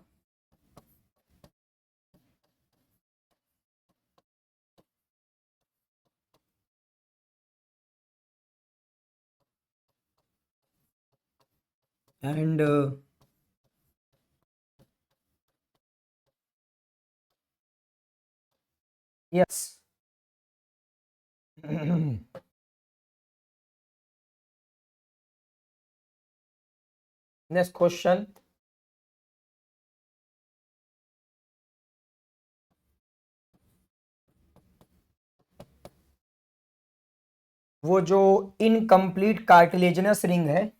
And yes. Next question. वो जो इनकम्प्लीट कार्टिलेजिनस रिंग है,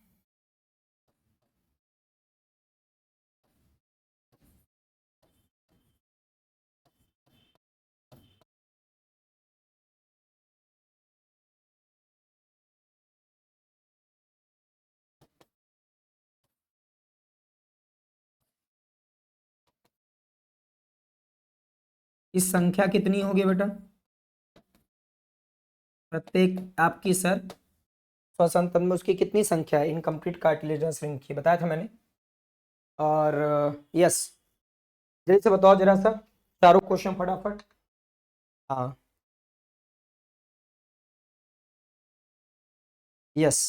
इस संख्या कितनी होगी बेटा? प्रत्येक आपकी सर श्वसन तंत्र में उसकी कितनी संख्या है इनकम्प्लीट कार्टिलेजिनस रिंग की, बताया था मैंने। और यस, जल्दी से बताओ जरा सा चारों क्वेश्चन फटाफट। हाँ। यस,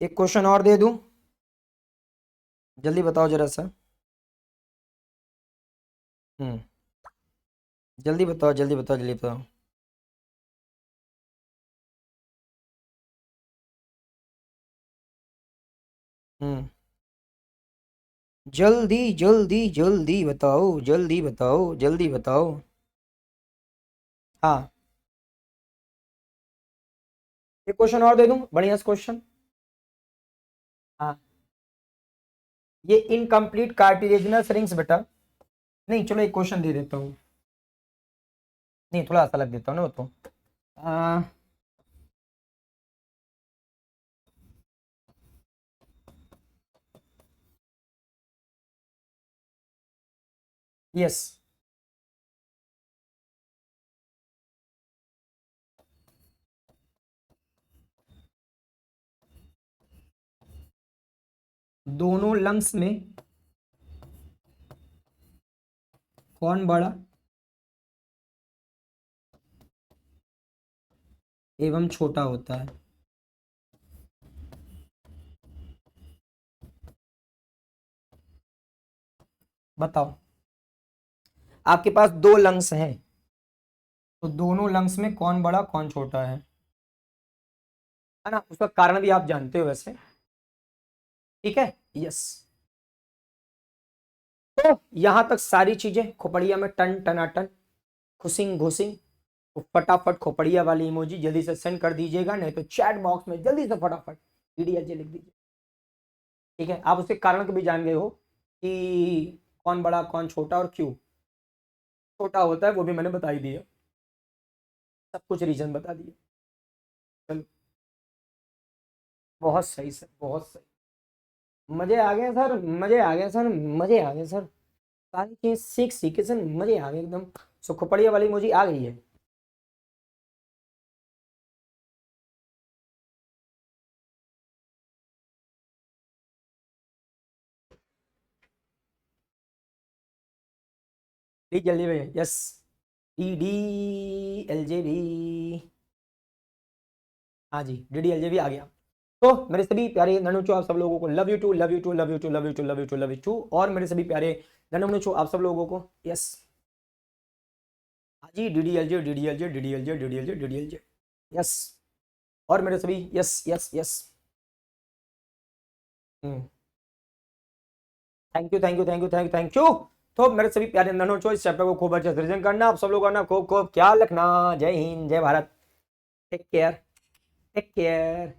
एक क्वेश्चन और दे दूं? जल्दी बताओ जरा सा। हम्म जल्दी बताओ जल्दी बताओ जल्दी बताओ। हम्म जल्दी जल्दी जल्दी बताओ, जल्दी बताओ, जल्दी बताओ। हाँ, एक क्वेश्चन और दे दूं, बढ़िया क्वेश्चन। हाँ, ये इनकम्प्लीट कार्टिलेजिनस रिंग्स बेटा। नहीं, चलो एक क्वेश्चन दे देता हूँ। नहीं, थोड़ा सा लग देता हूँ ना वो तो। यस। दोनों लंग्स में कौन बड़ा एवं छोटा होता है? बताओ। आपके पास दो लंग्स हैं, तो दोनों लंग्स में कौन बड़ा कौन छोटा है ना? उसका कारण भी आप जानते हो वैसे। ठीक है, यस। तो यहां तक सारी चीजें खोपड़िया में टन टनाटन, खुशिंग घुसिंग। तो फटाफट खोपड़िया वाली इमोजी जल्दी से सेंड कर दीजिएगा, नहीं तो चैट बॉक्स में जल्दी से फटाफट डीडीएलजे लिख दीजिए। ठीक है, आप उसके कारण को भी जान गए हो कि कौन बड़ा कौन छोटा और क्यों छोटा होता है, वो भी मैंने बता ही दिया, सब कुछ रीजन बता दिया। चलो, बहुत सही सर, बहुत सही। मजे आ गए सर, मजे आ गए सर, मजे आ गए सर। सारी चीज सीख सीखे सर, मजे आ गए एकदम। सो खोपड़िया वाली इमोजी आ गई है। डी जल्दी भैया, yes. D D L J B, हाँ जी, D D L J B आ गया। तो मेरे सभी प्यारे नन्हुचो आप सब लोगों को love you too, love you too, love you too, love you too, love you too, love you too. और मेरे सभी प्यारे नन्हुचो आप सब लोगों को यस, हाँ जी, D D L J, D D L J, D D L J, D D L J, D D L J, yes. और मेरे सभी yes yes yes. Thank you thank you thank you thank you thank you. तो मेरे सभी प्यारे नन्हुचो इस chapter को खूब अच्छे से रिवीजन करना, आप सब लोगों का ना खूब खूब ख्याल रखना। जय हिंद, जय Bharat. Take care, take care.